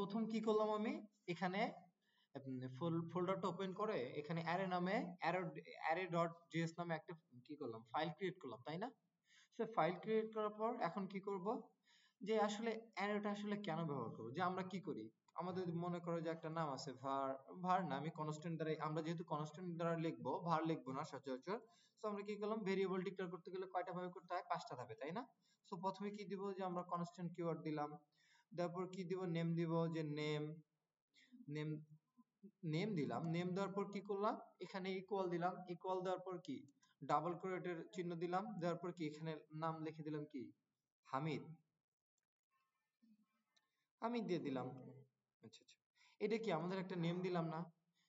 প্রথম কি করলাম আমি এখানে ফোল্ডারটা ওপেন করে এখানে অ্যারে নামে অ্যারে ডট জেএস নামে একটা কি করলাম ফাইল ক্রিয়েট করলাম, তাই না? সো ফাইল ক্রিয়েট করার পর এখন কি করব, যে আসলে অ্যারেটা আসলে কেন ব্যবহার করব, যে আমরা কি করি আমাদের মনে করো যে একটা নাম আছে var, var না আমি কনস্ট্যান্ট দ্বারা, আমরা যেহেতু কনস্ট্যান্ট দ্বারা লিখবো var লিখবো না সচরাচর, সো আমরা কি করলাম ভেরিয়েবল ডিক্লেয়ার করতে গেলে কয়টা ভাবে করতে হয়, 5টা ধাপে, তাই না? সো প্রথমে কি দিব, যে আমরা কনস্ট্যান্ট কিওয়ার্ড দিলাম, তারপর কি দিব, নেম দিব, যে নেম নেম নেম দিলাম, নেম দেওয়ার পর কি করলাম এখানে ইকুয়াল দিলাম, ইকুয়াল দেওয়ার পর কি ডাবল ক্রোটের চিহ্ন দিলাম, দেওয়ার পর কি এখানে নাম লিখে দিলাম কি হামিদ, হামিদ দিয়ে দিলাম। আচ্ছা আচ্ছা, এটা কি আমাদের একটা নেম দিলাম না?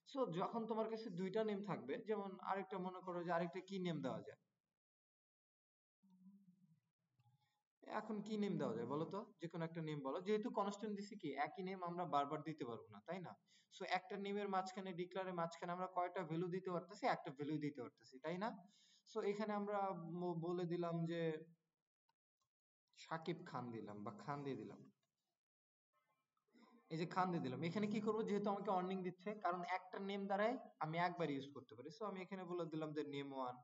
সো যখন তোমার কাছে দুইটা নেম থাকবে, যেমন আরেকটা মনে করো যে আরেকটা কি নেম দেওয়া যায়, এখন কি নেম দেওয়া যায় বলো তো, যে কোনো একটা নেম বলো, যেহেতু কনস্ট্যান্ট দিছি কি একই নেম আমরা বারবার দিতে পারবো না, তাই না? সো একটা নেমের মাঝখানে ডিক্লারের মাঝখানে আমরা কয়টা ভ্যালু দিতে পারতেছি, একটা ভ্যালু দিতে পারতেছি, তাই না? সো এখানে আমরা বলে দিলাম যে সাকিব খান দিলাম বা খান দিয়ে দিলাম, এই যে খান দিয়ে দিলাম। এখানে কি করবো, যেহেতু আমাকে ওয়ার্নিং দিচ্ছে, কারণ একটা নেম দ্বারাই আমি একবার ইউজ করতে পারি, সো আমি এখানে বলে দিলাম যে নেম ওয়ান,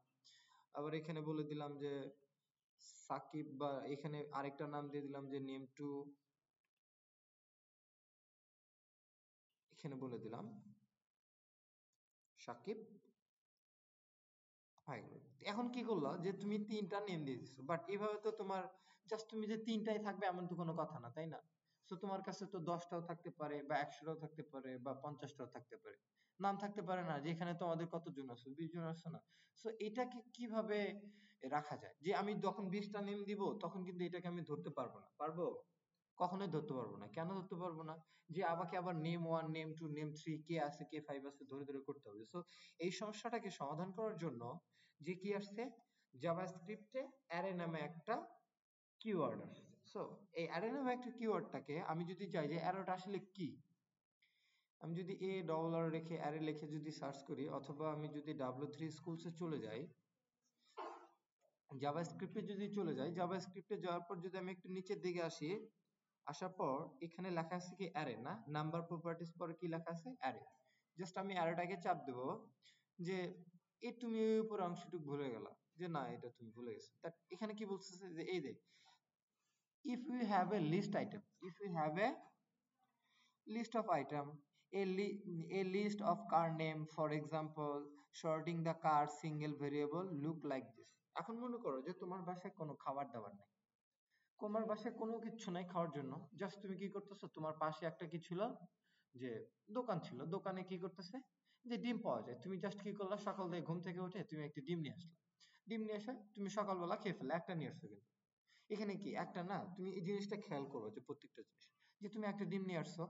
আবার এখানে বলে দিলাম যে সাকিব, বা এখানে আরেকটা নাম দিয়ে দিলাম যে নেম টু, এখানে বলে দিলাম সাকিব ভাই। এখন কি করলা, যে তুমি তিনটা নেম দিয়ে দিছো, বাট এভাবে তো তোমার জাস্ট তুমি যে তিনটাই থাকবে এমন তো কোনো কথা না, তাই না? সো তোমার কাছে তো 10টাও থাকতে পারে বা 100টাও থাকতে পারে বা 50টাও থাকতে পারে, নাম থাকতে পারে না, যেখানে তোমাদের কতজন আছো, 20 জন আছো না? সো এটাকে কিভাবে রাখা যায়, যে আমি যখন 20টা নেম দিব তখন কিন্তু এটাকে আমি ধরতে পারবো না, পারবো? কখনোই ধরতে পারবো না। কেন ধরতে পারবো না? যে আমাকে আবার name one, name two, name three, কে আছে কে ফাইভ আছে ধরে ধরে করতে হবে। সো এই সমস্যাটাকে সমাধান করার জন্য যে কি আসছে, জাভাস্ক্রিপ্টে অ্যারে নামে একটা কিওয়ার্ড আসছে। সো এই অ্যারে নামে একটা কিওয়ার্ডটাকে আমি যদি চাই যে অ্যারেটা আসলে কি, আমি যদি এ ডবল আর রেখে অ্যারে লিখে যদি সার্চ করি, অথবা আমি যদি W3 স্কুলসে চলে যাই, জাভাস্ক্রিপ্টে যদি চলে যাই, জাভাস্ক্রিপ্টে যাওয়ার পর যদি আমি একটু নিচের দিকে আসি, আসার পর এখানে লেখা আছে কি অ্যারে, না নাম্বার প্রপার্টিজ পরে কি লেখা আছে অ্যারে, জাস্ট আমি অ্যারেটাকে চাপ দেব, যে এই তুমি ওই উপর অংশটুকু ভুলে গেলা, যে না এটা তুমি ভুলে গেছো, তা এখানে কি বলতেছে, যে এই দেখ, if you have a list item, if you have a list of item, a list of car name for example, sorting the car single variable look like this। এখন মনে করো যে তোমার বাসায় কোনো খাবার দাবার নাই, তোমার বাসায় কোনো কিচ্ছু নাই খাওয়ার জন্য, জাস্ট তুমি কি করতেছো, তোমার পাশে একটা কি ছিল, যে দোকান ছিল, দোকানে কি করতেছে, যে ডিম পাওয়া যায়, তুমি জাস্ট কি করলা, সকাল থেকে ঘুম থেকে উঠে তুমি একটা ডিম নিয়ে আসলা, ডিম নিয়ে এসে তুমি সকালবেলা খেয়ে ফেললে, একটা নিয়ে আসছো, কিন্তু এখানে কি একটা না, তুমি এই জিনিসটা খেয়াল করো যে প্রত্যেকটা জিনিস, যে তুমি একটা ডিম নিয়ে আসছো,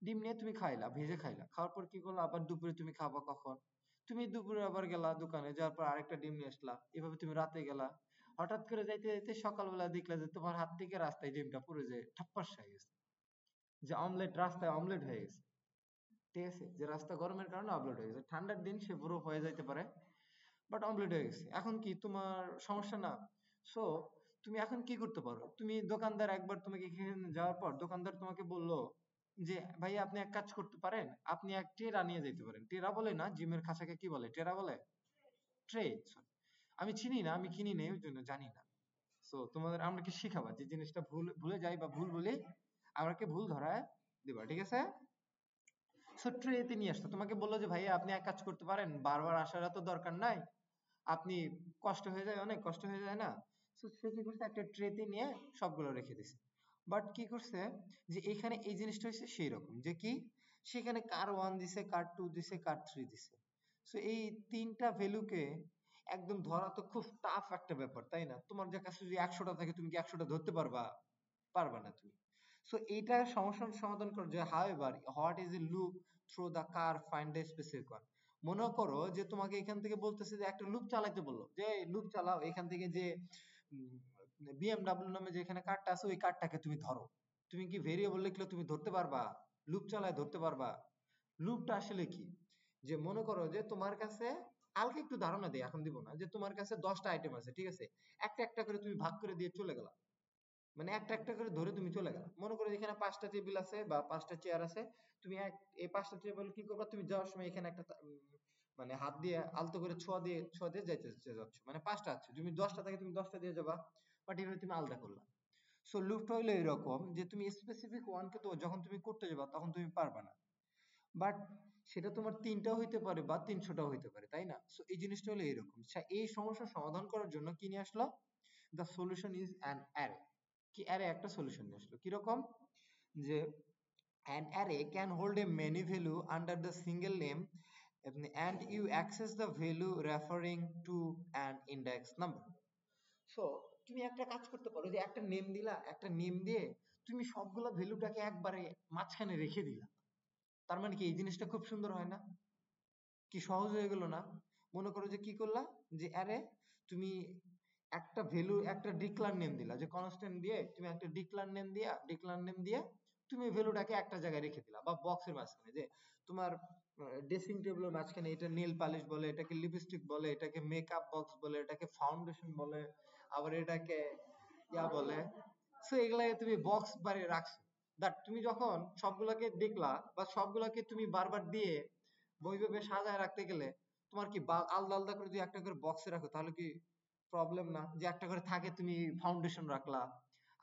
ডিম নিয়ে তুমি খাইলা, ভেজে খাইলা, খাওয়ার পর কি করলা, আবার দুপুরে তুমি খাবা কখন, তুমি দুপুরে আবার গেলা দোকানে, যাওয়ার পর আরেকটা ডিম নিয়ে আসলা, এভাবে তুমি রাতে গেলা, হঠাৎ করে যাইতে যাইতে সকালবেলা দেখলা যে তোমার হাত থেকে রাস্তায় ডিমটা পড়ে যায় ঠাপ্পাস হয়ে গেছে, যে অমলেট, রাস্তায় অমলেট হয়ে গেছে, ঠিক আছে, যে রাস্তা গরমের কারণে অমলেট হয়ে গেছে, ঠান্ডার দিন সে বরফ হয়ে যাইতে পারে, বাট অমলেট হয়ে গেছে, এখন কি তোমার সমস্যা না? সো তুমি এখন কি করতে পারো, তুমি দোকানদার একবার তোমাকে এখানে যাওয়ার পর দোকানদার তোমাকে বললো যে ভাইয়া আপনি এক কাজ করতে পারেন, আপনি এক টেরা নিয়ে যেতে পারেন, টেরা বলে না, জিমের খাঁচাকে কি বলে, টেরা বলে, ট্রে, আমি চিনি না, আমি কিনি নাই ওই জন্য জানি না। সো তোমাদের আমাকে শিখাবা, যে জিনিসটা ভুল ভুলে যাই বা ভুল বলি আমাকে ভুল ধরায় দিবা, ঠিক আছে? সো ট্রেতে নিয়ে আসতো, তোমাকে বললো যে ভাইয়া আপনি এক কাজ করতে পারেন, বারবার আসার তো দরকার নাই, আপনি কষ্ট হয়ে যায়, অনেক কষ্ট হয়ে যায় না? তো সে কি করছে, একটা ট্রেতে নিয়ে সবগুলো রেখে দিছে, বাট কি করছে, যে এখানে এই জিনিসটা হচ্ছে সেই রকম, যে কি সেখানে কার ওয়ান দিছে, কার টু দিছে, কার থ্রি দিছে, সো এই তিনটা ভ্যালুকে একদম ধরা তো খুব টাফ একটা ব্যাপার, তাই না? তোমার যে কাছে যদি 100টা থাকে, তুমি কি 100টা ধরতে পারবা? পারবা না তুমি। সো এইটা সমস্যার সমাধান করো, যে however what is a loop through the car find the specific one। মনে করো যে তোমাকে এখান থেকে বলতেছে যে একটা লুপ চালাইতে বললো, যে লুপ চালাও, এখান থেকে যে বিএমডাব্লিউ নামে যে এখানে কার্ডটা আছে ওই কার্ডটাকে তুমি ধরো, তুমি কি ভেরিয়েবল লিখলে তুমি ধরতে পারবা? লুপ চালায় ধরতে পারবা? লুপটা আসলে কি, যে মনে করো যে তোমার কাছে, কালকে একটু ধারণা দেই, এখন দিব না, যে তোমার কাছে 10টা আইটেম আছে, ঠিক আছে, একটা একটা করে তুমি ভাগ করে দিয়ে চলে গেলা, মানে একটা একটা করে ধরে তুমি চলে গেলা। মনে করো এখানে 5টা টেবিল আছে বা 5টা চেয়ার আছে, তুমি এই 5টা টেবিল কি করবা, তুমি যাওয়ার সময় এখানে একটা মানে হাত দিয়ে আলতো করে ছোঁয়া দিয়ে যাইতে যাচ্ছ, মানে 5টা আছে, তুমি 10টা থেকে তুমি 10টা দিয়ে যাবা, বাট এভাবে তুমি আলাদা করলা। সো লুপটা হইলো এরকম যে তুমি স্পেসিফিক ওয়ানকে তো যখন তুমি করতে যাবা তখন তুমি পারবা না, বাট সেটা তোমার 3টাও হইতে পারে বা 300টাও হইতে পারে, তাই না? সো এই জিনিসটা হলো এরকম। এই সমস্যার সমাধান করার জন্য কি নিয়ে আসলো, the solution is an array. কি অ্যারে একটা সলিউশন নিয়ে আসলো, কিরকম যে an array can hold a many value under the single name, and you access the value referring to an index number. So তুমি একটা কাজ করতে পারো যে একটা নেম দিলা, একটা নেম দিয়ে তুমি সবগুলো ভ্যালুটাকে একবারে মাঝখানে রেখে দিলা। তার মানে কি এই জিনিসটা খুব সুন্দর হয় না? কি সহজ হয়ে গেল না? মনে করো যে কি করলা, যে আরে তুমি একটা ভ্যালু একটা ডিক্লার নেম দিলা, যে কনস্ট্যান্ট দিয়ে তুমি একটা ডিক্লার নেম দিয়া তুমি ভ্যালুটাকে একটা জায়গায় রেখে দিলা, বা বক্সের মাঝখানে, যে তোমার ড্রেসিং টেবিলের মাঝখানে এটা নেল পালিশ বলে, এটাকে লিপস্টিক বলে, এটাকে মেকআপ বক্স বলে, এটাকে ফাউন্ডেশন বলে, আবার এটাকে ইয়া বলে। সো এগুলাকে তুমি বক্স বানিয়ে রাখছো, বাট তুমি যখন সবগুলাকে দেখলা বা সবগুলাকে তুমি বারবার দিয়ে ওইভাবে সাজায় রাখতে গেলে তোমার কি আলাদা আলাদা করে যদি একটা করে বক্সে রাখো তাহলে কি প্রবলেম না? যে একটা করে থাকে তুমি ফাউন্ডেশন রাখলা,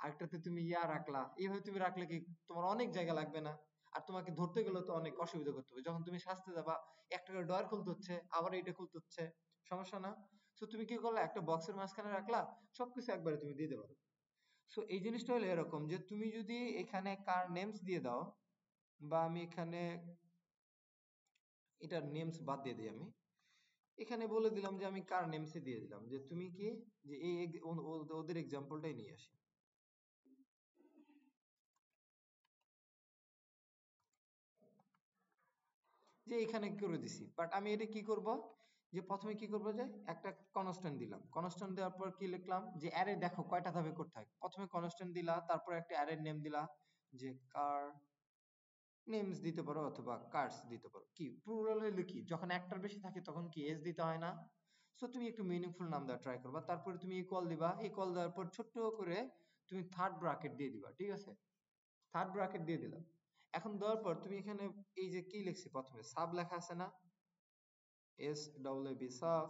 আরেকটাতে তুমি ইয়া রাখলা, এইভাবে তুমি রাখলে কি তোমার অনেক জায়গা লাগবে না? আর তোমাকে ধরতে গেলে তো অনেক অসুবিধা করতে হবে, যখন তুমি সাজতে যাবা একটা করে ডয়ার খুলতে হচ্ছে, আবার এইটা খুলতে হচ্ছে, সমস্যা না? তো তুমি কি করলা, একটা বক্সের মাঝখানে রাখলা, সবকিছু একবারে তুমি দিয়ে দেবা। সো এই জিনিসটা হলো এরকম যে তুমি যদি এখানে কার নেমস দিয়ে দাও, বা আমি এখানে এটার নেমস বাদ দিয়ে দিই, আমি এখানে বলে দিলাম যে আমি কার নেমসে দিয়ে দিলাম যে তুমি কি, যে এই ওদের এক্সাম্পলটাই নিয়ে আসি, যে এখানে করে দিছি, বাট আমি এটা কি করব, যে প্রথমে কি করব, যে একটা কনস্ট্যান্ট দিলাম, কনস্ট্যান্ট দেওয়ার পর কি লিখলাম, যে অ্যারে দেখো কয়টা ধাপে করতে হয়, প্রথমে কনস্ট্যান্ট দিলা, তারপর একটা অ্যারের নেম দিলা, যে কার নেমস দিতে পারো অথবা কার্ডস দিতে পারো। কি প্লুরাল হলে কি, যখন একটার বেশি থাকে তখন কি এস দিতে হয় না? সো তুমি একটু মিনিংফুল নাম দেওয়া ট্রাই করবা, তারপরে তুমি ইকুয়াল দিবা, ইকুয়াল দেওয়ার পর ছোট্ট করে তুমি থার্ড ব্র্যাকেট দিয়ে দিবা, ঠিক আছে? থার্ড ব্র্যাকেট দিয়ে দিলাম। এখন দেওয়ার পর তুমি এখানে এই যে কি লিখছি, প্রথমে সাব লেখা আছে না, S double A B sub,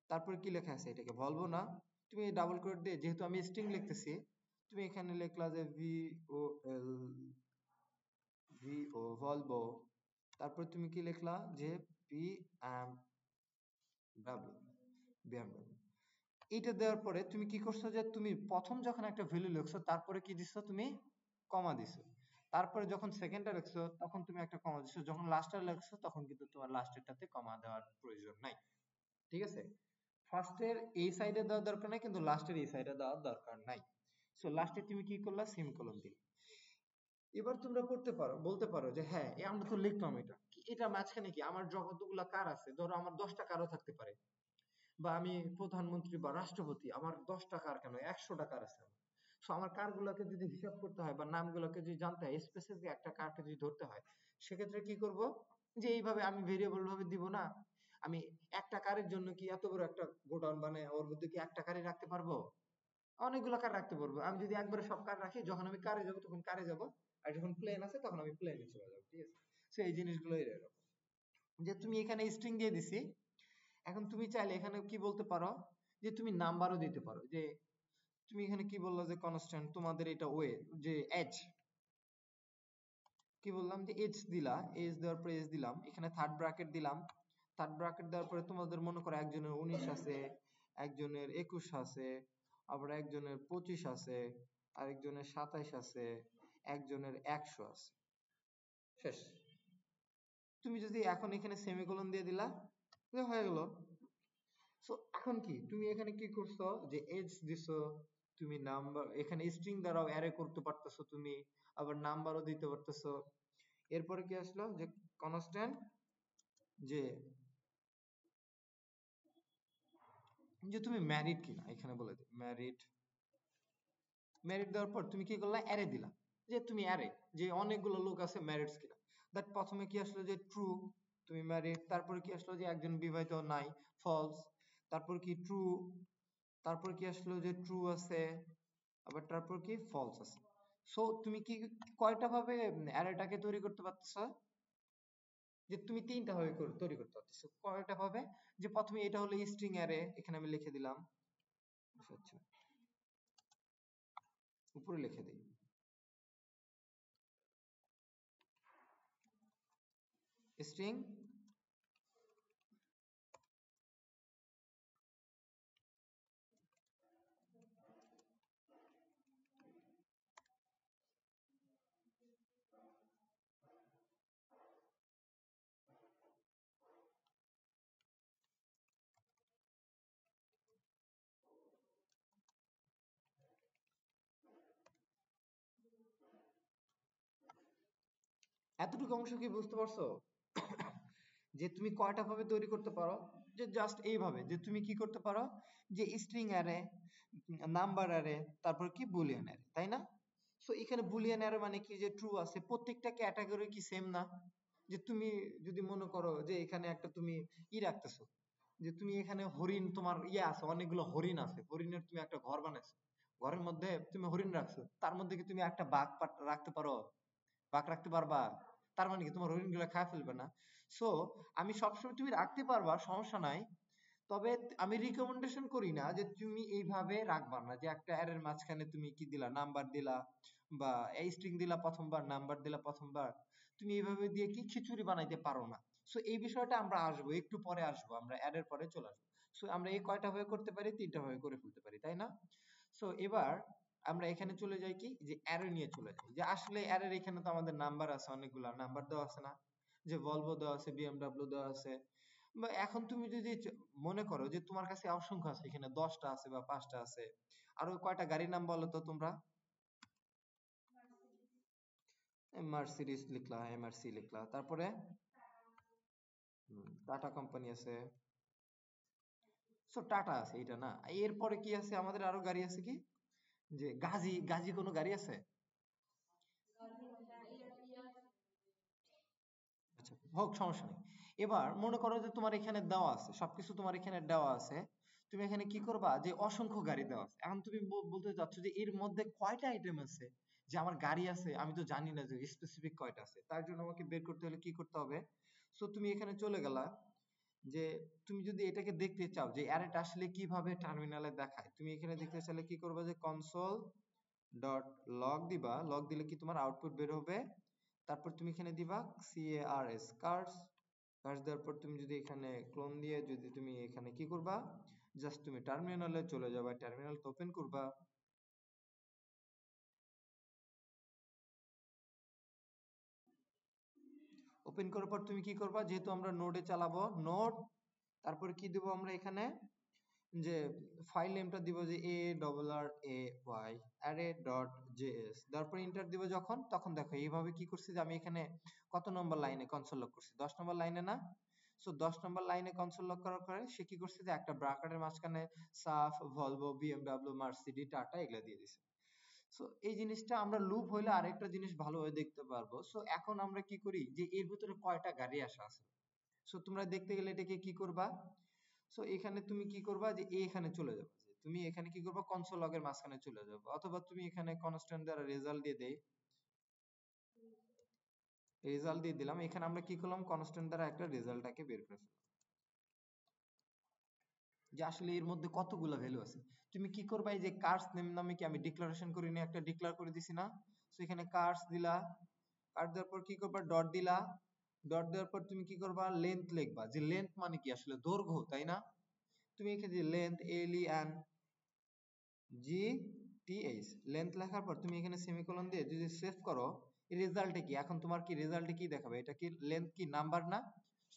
তারপরে কি লেখা আছে, এটাকে বলবো না, তুমি ডাবল কোট দিয়ে, যেহেতু আমি স্ট্রিং লিখতেছি, তুমি এখানে লিখলা যে ভি ও এল, ভি ও ভলভো, তারপর তুমি কি লিখলা, যে বি এম ডাব্লিউ, বিএমডব্লিউ। এইটা দেওয়ার পরে তুমি কি করছো, যে তুমি প্রথম যখন একটা ভ্যালু লিখছো তারপরে কি দিছো, তুমি কমা দিছো, তারপরে যখন সেকেন্ডটা লিখছো তখন তুমি একটা কমা দিছো, যখন লাস্টটা লিখছো তখন কিন্তু তোমার লাস্টেরটাতে কমা দেওয়ার প্রয়োজন নাই, ঠিক আছে? ফার্স্টের এই সাইডে দেওয়ার দরকার নাই, কিন্তু লাস্টের এই সাইডে দেওয়ার দরকার নাই। সো লাস্টে তুমি কি করলা, সেমিকোলন দিলে। এবার তোমরা করতে পারো, বলতে পারো যে হ্যাঁ আমরা তো লিখলাম এটা কি, এটা মাঝখানে কি আমার যতগুলা কার আছে, ধরো আমার 10টা কারও থাকতে পারে, বা আমি প্রধানমন্ত্রী বা রাষ্ট্রপতি, আমার 10টা কার কেন, 100টা কার আছে আমার। সো আমার কার গুলাকে যদি হিসাব করতে হয় বা নামগুলোকে যদি জানতে হয়, স্পেসিফিক একটা কারকে যদি ধরতে হয়, সেক্ষেত্রে কি করব, যে এইভাবে আমি ভেরিয়েবল ভাবে দিব না, আমি একটা কারের জন্য কি এত বড় একটা গোডাউন বানায় ওর মধ্যে কি একটা কারই রাখতে পারবো? অনেকগুলো কার রাখতে পারবো। আমি যদি একবারে সব কার রাখি, যখন আমি কারে যাব তখন কারে যাব, আর যখন প্লেন আছে তখন আমি প্লেনে চলে যাবো, ঠিক আছে? সো এই জিনিসগুলো এরকম, যে তুমি এখানে স্ট্রিং দিয়ে দিছি, এখন তুমি চাইলে এখানে কি বলতে পারো, যে তুমি নাম্বারও দিতে পারো, যে তুমি এখানে কি বললো, যে কনস্ট্যান্ট তোমাদের এটা ওয়ে, যে এজ, কি বললাম, যে এজ দিলা, এজ দেওয়ার পরে এজ দিলাম, এখানে থার্ড ব্র্যাকেট দিলাম, থার্ড ব্র্যাকেট দেওয়ার পরে তোমাদের মনে করো একজনের 19 আছে, একজনের 21 আছে, আবার একজনের 25 আছে, আরেকজনের 27 আছে, একজনের 100 আছে, শেষ। তুমি যদি এখন এখানে সেমিকোলন দিয়ে দিলা, হয়ে গেল। সো এখন কি তুমি এখানে কি করছো, যে এজ দিছো, তুমি নাম্বার এখানে স্ট্রিং দ্বারাও অ্যারে করতে পারতেছো তুমি, আবার নাম্বারও দিতে পারতেছো। এরপরে কি আসলো, যে কনস্ট্যান্ট, যে যে তুমি ম্যারিড কিনা এখানে বলে দিই, ম্যারিড। ম্যারিড দেওয়ার পর তুমি কি করলা, অ্যারে দিলা, যে তুমি অ্যারে, যে অনেকগুলো লোক আছে ম্যারিডস কিনা, দ্যাট প্রথমে কি আসলো, যে ট্রু, তুমি ম্যারিড, তারপরে কি আসলো, যে একজন বিবাহিত নাই, ফলস, তারপর কি ট্রু, তারপর কি আসলো, যে ট্রু আছে, আবার তারপর কি ফলস আছে। সো তুমি কি কয়টা ভাবে অ্যারেটাকে তৈরি করতে পারতেছ? যে তুমি তিনটা ভাবে তৈরি করতে পারতেছো। কয়টা ভাবে? যে প্রথমে এটা হলো স্ট্রিং অ্যারে, এখানে আমি লিখে দিলাম। আচ্ছা, উপরে লিখে দিই স্ট্রিং এতটুকু অংশ কি বুঝতে পারছো? যে তুমি কয়টা ভাবে তৈরি করতে পারো? যে জাস্ট এইভাবে যে তুমি কি করতে পারো, যে স্ট্রিং অ্যারে, নাম্বার অ্যারে, তারপর কি বুলিয়ান অ্যারে, তাই না? সো এখানে বুলিয়ান অ্যারে মানে কি, যে ট্রু আছে প্রত্যেকটা ক্যাটাগরি কি সেম না? যে তুমি যদি মনে করো যে এখানে একটা তুমি রাখতেছো, যে তুমি এখানে হরিণ, তোমার আছে অনেকগুলো হরিণ আছে, হরিণের তুমি একটা ঘর বানাইছো, ঘরের মধ্যে তুমি হরিণ রাখছো, তার মধ্যে কি তুমি একটা বাঘ রাখতে পারো? বাঘ রাখতে পারবা? তার মানে কি তোমার হরিণ গুলা খায় ফেলবে না? সো আমি সবসময়, তুমি রাখতে পারবা, সমস্যা নাই, তবে আমি রিকমেন্ডেশন করি না যে তুমি এইভাবে রাখবা না, যে একটা অ্যারের মাঝখানে তুমি কি দিলা, নাম্বার দিলা বা এই স্ট্রিং দিলা প্রথমবার, নাম্বার দিলা প্রথমবার, তুমি এইভাবে দিয়ে কি খিচুড়ি বানাইতে পারো না। সো এই বিষয়টা আমরা আসবো, একটু পরে আসবো, আমরা অ্যারের পরে চলে আসবো। সো আমরা এই কয়টা ভাবে করতে পারি, তিনটা ভাবে করে ফেলতে পারি, তাই না? সো এবার আমরা এখানে চলে যাই কি, যে অ্যারে নিয়ে চলে যাই, যে আসলে অ্যারের এখানে তো আমাদের নাম্বার আছে, অনেকগুলা নাম্বার দেওয়া আছে না? যে ভলভো দেওয়া আছে, বিএমডব্লিউ দেওয়া আছে, বা এখন তুমি যদি মনে করো যে তোমার কাছে অসংখ্য আছে, এখানে 10টা আছে বা 5টা আছে, আরো কয়টা গাড়ির নাম বলো তো তোমরা? মার্সিডিজ লিখলা, এমআরসি লিখলা, তারপরে টাটা কোম্পানি আছে। সো টাটা আছে, এটা না? এরপরে কি আছে আমাদের, আরো গাড়ি আছে কি, যে গাজী, গাজী কোনো গাড়ি আছে? আচ্ছা, হোক, সমস্যা নেই। এবার মনে করো যে তোমার এখানে দেওয়া আছে, সবকিছু তোমার এখানে দেওয়া আছে, তুমি এখানে কি করবা, যে অসংখ্য গাড়ি দেওয়া আছে, এখন তুমি বলতে চাচ্ছ যে এর মধ্যে কয়টা আইটেম আছে, যে আমার গাড়ি আছে, আমি তো জানি না যে স্পেসিফিক কয়টা আছে, তার জন্য আমাকে বের করতে হলে কি করতে হবে? সো তুমি এখানে চলে গেলা, যে তুমি যদি এটাকে দেখতে চাও যে অ্যারেটা আসলে কিভাবে টার্মিনালে দেখায়, তুমি এখানে দেখতে চাইলে কি করবে, যে কনসোল ডট লগ দিবা, লগ দিলে কি তোমার আউটপুট বের হবে। তারপর তুমি এখানে দিবা CARS, কার্স, কার্স দেওয়ার পর তুমি যদি এখানে ক্লোন দিয়ে যদি তুমি এখানে কি করবা, জাস্ট তুমি টার্মিনালে চলে যাবা, টার্মিনালটা ওপেন করবা। ওপেন করার পর তুমি কি করবা, যেহেতু আমরা নোডে চালাবো, নোড, তারপরে কি দেবো আমরা এখানে, যে ফাইল নেমটা দিব যে ARRAY array.js, তারপর এন্টার দিব যখন, তখন দেখো এইভাবে কি করছি, যে আমি এখানে কত নম্বর লাইনে কনসোল লক করছি, 10 নম্বর লাইনে না? সো 10 নম্বর লাইনে কনসোল লক করার পরে সে কি করছে, যে একটা ব্র্যাকেটের মাঝখানে সাফ, ভলভো, বিএমডব্লিউ, মার্সিডি, টাটা এগুলা দিয়ে দিছে। সো এই জিনিসটা আমরা লুপ হইলে আরেকটা জিনিস ভালোভাবে দেখতে পারবো। সো এখন আমরা কি করি, যে এর ভিতরে কয়টা গাড়ি আসা আছে। সো তোমরা দেখতে গেলে এটাকে কি করবা, সো এখানে তুমি কি করবা, যে এখানে চলে যাবে, যে তুমি এখানে কি করবা, কনসোল লগের মাঝখানে চলে যাবে, অথবা তুমি এখানে কনস্ট্যান্ট দ্বারা রেজাল্ট দিয়ে দেই, রেজাল্ট দিয়ে দিলাম, এখানে আমরা কি করলাম, কনস্ট্যান্ট দ্বারা একটা রেজাল্টটাকে বের করে ফেললাম, যে আসলে এর মধ্যে কতগুলো ভ্যালু আছে। তুমি কি করবা, এই যে কার্স নেম নামে কি আমি ডিক্লারেশন করে নিয়ে একটা ডিক্লেয়ার করে দিছি না? সো এখানে কার্স দিলা, কার্স দেওয়ার পর কি করবা, ডট দিলা, ডট দেওয়ার পর তুমি কি করবা, লেন্থ লিখবা, যে লেন্থ মানে কি আসলে দৈর্ঘ্য, তাই না? তুমি এখানে যে লেন্থ, LENGTH, লেন্থ লেখার পর তুমি এখানে সেমিকোলন দিয়ে যদি সেভ করো, রেজাল্টে কি, এখন তোমার কি রেজাল্টে কি দেখাবে, এটা কি লেন্থ কি নাম্বার না?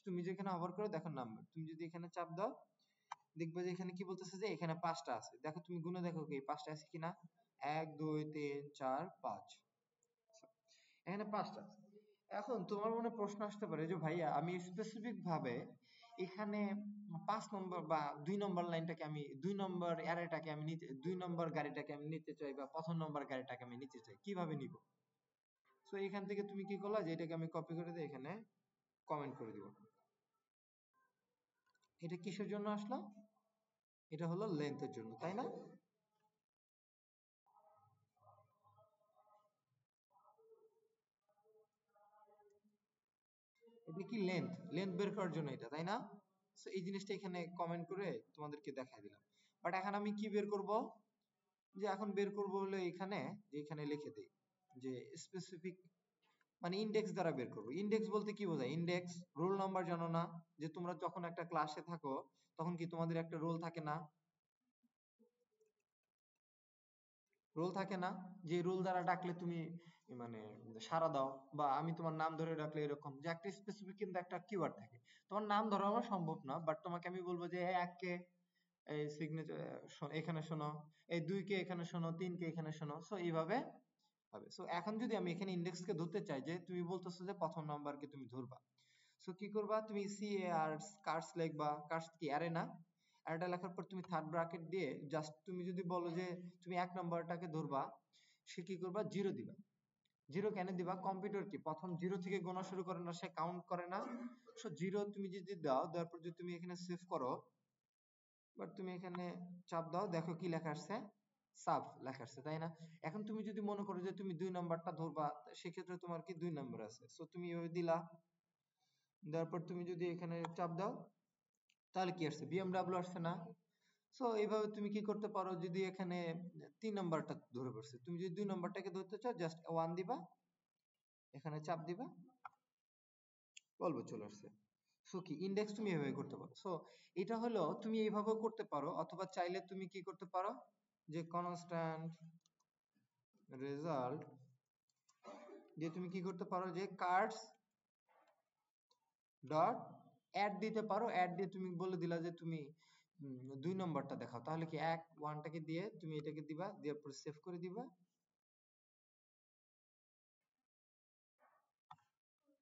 তুমি যেখানে হোভার করো দেখো নাম্বার, তুমি যদি এখানে চাপ দাও দেখবে যে এখানে কি বলতেছে, যে এখানে 5টা আছে, দেখো তুমি গুনে দেখো কি 5টা আছে কিনা, 1 2 3 4 5, এখানে 5টা আছে। এখন তোমার মনে প্রশ্ন আসতে পারে, যে ভাইয়া আমি স্পেসিফিক ভাবে এখানে 5 নম্বর বা 2 নম্বর লাইনটাকে, আমি 2 নম্বর অ্যারেটাকে আমি নিতে, 2 নম্বর গাড়িটাকে আমি নিতে চাই, বা প্রথম নম্বর গাড়িটাকে আমি নিতে চাই, কিভাবে নিব? সো এখান থেকে তুমি কি করলা, যে এটাকে আমি কপি করে দিয়ে এখানে কমেন্ট করে দিব। এটা কিসের জন্য আসলো? এটা হলো লেন্থের জন্য, তাই না? এটা কি লেন্থ, লেন্থ বের করার জন্য এটা, তাই না? সো এই জিনিসটা এখানে কমেন্ট করে তোমাদেরকে দেখাই দিলাম। বাট এখন আমি কি বের করব, যে এখন বের করব হলো এখানে, যে এখানে লিখে দেই যে স্পেসিফিক, মানে ইন্ডেক্স দ্বারা বের করব। ইন্ডেক্স বলতে কি বোঝায়? ইন্ডেক্স, রোল নাম্বার জানো না? যে তোমরা যখন একটা ক্লাসে থাকো তখন কি তোমাদের একটা রোল থাকে না? রোল থাকে না, যে রোল দ্বারা ডাকলে তুমি মানে সাড়া দাও, বা আমি তোমার নাম ধরে ডাকলে এরকম যে একটা স্পেসিফিক কিন্তু একটা কিওয়ার্ড থাকে। তোমার নাম ধরা আমার সম্ভব না, বাট তোমাকে আমি বলবো যে এই ১ কে এই সিগনেচার এখানে শোনো, এই ২ কে এখানে শোনো, ৩ কে এখানে শোনো। সো এইভাবে হবে। সো এখন যদি আমি এখানে ইন্ডেক্স কে ধরতে চাই, যে তুমি বলতেছো যে প্রথম নাম্বারকে তুমি ধরবা, সো কি করবা, তুমি সি এ আর কার্স লিখবা। কার্স কি অ্যারে না? অ্যারেটা লেখার পর তুমি থার্ড ব্র্যাকেট দিয়ে জাস্ট তুমি যদি বলো যে তুমি ১ নাম্বারটাকে ধরবা, সে কি করবা, 0 দিবা। 0 কেন দিবা? কম্পিউটার কি প্রথম 0 থেকে গোনা শুরু করে না, সে কাউন্ট করে না। সো 0 তুমি যদি দাও, দেওয়ার পর যদি তুমি এখানে সেভ করো, বাট তুমি এখানে চাপ দাও, দেখো কি লেখা আসছে, সাব লেখা আসছে, তাই না? এখন তুমি যদি মনে করো যে তুমি 2 নাম্বারটা ধরবা, সেক্ষেত্রে তোমার কি 2 নাম্বার আছে, সো তুমি এভাবে দিলা। দেওয়ার পর তুমি যদি এখানে চাপ দাও, তাহলে কি আসছে, বিএমডব্লিউ আসছে না? সো এইভাবে তুমি কি করতে পারো, যদি এখানে 3 নাম্বারটা ধরে পড়ছে, তুমি যদি 2 নাম্বারটাকে ধরতে চাও, জাস্ট 1 দিবা, এখানে চাপ দিবা, বলবো চলে আসছে। সো কি ইন্ডেক্স তুমি এভাবে করতে পারো। সো এটা হলো তুমি এইভাবেও করতে পারো, অথবা চাইলে তুমি কি করতে পারো, যে কনস্ট্যান্ট রেজাল্ট দিয়ে তুমি কি করতে পারো, যে কার্ডস ডট অ্যাড দিতে পারো। অ্যাড দিয়ে তুমি বলে দিলা যে তুমি 2 নম্বরটা দেখাও, তাহলে কি 1টাকে দিয়ে তুমি এটাকে দিবা, দিয়ে পরে সেভ করে দিবা।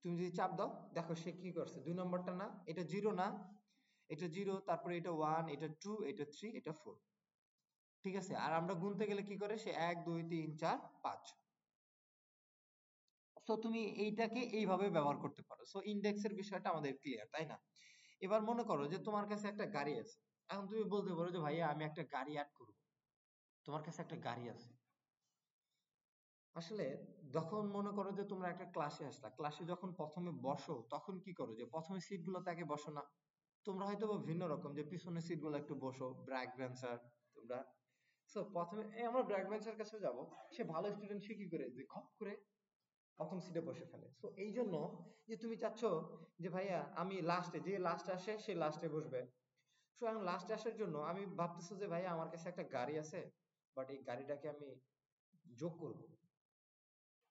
তুমি যদি চাপ দাও, দেখো সে কি করছে, 2 নম্বরটা না, এটা 0 না, এটা 0, তারপরে এটা 1, এটা 2, এটা 3, এটা 4। ঠিক আছে? আর আমরা গুনতে গেলে কি করে, সে 1 2 3 4 5। সো তুমি এইটাকে এইভাবে ব্যবহার করতে পারো। সো ইন্ডেক্সের বিষয়টা আমাদের ক্লিয়ার, তাই না? এবার মনে করো যে তোমার কাছে একটা গাড়ি আছে। এখন তুমি বলতে পারো যে ভাইয়া আমি একটা গাড়ি অ্যাড করব। তোমার কাছে একটা গাড়ি আছে। আসলে যখন মনে করো যে তোমরা একটা ক্লাসে আসলা, ক্লাসে যখন প্রথমে বসো, তখন কি করো, যে প্রথমে সিট গুলোতে আগে বসো না? তোমরা হয়তো বা ভিন্ন রকম, যে পিছনের সিট গুলো একটু বসো, ব্র্যাক বেঞ্চার তোমরা। সো প্রথমে আমরা ব্র্যাক বেঞ্চার কাছে যাব, সে ভালো স্টুডেন্ট, সে কি করে, যে খপ করে প্রথম সিটে বসে ফেলে। সো এই জন্য যে তুমি চাচ্ছ যে ভাইয়া আমি লাস্টে, যে লাস্টে আসে সে লাস্টে বসবে। সো এখন লাস্টে আসার জন্য আমি ভাবতেছি যে ভাইয়া আমার কাছে একটা গাড়ি আছে, বাট এই গাড়িটাকে আমি যোগ করব।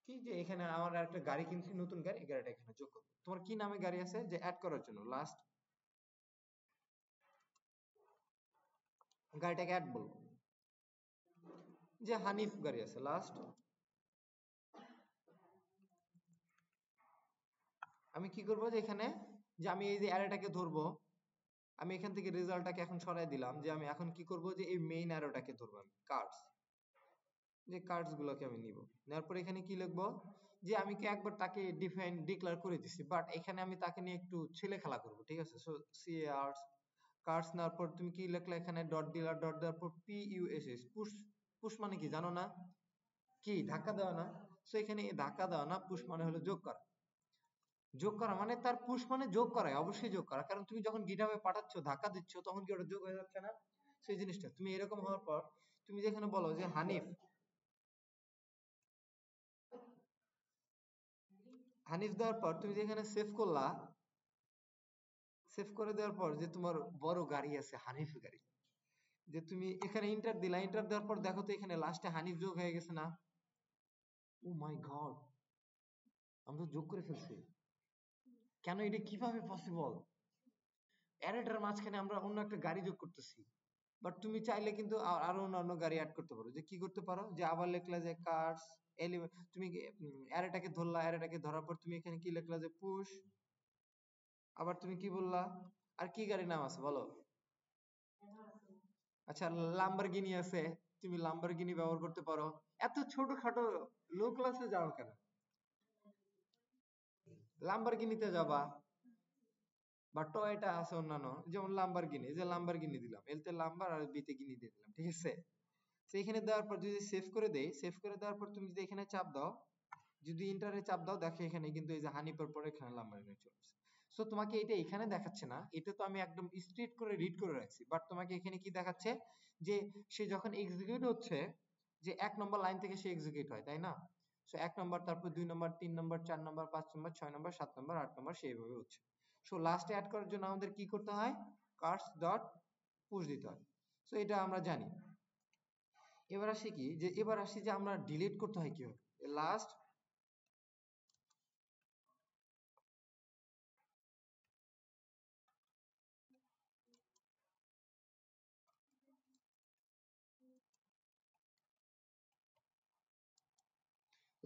কি, যে এখানে আমার একটা গাড়ি কিনছি, নতুন গাড়ি, এই গাড়িটা এখানে যোগ করব। তোমার কি নামে গাড়ি আছে যে অ্যাড করার জন্য, লাস্ট গাড়িটাকে অ্যাড বলবো, যে হানিফ গাড়ি আছে লাস্ট। আমি কি করব, যে এখানে যে আমি এই যে অ্যারেটাকে ধরবো, আমি এখান থেকে রেজাল্টটাকে এখন সরাই দিলাম, যে আমি এখন কি করব, যে এই মেইন অ্যারোটাকে ধরবো আমি, কার্ডস, যে কার্ডস গুলোকে আমি নিব। নেওয়ার পর এখানে কি লিখবো, যে আমি কি একবার তাকে ডিফাইন ডিক্লেয়ার করে দিছি, বাট এখানে আমি তাকে নিয়ে একটু ছেলে খেলা করব। ঠিক আছে? সো সি আর্টস কার্ডস নেওয়ার পর তুমি কি লিখলে, এখানে ডট দিলা, ডট দেওয়ার পর P U S S, push. Push মানে কি জানো না? কি ধাক্কা দেওয়া না? সো এখানে ধাক্কা দেওয়া না, পুশ মানে হলো যোগ করা। যোগ করা মানে তার পুশ মানে যোগ করা, অবশ্যই যোগ করা, কারণ তুমি যখন গিটহাবে পাঠাচ্ছ, ধাক্কা দিচ্ছ, তখন কি ওটা যোগ হয়ে যাচ্ছে না? সেই জিনিসটা তুমি এরকম হওয়ার পর তুমি যেখানে বলো যে হানিফ, হানিফ দেওয়ার পর তুমি যেখানে সেভ করলা, সেভ করে দেওয়ার পর যে তোমার বড় গাড়ি আছে হানিফ গাড়ি, যে তুমি এখানে ইন্টার দিলা, ইন্টার দেওয়ার পর দেখো তো এখানে লাস্টে হানিফ যোগ হয়ে গেছে না? ও মাই গড, আমরা তো যোগ করে ফেলছি। কেন, এটা কিভাবে পসিবল? অ্যারেটার মাঝখানে আমরা অন্য একটা গাড়ি যোগ করতেছি। বাট তুমি চাইলে কিন্তু আরো অন্যান্য গাড়ি অ্যাড করতে পারো। যে কি করতে পারো, যে আবার লিখলা যে কার্স এলিমেন্ট, তুমি অ্যারেটাকে ধরলা, অ্যারেটাকে ধরার পর তুমি এখানে কি লিখলা, যে পুশ। আবার তুমি কি বললা, আর কি গাড়ির নাম আছে বলো? আচ্ছা, লাম্বরগিনি আছে, তুমি লাম্বরগিনি ব্যবহার করতে পারো। এত ছোটখাটো লো ক্লাসে যাও কেন? লাম্বরগিনিতে যাবা, বা টয়োটা আছে অন্যান্য, যেমন লাম্বরগিনি, যে লাম্বরগিনি দিলাম, এলতে লাম্বার আর বিতে গিনি দিয়ে দিলাম। ঠিক আছে? তো এখানে দেওয়ার পর যদি সেভ করে দেই, সেভ করে দেওয়ার পর তুমি যদি এখানে চাপ দাও, যদি ইন্টারে চাপ দাও, দেখো এখানে কিন্তু এই যে হানিফের পরে এখানে লাম্বরগিনি চলে আসছে। সো তোমাকে এটা এখানে দেখাচ্ছে না, এটা তো আমি একদম স্ট্রেট করে রিড করে রাখছি, বাট তোমাকে এখানে কি দেখাচ্ছে যে সে যখন এক্সিকিউট হচ্ছে, যে 1 নম্বর লাইন থেকে সে এক্সিকিউট হয়, তাই না? সো 1 নম্বর, তারপর 2 নম্বর, 3 নম্বর, 4 নম্বর, 5 নম্বর, 6 নম্বর, 7 নম্বর, 8 নম্বর, সেইভাবে হচ্ছে। সো লাস্টে অ্যাড করার জন্য আমাদের কি করতে হয়? কার্স ডট পুশ দিতে হয়। সো এটা আমরা জানি। এবার আসি কি, যে এবার আসি যে আমরা ডিলিট করতে হয় কিভাবে। লাস্ট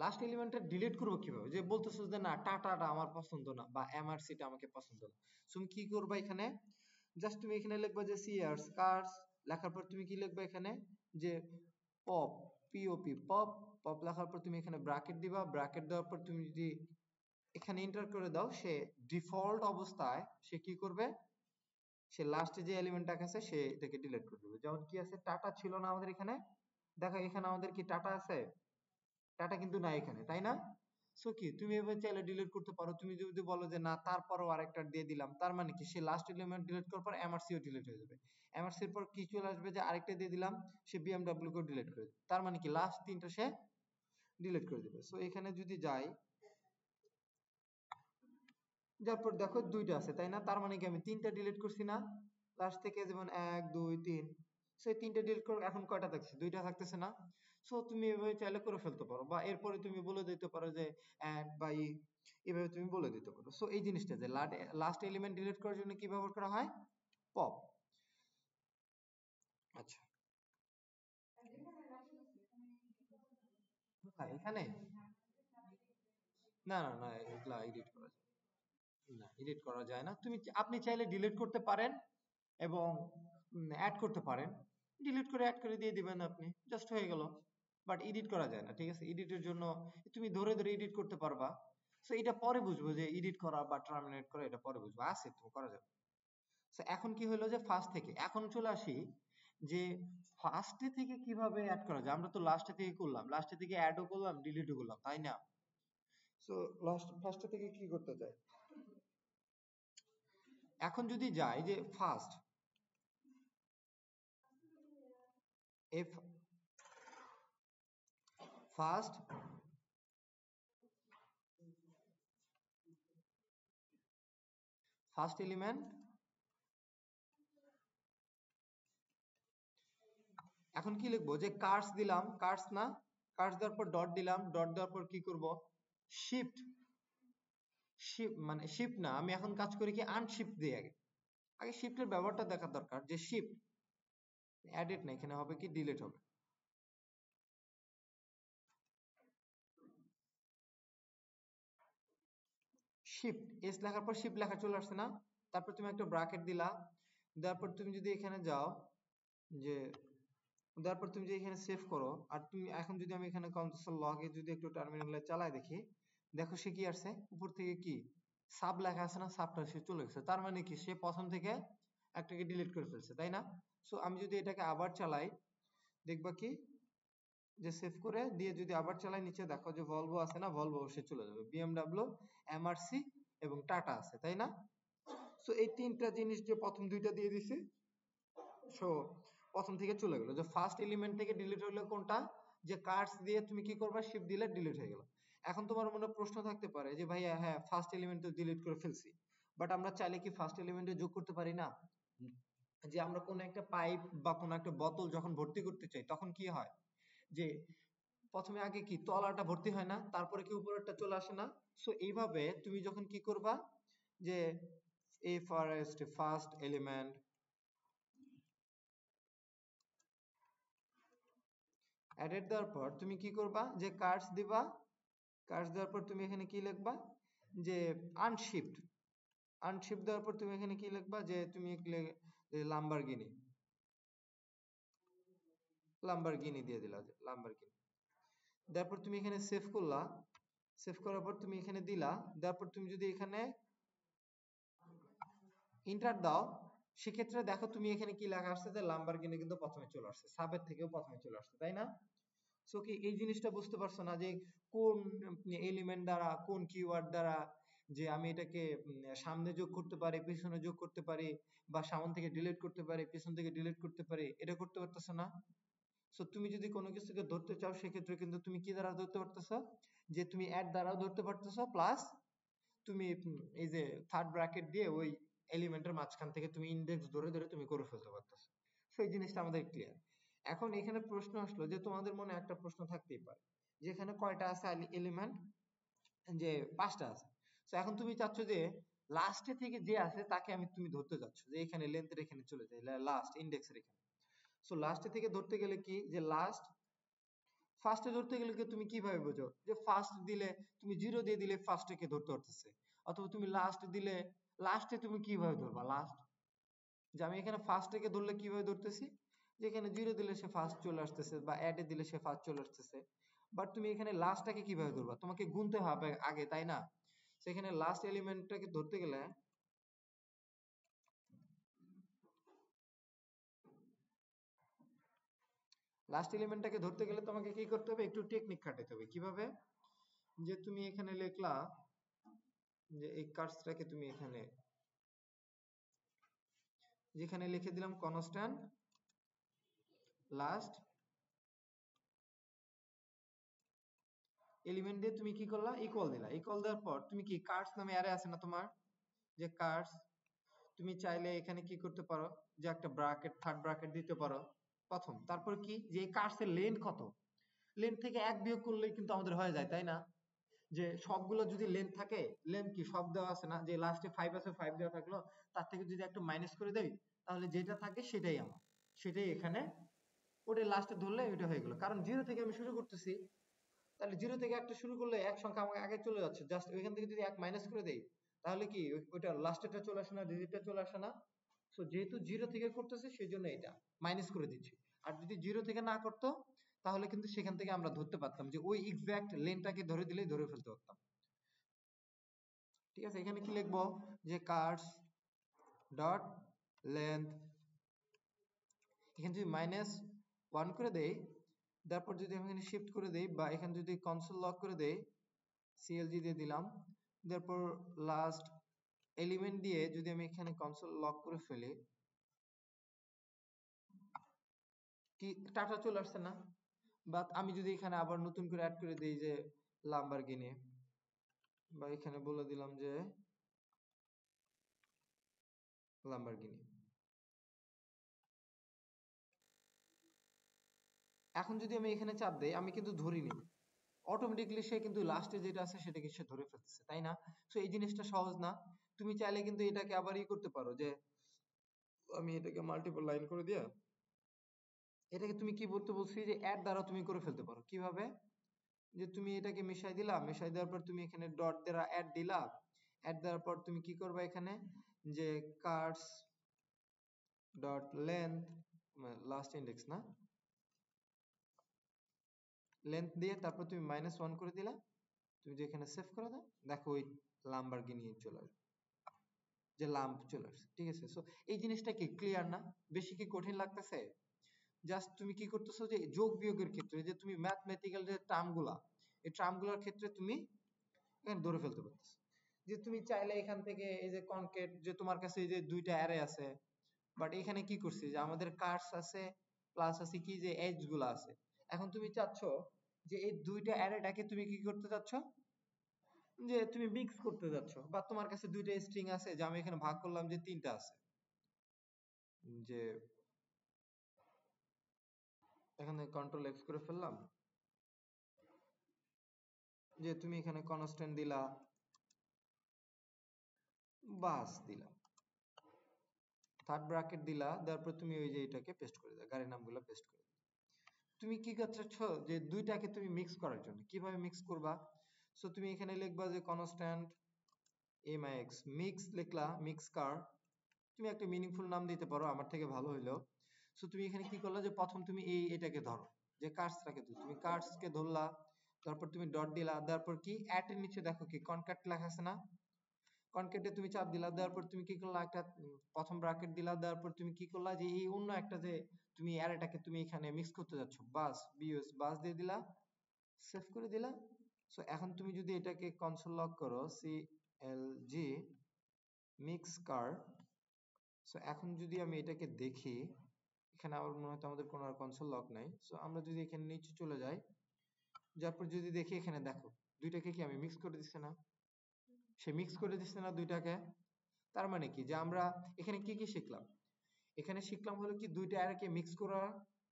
লাস্ট এলিমেন্টটা ডিলিট করবো কিভাবে? যে বলতেছো যে না টাটাটা আমার পছন্দ না বা এমআরসিটা আমাকে পছন্দ না, তুমি কি করবা এখানে? জাস্ট তুমি এখানে লিখবা যে সিআরস কার্স, লেখার পর তুমি কি লিখবা এখানে যে পপ, পিওপি পপ, পপ লেখার পর তুমি এখানে ব্র্যাকেট দিবা, ব্র্যাকেট দেওয়ার পর তুমি যদি এখানে এন্টার করে দাও, সে ডিফল্ট অবস্থায় সে কি করবে? সে লাস্টে যে এলিমেন্টটা আছে সে এটাকে ডিলিট করে দেবে। যেমন কি আছে, টাটা ছিল না আমাদের এখানে, দেখো এখানে আমাদের কি টাটা আছে? টাটা কিন্তু নাই এখানে, তাই না? সো কি তুমি এভাবে চাইলে ডিলিট করতে পারো। তুমি যদি বলো যে না তারপরও আরেকটা দিয়ে দিলাম, তার মানে কি সে লাস্ট এলিমেন্ট ডিলিট করার পর এমআরসিও ডিলিট হয়ে যাবে। এমআরসির পর কি চলে আসবে, যে আরেকটা দিয়ে দিলাম, সে বিএমডব্লিউ কেও ডিলিট করে দেবে। তার মানে কি লাস্ট তিনটা সে ডিলিট করে দেবে। সো এখানে যদি যাই, তারপর দেখো দুইটা আছে, তাই না? তার মানে কি আমি তিনটা ডিলিট করছি না লাস্ট থেকে, যেমন 1 2 3, সেই তিনটা ডিলিট করে এখন কয়টা থাকছে? দুইটা থাকতেছে না? সো তুমি এভাবে চাইলে করে ফেলতে পারো, বা এরপরে তুমি বলে দিতে পারো যে অ্যাড বা এভাবে তুমি বলে দিতে পারো। সো এই জিনিসটা যে লাস্ট এলিমেন্ট ডিলিট করার জন্য কি ব্যবহার করা হয়? পপ। আচ্ছা, এখানে না না না, এগুলা এডিট করা যায় না, এডিট করা যায় না। আপনি চাইলে ডিলিট করতে পারেন এবং অ্যাড করতে পারেন। ডিলিট করে অ্যাড করে দিয়ে দিবেন আপনি, জাস্ট হয়ে গেল। বাট এডিট করা যায় না, ঠিক আছে? এডিটের জন্য তুমি ধরে ধরে এডিট করতে পারবা। সো এটা পরে বুঝবো, যে এডিট করা বা টার্মিনেট করা এটা পরে বুঝবো, আছে তো করা যাবে। সো এখন কি হলো, যে ফার্স্ট থেকে এখন চলে আসি যে ফার্স্টে থেকে কিভাবে অ্যাড করা যায়। আমরা তো লাস্টে থেকে করলাম, লাস্টে থেকে অ্যাডও করলাম, ডিলিটও করলাম, তাই না? সো ফার্স্টে থেকে কি করতে চাই? এখন যদি যাই যে এফ ফার্স্ট ফার্স্ট এলিমেন্ট, এখন কি লিখবো? যে কার্স দিলাম, কার্স না, কার্স দেওয়ার পর ডট দিলাম, ডট দেওয়ার পর কি করব? শিফট, শিফট মানে শিফট না, আমি এখন কাজ করি কি আনশিফট দিয়ে। আগে আগে শিফটের ব্যবহারটা দেখা দরকার, যে শিফট এডিট না, এখানে হবে কি ডিলিট হবে। শিফট এস লেখার পর শিফট লেখা চলে আসছে না? তারপর তুমি একটা ব্র্যাকেট দিলা, দেওয়ার পর তুমি যদি এখানে যাও, যে দেওয়ার পর তুমি যদি এখানে সেভ করো, আর তুমি এখন যদি আমি এখানে কনসোল লগে যদি একটু টার্মিনালে চালাই দেখি, দেখো সে কি আসছে উপর থেকে, কি সাব লেখা আছে না, সাবটা সে চলে গেছে। তার মানে কি সে প্রথম থেকে একটাকে ডিলিট করে ফেলছে, তাই না? সো আমি যদি এটাকে আবার চালাই, দেখবা কি যে সেভ করে দিয়ে যদি আবার চালাই, নিচে দেখো যে ভলভো আছে না, ভলভো সে চলে যাবে, বিএমডব্লিউ, এমআরসি এবং টাটা আছে, তাই না? সো এই তিনটা জিনিস যে প্রথম দুইটা দিয়ে দিছি, সো প্রথম থেকে চলে গেল। যে ফার্স্ট এলিমেন্ট থেকে ডিলিট হলো কোনটা? যে কার্স দিয়ে তুমি কি করবা? শিফট দিলে ডিলিট হয়ে গেল। এখন তোমার মনে প্রশ্ন থাকতে পারে যে ভাইয়া হ্যাঁ ফার্স্ট এলিমেন্ট তো ডিলিট করে ফেলছি, বাট আমরা চাইলে কি ফার্স্ট এলিমেন্টে যোগ করতে পারি না? যে আমরা কোন একটা পাইপ বা কোন একটা বোতল যখন ভর্তি করতে চাই, তখন কি হয় যে প্রথমে আগে কি তলাটা ভর্তি হয় না, তারপরে কি উপরেরটা চলে আসে না? সো এইভাবে তুমি যখন কি করবা, যে এ ফার্স্ট ফার্স্ট এলিমেন্ট অ্যাডেড দেওয়ার পর তুমি কি করবা? যে কার্স দিবা, কার্স দেওয়ার পর তুমি এখানে কি লিখবা? যে আনশিফট, আনশিফট দেওয়ার পর তুমি এখানে কি লিখবা? যে তুমি লাম্বারগিনি, লাম্বারগিনি দিয়ে দিলা, যে লাম্বারগিনি। তারপর তুমি এখানে সেভ করলা, সেভ করার পর তুমি এখানে দিলা, তারপর তুমি যদি এখানে ইন্টার দাও, সেক্ষেত্রে দেখো তুমি এখানে কি লেখা আসছে, যে লাম্বারগিনি কিন্তু প্রথমে চলে আসছে, সাবের থেকেও প্রথমে চলে আসছে, তাই না? সো কি এই জিনিসটা বুঝতে পারছো না, যে কোন এলিমেন্ট দ্বারা, কোন কিওয়ার্ড দ্বারা যে আমি এটাকে সামনে যোগ করতে পারি, পিছনে যোগ করতে পারি, বা সামনে থেকে ডিলিট করতে পারি, পিছন থেকে ডিলিট করতে পারি, এটা করতে পারতেছো না। সো তুমি যদি কোনো কিছুকে ধরতে চাও সেক্ষেত্রে কিন্তু তুমি কি দ্বারা ধরতে পারতেছো, যে তুমি অ্যাড দ্বারাও ধরতে পারতেছো, প্লাস তুমি এই যে থার্ড ব্র্যাকেট দিয়ে ওই এলিমেন্টের মাঝখান থেকে তুমি ইন্ডেক্স ধরে ধরে তুমি করে ফেলতে পারতেছো। সো এই জিনিসটা আমাদের ক্লিয়ার। এখন এখানে প্রশ্ন আসলো যে তোমাদের মনে একটা প্রশ্ন থাকতেই পারে যে এখানে কয়টা আছে এলিমেন্ট, যে 5টা আছে। তো এখন তুমি চাচ্ছ যে লাস্টে থেকে যে আছে তাকে তুমি ধরতে চাচ্ছ, যে এখানে লেন্থের এখানে চলে যায়, লাস্ট ইন্ডেক্সের এখানে। সো লাস্টে থেকে ধরতে গেলে কি, যে লাস্ট ফার্স্টে ধরতে গেলে কি তুমি কিভাবে বোঝো, যে ফার্স্ট দিলে তুমি 0 দিয়ে দিলে ফার্স্টে কে ধরতে পারতেছে, অথবা তুমি লাস্ট দিলে লাস্টে তুমি কিভাবে ধরবা লাস্ট, যে আমি এখানে ফার্স্ট থেকে ধরলে কিভাবে ধরতেছি, যে এখানে 0 দিলে সে ফার্স্ট চলে আসতেছে, বা অ্যাডে দিলে সে ফার্স্ট চলে আসতেছে। বাট তুমি এখানে লাস্টটাকে কিভাবে ধরবা, তোমাকে গুনতে হবে আগে, তাই না? সেখানে লাস্ট এলিমেন্টটাকে ধরতে গেলে, লাস্ট এলিমেন্টটাকে ধরতে গেলে তোমাকে কি করতে হবে, একটু টেকনিক খাটাতে হবে। কিভাবে, যে তুমি এখানে লিখলা, যে এই কার্সটাকে তুমি এখানে যেখানে লিখে দিলাম কনস্ট্যান্ট লাস্ট এলিমেন্ট দিয়ে তুমি কি করলা, ইকুয়াল দিলা। ইকুয়াল দেওয়ার পর তুমি কি কার্স নামে অ্যারে আছে না তোমার, যে কার্স, তুমি চাইলে এখানে কি করতে পারো, যে একটা ব্র্যাকেট, থার্ড ব্র্যাকেট দিতে পারো প্রথম। তারপর কি, যে এই কার্সের লেন্থ কত, লেন্থ থেকে 1 বিয়োগ করলেই কিন্তু আমাদের হয়ে যায়, তাই না? যে সবগুলো যদি লেন্থ থাকে, লেন্থ কি সব দেওয়া আছে না, যে লাস্টে 5 আছে 5 দেওয়া থাকলো, তার থেকে যদি একটু মাইনাস করে দেই, তাহলে যেটা থাকে সেটাই আমার, সেটাই এখানে, ওটা লাস্টে ধরলে ওইটা হয়ে গেল। কারণ 0 থেকে আমি শুরু করতেছি, তাহলে 0 থেকে একটা শুরু করলে এক সংখ্যা আমাকে আগে চলে যাচ্ছে, জাস্ট ওইখান থেকে যদি 1 মাইনাস করে দেই, তাহলে কি ওইটা লাস্টেরটা চলে আসে না, ডিজিটটা চলে আসে না। সো যেহেতু 0 থেকে করতেছে সেই জন্য এটা মাইনাস করে দিচ্ছি। আর যদি 0 থেকে না করতো, তাহলে কিন্তু সেখান থেকে আমরা ধরতে পারতাম, যে ওই এক্সাক্ট লেনটাকে ধরে দিলেই ধরে ফেলতে পারতাম। ঠিক আছে, এখানে কি লিখবো, যে কার্স ডট লেন্থ, এখানে যদি -1 করে দেই, তারপর যদি আমি এখানে শিফট করে দেই, বা এখানে যদি কনসোল লক করে দেই, সিএলজি দিয়ে দিলাম, তারপর লাস্ট এলিমেন্ট দিয়ে যদি আমি এখানে কনসোল লক করে ফেলি, কি টাটা চলে আসছে না? বা আমি যদি এখানে আবার নতুন করে অ্যাড করে দিই, যে লাম্বরগিনি, বা এখানে বলে দিলাম যে লাম্বরগিনি, এখন যদি আমি এখানে চাপ দেই, আমি কিন্তু ধরিনি, অটোমেটিকলি সে কিন্তু লাস্টে যেটা আছে সেটাকে সে ধরে ফেলতেছে, তাই না? সো এই জিনিসটা সহজ না? তুমি চাইলে কিন্তু এটাকে আবার করতে পারো, যে আমি এটাকে মাল্টিপল লাইন করে দিয়া, এটাকে তুমি কি বলতে বলছি, যে অ্যাড দ্বারা তুমি করে ফেলতে পারো। কিভাবে, যে তুমি এটাকে মিশাই দিলা, মিশাই দেওয়ার পর তুমি এখানে ডট দ্বারা অ্যাড দিলা, অ্যাড দেওয়ার পর তুমি কি করবা এখানে, যে cars dot length, last index না, লেন্থ দিয়ে তারপর তুমি -1 করে দিলা, তুমি যে এখানে সেভ করে দাও, দেখো ওই লাম্বারগিনি চলে আসবে, যে লাম্প চলে আসছে। ঠিক আছে, সো এই জিনিসটা কি ক্লিয়ার না? বেশি কি কঠিন লাগতেছে? জাস্ট তুমি কি করতেছো, যে যোগ বিয়োগের ক্ষেত্রে যে তুমি ম্যাথমেটিক্যাল যে টার্মগুলা, এই টার্মগুলোর ক্ষেত্রে তুমি এখানে ধরে ফেলতে পারতেছো। যে তুমি চাইলে এখান থেকে এই যে কনকেট, যে তোমার কাছে এই যে দুইটা অ্যারে আছে, বাট এখানে কি করছি, যে আমাদের কার্স আছে, প্লাস আছে কি, যে এজ গুলা আছে। এখন তুমি চাচ্ছ যে এই দুইটা অ্যারেটাকে তুমি কি করতে চাচ্ছ, যে তুমি মিক্স করতে যাচ্ছ, বা তোমার কাছে দুইটা স্ট্রিং আছে, যে আমি এখানে ভাগ করলাম যে তিনটা আছে, যে এখানে কন্ট্রোল এক্স করে ফেললাম, যে তুমি এখানে কনস্ট্যান্ট দিলা, বাস দিলা, থার্ড ব্র্যাকেট দিলা, তারপর তুমি ওই যে এটাকে পেস্ট করে দাও, গাড়ির নামগুলো পেস্ট করে দাও। তুমি কি করতেছ, যে দুইটাকে তুমি মিক্স করার জন্য কিভাবে মিক্স করবা, সো তুমি এখানে লিখবা যে কনস্ট্যান্ট mix, মিক্স লিখলা, মিক্স কার, তুমি একটা মিনিংফুল নাম দিতে পারো, আমার থেকে ভালো হইলো। সো তুমি এখানে কি করলা, যে প্রথম তুমি এটাকে ধরো, যে কার্সটাকে ধরো, তুমি কার্সকে ধরলা, তারপর তুমি ডট দিলা, তারপর কি অ্যাট এর নিচে দেখো কি কনক্যাট লেখা আছে না, কনক্যাটে তুমি চাপ দিলা, দেওয়ার পর তুমি কি করলা, একটা প্রথম ব্র্যাকেট দিলা, দেওয়ার পর তুমি কি করলা, যে এই অন্য একটা যে তুমি অ্যারেটাকে তুমি এখানে মিক্স করতে যাচ্ছ, বাস বিএস বাস দিয়ে দিলা, সেভ করে দিলা। সো এখন তুমি যদি এটাকে কনসোল লক করো, সি এলজি মিক্স কার। সো এখন যদি আমি এটাকে দেখি, এখানে আমার মনে হয় আমাদের কোনো আর কনসোল লক নাই। সো আমরা যদি এখানে নিচে চলে যাই, যার পর যদি দেখি এখানে দেখো দুইটাকে কি আমি মিক্স করে দিচ্ছি না, সে মিক্স করে দিচ্ছে না দুইটাকে। তার মানে কি যে আমরা এখানে কি কি শিখলাম, এখানে শিখলাম হলো কি দুইটা অ্যারেকে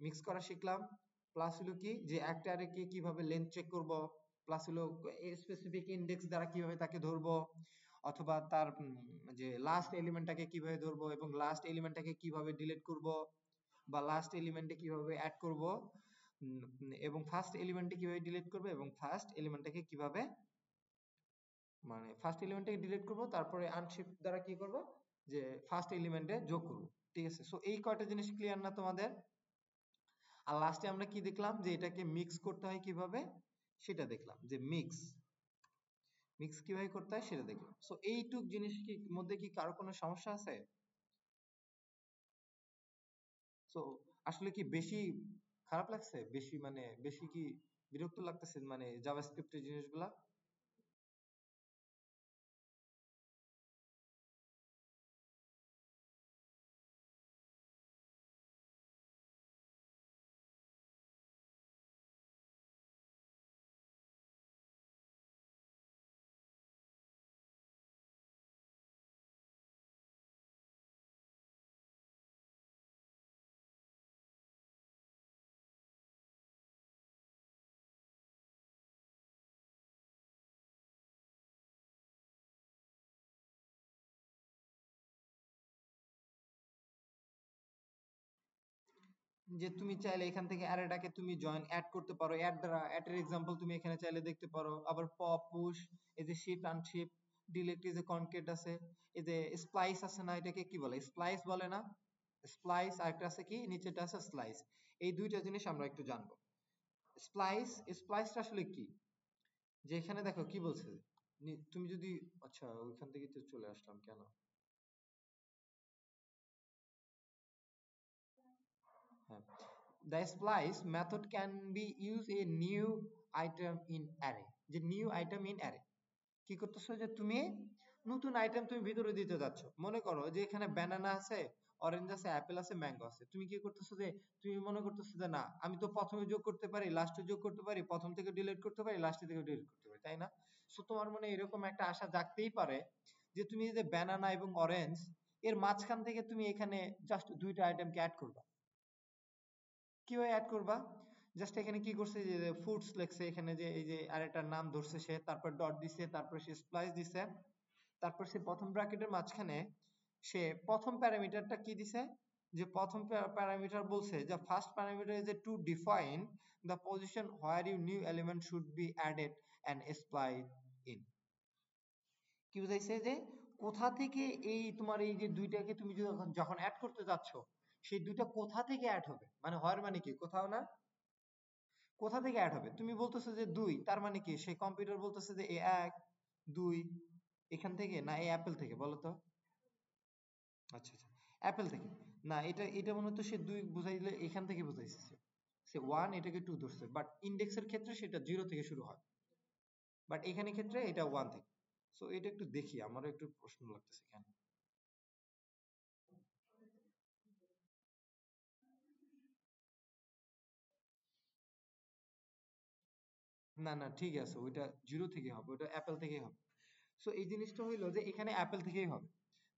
মিক্স করা শিখলাম, প্লাস হলো কি যে একটা অ্যারেকে কিভাবে লেন্থ চেক করব, প্লাস হলো স্পেসিফিক ইনডেক্স দ্বারা কিভাবে তাকে ধরবো, অথবা তার যে লাস্ট এলিমেন্টটাকে কিভাবে ধরবো এবং লাস্ট এলিমেন্টটাকে কিভাবে ডিলিট করব, বা লাস্ট এলিমেন্টে কিভাবে অ্যাড করব, এবং ফার্স্ট এলিমেন্টে কিভাবে ডিলিট করব, এবং ফার্স্ট এলিমেন্টটাকে কিভাবে মানে ফার্স্ট এলিমেন্টটাকে ডিলিট করব, তারপরে আনশিফট দ্বারা কি করব যে ফার্স্ট এলিমেন্টে যোগ করব। ঠিক আছে, সো এই কয়টা জিনিস ক্লিয়ার না তোমাদের? আর লাস্টে আমরা কি দেখলাম যে এটাকে মিক্স করতে হয় কিভাবে, সেটা দেখলাম যে মিক্স মিক্স কিভাবে করতে হয় সেটা দেখলাম। সো এইটুক জিনিস কি মধ্যে কি কারো কোনো সমস্যা আছে? সো আসলে কি বেশি খারাপ লাগছে, বেশি মানে বেশি কি বিরক্ত লাগতেছে মানে জাভাস্ক্রিপ্টের জিনিসগুলা? যে তুমি চাইলে এখান থেকে অ্যারেটাকে তুমি জয়েন অ্যাড করতে পারো, অ্যাড দ্বারা অ্যাড এর এক্সাম্পল তুমি এখানে চাইলে দেখতে পারো। আবার পপ পুশ, এই যে শিফট আনশিফট, ডিলিট, এই যে কনকেট আছে, এই যে স্প্লাইস আছে না, এটাকে কি বলে, স্প্লাইস বলে না, স্প্লাইস। আর একটা আছে কি নিচেটা আছে স্লাইস। এই দুইটা জিনিস আমরা একটু জানবো। স্প্লাইস, স্প্লাইসটা আসলে কি, যে এখানে দেখো কি বলছে, তুমি যদি, আচ্ছা ওইখান থেকে তো চলে আসলাম কেন, হ্যাঁ, the splice method can be used a new item in array, যে নিউ আইটেম ইন অ্যারে, কি করতেছো যে তুমি নতুন আইটেম তুমি ভিতরে দিতে যাচ্ছ। মনে করো যে এখানে ব্যানানা আছে, অরেঞ্জ আছে, অ্যাপেল আছে, ম্যাঙ্গো আছে, তুমি কি করতেছো যে তুমি মনে করতেছো যে না আমি তো প্রথমে যোগ করতে পারি, লাস্টে যোগ করতে পারি, প্রথম থেকে ডিলিট করতে পারি, লাস্টে থেকে ডিলিট করতে পারি, তাই না? সো তোমার মনে এরকম একটা আশা জাগতেই পারে যে তুমি যে ব্যানানা এবং অরেঞ্জ এর মাঝখান থেকে তুমি এখানে জাস্ট দুইটা আইটেমকে অ্যাড করবা। কিভাবে অ্যাড করবা? জাস্ট এখানে কি করছে যে ফুডস লেখছে এখানে, যে এই যে আরেকটার নাম ধরছে সে, তারপর ডট দিছে, তারপর সে স্প্লাইস দিছে, তারপর সে প্রথম ব্র্যাকেটের মাঝখানে সে প্রথম প্যারামিটারটা কি দিছে, যে প্রথম প্যারামিটার বলছে যে first parameter is to define the position where you new element should be added and spliced in. কি বুঝাইছে যে কোথা থেকে এই তোমার এই যে দুইটাকে তুমি যখন অ্যাড করতে যাচ্ছ, সেই দুইটা কোথা থেকে অ্যাড হবে, মানে হয় মানে কি কোথাও না, কোথা থেকে অ্যাড হবে। তুমি বলতেছো যে দুই, তার মানে কি সেই কম্পিউটার বলতেছে যে এ এক দুই এখান থেকে না এই অ্যাপেল থেকে, বলো তো? আচ্ছা আচ্ছা, অ্যাপেল থেকে না, এটা এটা মনে হতো সে দুই বুঝাইলে এখান থেকে বুঝাইছে, সে ওয়ান এটাকে টু ধরছে, বাট ইন্ডেক্সের ক্ষেত্রে সেটা জিরো থেকে শুরু হয়, বাট এখানে ক্ষেত্রে এটা ওয়ান থেকে। সো এটা একটু দেখি, আমারও একটু প্রশ্ন লাগতেছে এখানে। না না ঠিক আছে, ওইটা জিরো থেকে হবে, ওইটা অ্যাপেল থেকেই হবে। সো এই জিনিসটা হইলো যে এখানে অ্যাপেল থেকেই হবে,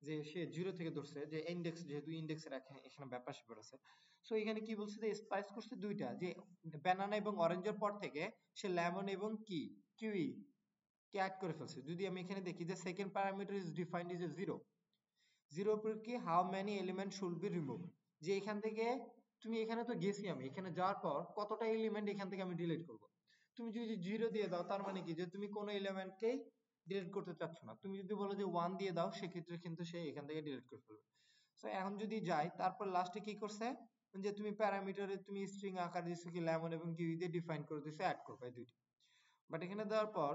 যে সে জিরো থেকে ধরছে, যে ইন্ডেক্স যেহেতু ইন্ডেক্সের এখানে ব্যাপার স্যাপার আছে। সো এখানে কি বলছে যে স্প্লাইস করছে দুইটা, যে ব্যানানা এবং অরেঞ্জের পর থেকে সে লেমন এবং কি কিউই কে অ্যাড করে ফেলছে। যদি আমি এখানে দেখি যে second parameter is defined is a zero, জিরোর পর কি how many element should be remove, যে এখান থেকে তুমি এখানে তো গেছি, আমি এখানে যাওয়ার পর কতটা এলিমেন্ট এখান থেকে আমি ডিলিট করব। তুমি যদি জিরো দিয়ে দাও তার মানে কি যে তুমি কোনো এলিমেন্টকেই ডিলিট করতে চাচ্ছ না। তুমি যদি বলো যে ওয়ান দিয়ে দাও সেক্ষেত্রে কিন্তু সে এখান থেকে ডিলিট করে ফেলবে। সো এখন যদি যাই, তারপর লাস্টে কি করছে যে তুমি প্যারামিটারে তুমি স্ট্রিং আকার দিছো কি লেমন এবং কিউই দিয়ে ডিফাইন করে দিছো, অ্যাড করবে এই দুইটা। বাট এখানে দেওয়ার পর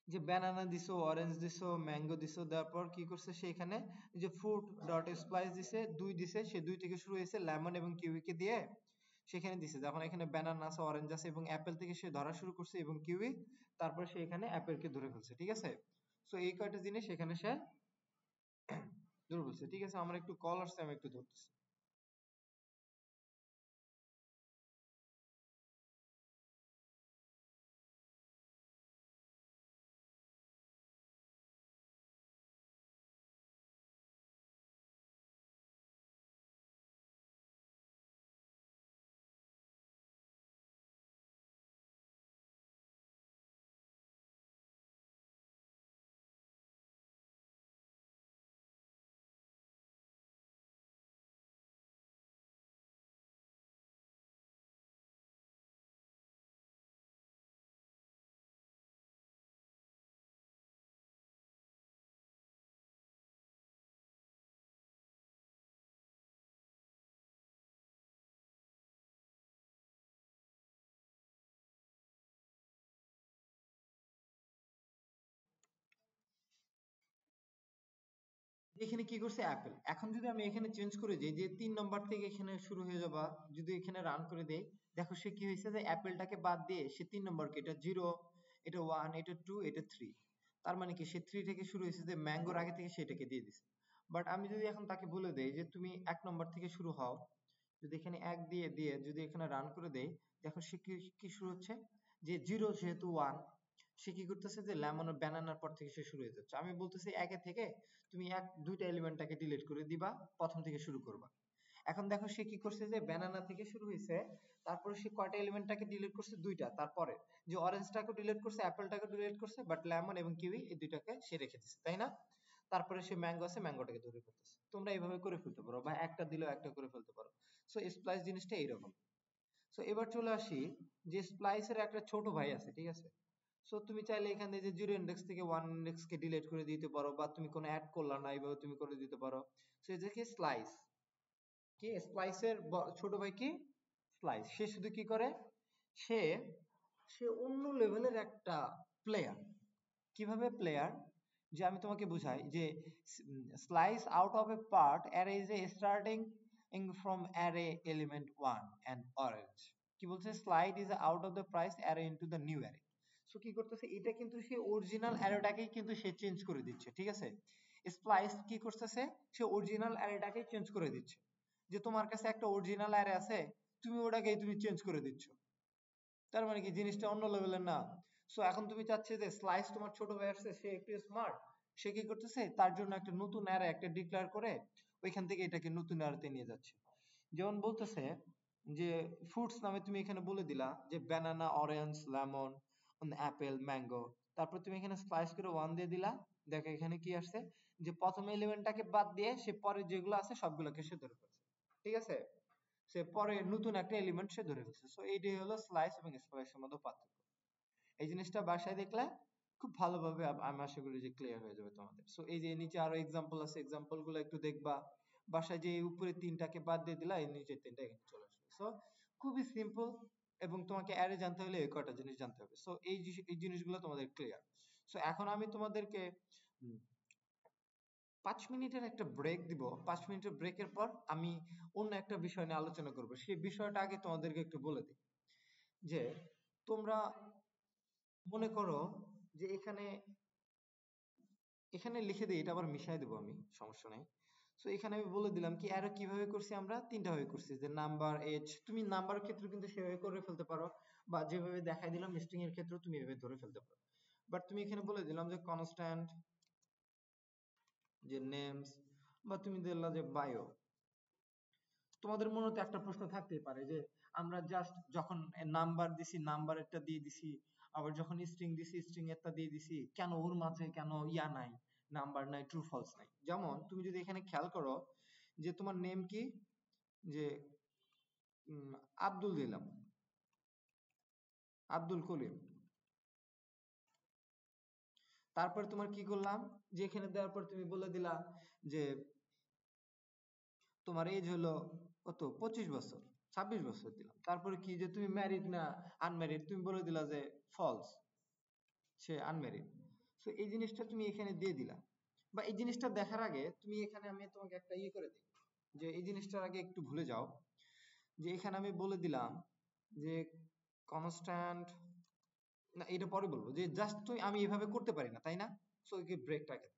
যে ব্যানানা দিছো, অরেঞ্জ দিছো, ম্যাঙ্গো দিছো, দেওয়ার পর কি করছে সে এখানে যে ফ্রুট ডট স্প্লাইস দিছে, দুই দিছে, সে দুই থেকে শুরু হয়েছে লেমন এবং কিউই কে দিয়ে সেখানে দিছে। যখন এখানে ব্যানানা আছে, অরেঞ্জ আছে এবং অ্যাপেল থেকে সে ধরা শুরু করছে এবং কিউই, তারপর সে এখানে অ্যাপেল কে ধরে ফেলছে, ঠিক আছে? সো এই কয়টা জিনিস এখানে সে ধরে বলছে। ঠিক আছে, আমার একটু কল আসছে, আমি একটু ধরতেছি। এখানে কি করছে অ্যাপেল। এখন যদি আমি এখানে চেঞ্জ করে দিই যে 3 নম্বর থেকে এখানে শুরু হয়ে যাবা, যদি এখানে রান করে দেই, দেখো সে কি হয়েছে যে অ্যাপেলটাকে বাদ দিয়ে সে 3 নম্বরকে, এটা 0, এটা 1, এটা 2, এটা 3, তার মানে কি সে 3 থেকে শুরু হয়েছে, যে ম্যাঙ্গোর আগে থেকে সেটাকে দিয়ে দিছে। বাট আমি যদি এখন তাকে বলে দেই যে তুমি 1 নম্বর থেকে শুরু হও, যদি এখানে 1 দিয়ে দিয়ে যদি এখানে রান করে দেই, দেখো সে কি কি শুরু হচ্ছে, যে 0 যেহেতু 1, সে কি করতেছে যে লেমন আর ব্যানানার পর থেকে সে শুরু হয়ে যাচ্ছে। আমি বলতেছি একে থেকে তুমি দুইটা এলিমেন্টটাকে ডিলিট করে দিবা, প্রথম থেকে শুরু করবা। এখন দেখো সে কি করছে, যে ব্যানানা থেকে শুরু হয়েছে, তারপরে সে কয়টা এলিমেন্টটাকে ডিলিট করছে, দুইটা। তারপরে যে অরেঞ্জটাকে ডিলিট করছে, অ্যাপেলটাকে ডিলিট করছে, বাট লেমন এবং কিউই এই দুইটাকে সে রেখে দিচ্ছে, তাই না? তারপরে সে ম্যাঙ্গো আছে, ম্যাঙ্গোটাকে ধরে ফেলতেছে। তোমরা এইভাবে করে ফেলতে পারো, বা একটা দিলেও একটা করে ফেলতে পারো। সো স্প্লাইস জিনিসটা এইরকম। সো এবার চলে আসি, যে স্প্লাইসের একটা ছোট ভাই আছে, ঠিক আছে? সো তুমি চাইলে এখানে যে 0 ইন্ডেক্স থেকে 1 ইন্ডেক্স কে ডিলিট করে দিতে পারো, বা তুমি কোনো অ্যাড করলা না, এইভাবে তুমি করে দিতে পারো। সো এই যে কি স্লাইস, কি স্প্লাইসের ছোট ভাই কি স্লাইস, সে শুধু কি করে, সে সে অন্য লেভেলের একটা প্লেয়ার। কিভাবে প্লেয়ার, যে আমি তোমাকে বুঝাই, যে slice out of a part array is a starting from array element 1 and orange। কি বলছে, slide is out of the price array into the new array। So কি করতেছে, এটা কিন্তু সে অরিজিনাল অ্যারেটাকেই কিন্তু সে চেঞ্জ করে দিচ্ছে, ঠিক আছে? স্প্লাইস কি করতেছে, সে অরিজিনাল অ্যারেটাকেই চেঞ্জ করে দিচ্ছে। যে তোমার কাছে একটা অরিজিনাল অ্যারে আছে, তুমি ওটাকেই তুমি চেঞ্জ করে দিচ্ছ, তার মানে কি জিনিসটা অন্য লেভেলের না? সো এখন তুমি চাচ্ছে যে স্লাইস তোমার ছোট ভাই আসছে, সে একটু স্মার্ট, সে কি করতেছে, তার জন্য একটা নতুন অ্যারে একটা ডিক্লেয়ার করে ওইখান থেকে এটাকে নতুন অ্যারেতে নিয়ে যাচ্ছে। যেমন বলতেছে যে ফ্রুটস নামে তুমি এখানে বলে দিলা যে banana, orange, lemon, Apple, mango, তারপর তুমি এখানে স্লাইস করে 1 দিয়ে দিলা। দেখো এখানে কি আসছে, যে প্রথম এলিমেন্টটাকে বাদ দিয়ে সে পরে যেগুলো আছে সবগুলোকে সে ধরে ফেলছে, ঠিক আছে? সে পরে নতুন একটা এলিমেন্ট সে ধরে ফেলছে। সো এইটাই হলো স্লাইস এবং স্প্লাইসের মধ্যে পার্থক্য। এই জিনিসটা বাসায় দেখলে খুব ভালোভাবে আমি আশা করি যে ক্লিয়ার হয়ে যাবে তোমাদের। সো এই যে নিচে আরো এক্সাম্পল আছে, এক্সাম্পল গুলো একটু দেখবা। বাসায় যে উপরে তিনটাকে বাদ দিয়ে দিলা, এই নিচের তিনটা এখানে চলে আসবে। সো খুবই সিম্পল, এবং তোমাকে অ্যারে জানতে হলে এই কয়টা জিনিস জানতে হবে। সো এই জিনিসগুলো তোমাদের ক্লিয়ার। সো এখন আমি তোমাদেরকে 5 মিনিটের একটা ব্রেক দিব। 5 মিনিটের ব্রেকের পর আমি অন্য একটা বিষয় নিয়ে আলোচনা করব। সেই বিষয়টা আগে তোমাদেরকে একটু বলে দিই, যে তোমরা মনে করো যে এখানে এখানে লিখে দিই, এটা আবার মিশাই দেবো আমি, সমস্যা নাই। সো এখানে আমি বলে দিলাম কি অ্যারো কিভাবে করছি, আমরা তিনটা ভাবে করছি, যে নাম্বার, এজ। তুমি নাম্বারের ক্ষেত্রে কিন্তু সেভাবে করে ফেলতে পারো, বা যেভাবে দেখাই দিলাম স্ট্রিং এর ক্ষেত্রে তুমি এভাবে ধরে ফেলতে পারো। বাট তুমি এখানে বলে দিলাম যে কনস্ট্যান্ট, যে নেমস, বা তুমি দিলা যে বায়ো। তোমাদের মনে তো একটা প্রশ্ন থাকতেই পারে, যে আমরা জাস্ট যখন নাম্বার দিছি নাম্বারেরটা দিয়ে দিছি, আবার যখন স্ট্রিং দিছি স্ট্রিং এরটা দিয়ে দিছি, কেন ওর মাঝে কেন ইয়া নাই, নাম্বার নাই, ট্রু ফলস নাই? যেমন তুমি যদি এখানে খেয়াল করো, যে তোমার নেম কি, যে আব্দুল দিলাম, আব্দুল কলিম। তারপর তোমার কি করলাম, যে এখানে দেওয়ার পর তুমি বলে দিলা যে তোমার এজ হলো কত, 25 বছর, 26 বছর দিলাম। তারপরে কি, যে তুমি ম্যারিড না আনম্যারিড, তুমি বলে দিলা যে ফলস, সে আনম্যারিড। সো এই জিনিসটা তুমি এখানে দিয়ে দিলা। বা এই জিনিসটা দেখার আগে তুমি এখানে, আমি তোমাকে একটা ইয়ে করে দিই, যে এই জিনিসটার আগে একটু ভুলে যাও, যে এখানে আমি বলে দিলাম যে কনস্ট্যান্ট, না এটা পরে বলবো, যে জাস্ট তুই, আমি এভাবে করতে পারি না, তাই না? সো কি ব্রেকটাকে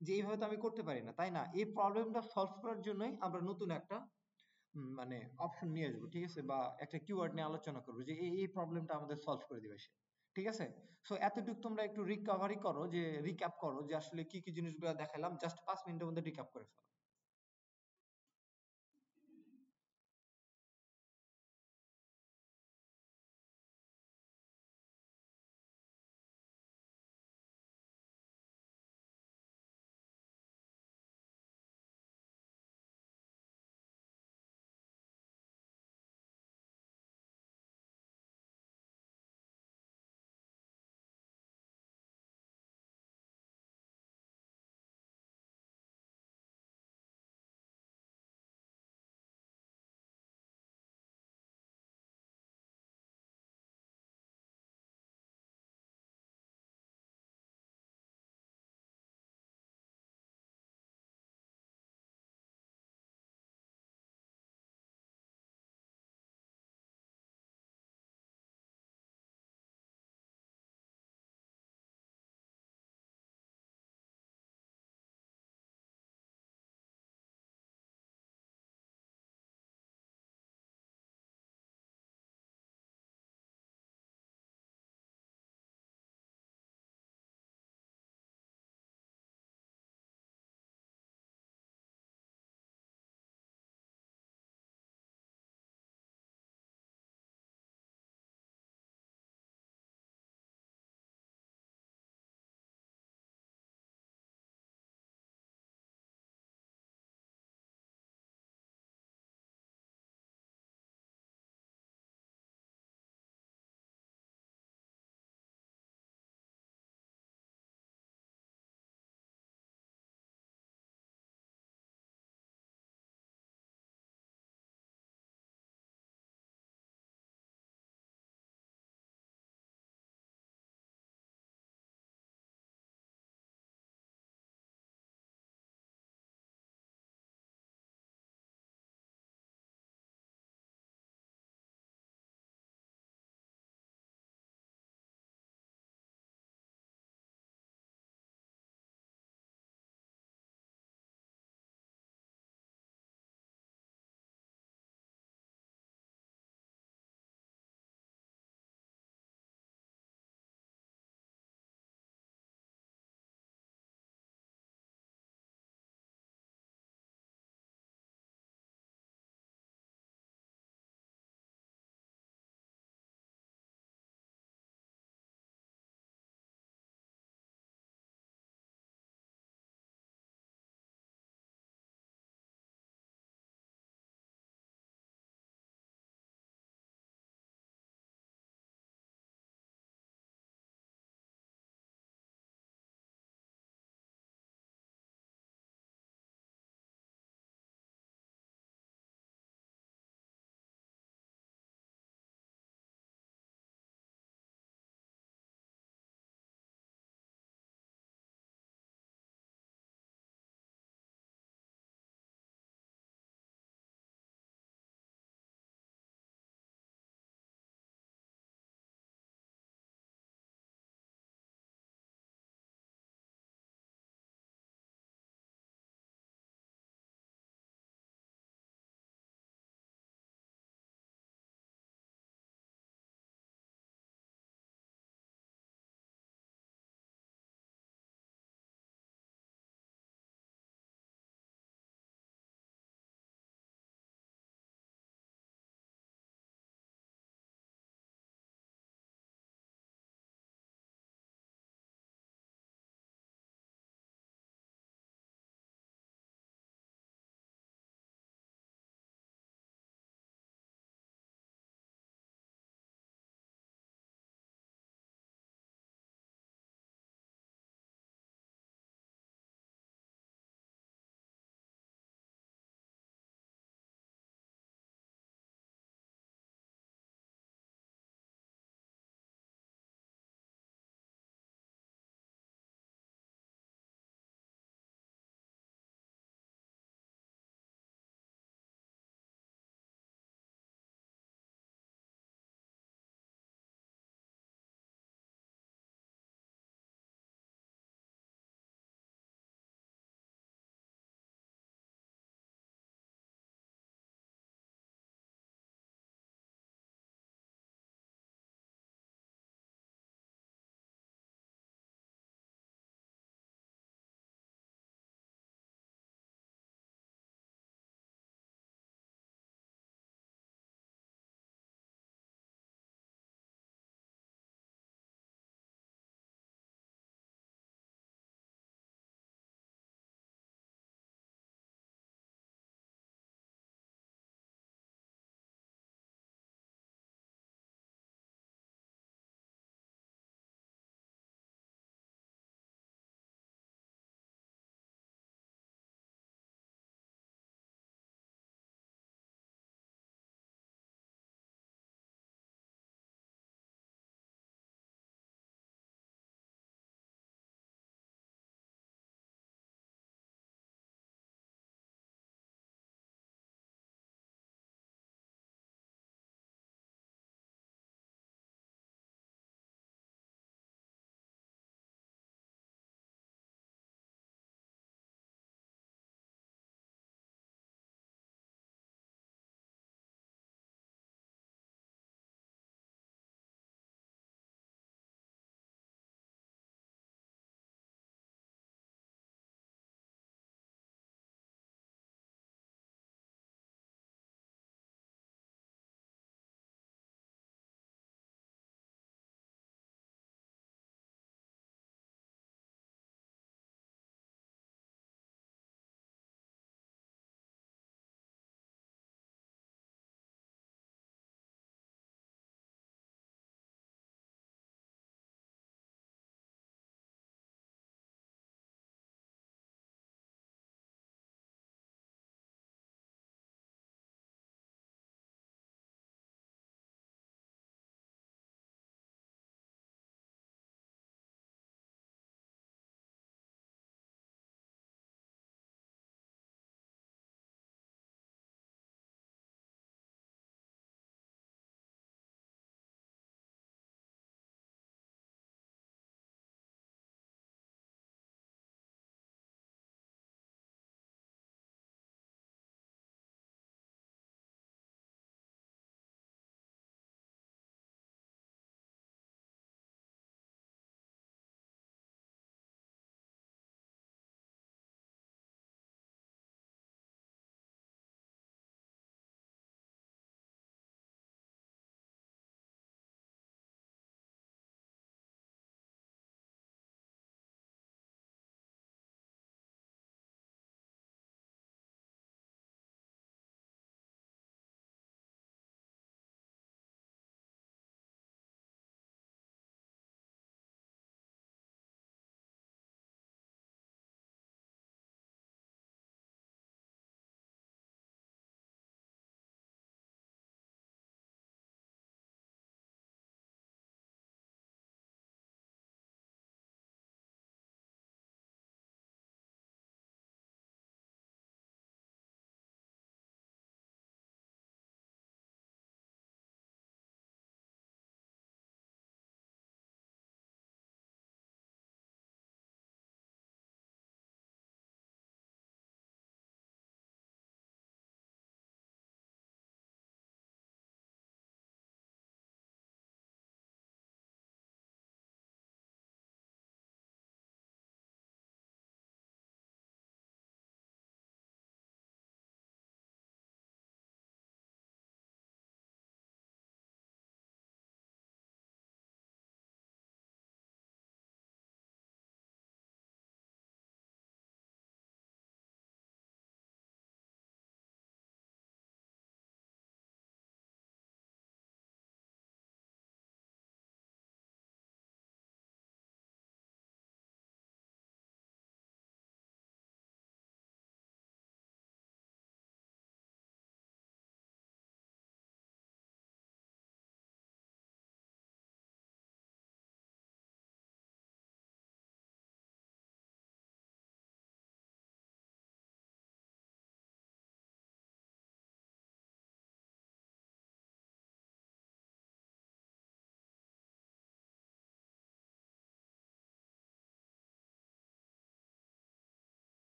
যে এইভাবে তো আমি করতে পারি না, তাই না? এই প্রবলেমটা সলভ করার জন্যই আমরা নতুন একটা মানে অপশন নিয়ে আসবো, ঠিক আছে? বা একটা কিওয়ার্ড নিয়ে আলোচনা করবো যে এই প্রবলেমটা আমাদের সলভ করে দিবে সে, ঠিক আছে? সো এতটুকু তোমরা একটু রিকভারি করো, যে রিক্যাপ করো যে আসলে কি কি জিনিসগুলো দেখালাম, জাস্ট 5 মিনিটের মধ্যে রিক্যাপ করে ফেলো।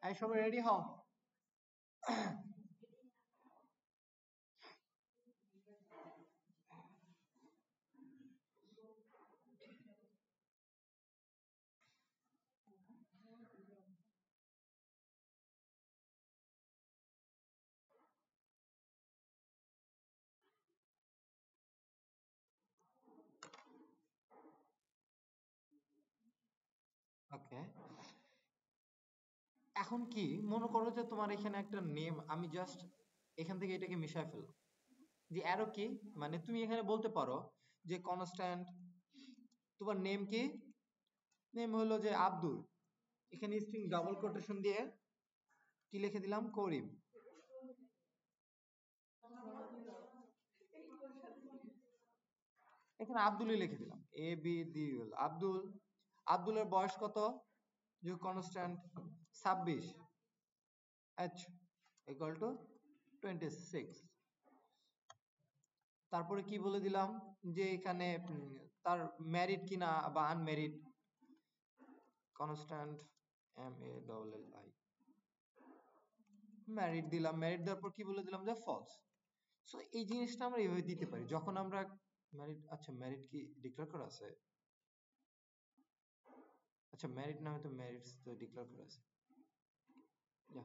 এই সবাই রেডি হও। ওকে, এখন কি মনে করো যে তোমার এখানে একটা নেম, আমি জাস্ট এখান থেকে এটাকে মিশায় ফেললাম। যে অ্যারো কি, মানে তুমি এখানে বলতে পারো যে কনস্ট্যান্ট তোমার নেম কি, নেম হলো যে আব্দুল, এখানে স্ট্রিং ডাবল কোটেশন দিয়ে কি লিখে দিলাম, করিম। এখানে আব্দুলই লিখে দিলাম, এ বি ডি আব্দুল। আব্দুলের বয়স কত, যে কনস্ট্যান্ট 26, h ইকুয়াল টু 26। তারপরে কি বলে দিলাম, যে এখানে তার ম্যারিড কিনা বা unmarried, constant M A double L I, married দিলাম। ম্যারিড দেওয়ার পর কি বলে দিলাম, যে ফলস। সো এই জিনিসটা আমরা এইভাবে দিতে পারি যখন আমরা ম্যারিড, আচ্ছা ম্যারিড কি ডিক্লেয়ার করা আছে, আচ্ছা ম্যারিড নামে তো ম্যারিড তো ডিক্লেয়ার করা আছে, যা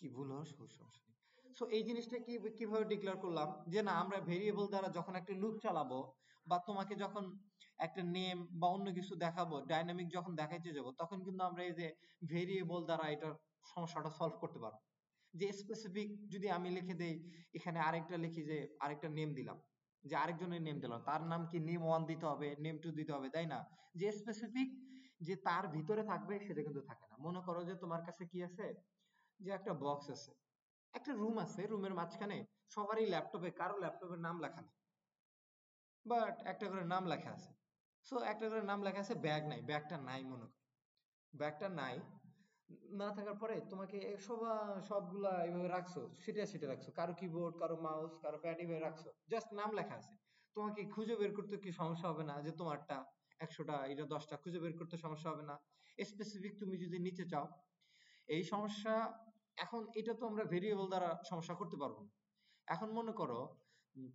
কি ভুল হওয়ার সমস্যা নেই। সো এই জিনিসটা কি কিভাবে ডিক্লেয়ার করলাম, যে না আমরা ভেরিয়েবল দ্বারা যখন একটা লুপ চালাবো, বা তোমাকে যখন একটা নেম বা অন্য কিছু দেখাবো, ডাইনামিক যখন দেখাইতে যাব, তখন কিন্তু আমরা এই যে ভেরিয়েবল দ্বারা এটার সমস্যাটা সলভ করতে পারবো। যে স্পেসিফিক যদি আমি লিখে দেই, এখানে আরেকটা লিখি যে আরেকটা নেম দিলাম, যে আরেকজনের নেম দিলাম, তার নাম কি নেম ওয়ান দিতে হবে, নেম টু দিতে হবে, তাই না? যে স্পেসিফিক যে তার ভিতরে থাকবে সেটা কিন্তু থাকে না। মনে করো যে তোমার কাছে কি আছে, যে একটা বক্স আছে, একটা রুম আছে, রুমের মাঝখানে সবারই ল্যাপটপে, কারো ল্যাপটপের নাম লেখা নেই, বাট একটা করে নাম লেখা আছে। সো একটা করে নাম লেখা আছে, ব্যাগ নাই, ব্যাগটা নাই, মনে করো ব্যাগটা নাই, না থাকার পরে তোমাকে সবগুলা এইভাবে রাখছো, সেটা সেটা রাখছো, কারো কিবোর্ড, কারো মাউস, কারো প্যাড এইভাবে রাখছো, জাস্ট নাম লেখা আছে। তোমাকে খুঁজে বের করতে কি সমস্যা হবে না, যে তোমারটা 100টা এটা 10টা খুঁজে বের করতে সমস্যা হবে না? স্পেসিফিক তুমি যদি নিতে চাও, এই সমস্যা, এখন এটা তো আমরা ভেরিয়েবল দ্বারা সমস্যা করতে পারবো না। এখন মনে করো উম,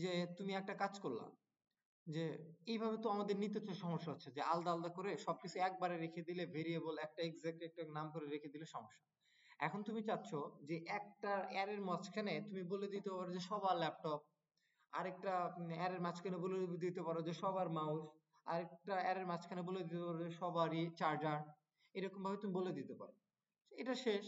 যে তুমি একটা কাজ করলা, যে এইভাবে তো আমাদের নিতে তো সমস্যা হচ্ছে, যে আলাদা আলাদা করে সবকিছু একবারে রেখে দিলে, ভেরিয়েবল একটা এক্সাক্ট একটা নাম করে রেখে দিলে সমস্যা। এখন তুমি চাচ্ছ যে একটা অ্যারের মাঝখানে তুমি বলে দিতে পারো যে সবার ল্যাপটপ, আরেকটা অ্যারের মাঝখানে বলে দিতে পারো যে সবার মাউস, আরেকটা অ্যারের মাঝখানে বলে দিতে পারো যে সবারই চার্জার, এরকম ভাবে তুমি বলে দিতে পারো, এটা শেষ।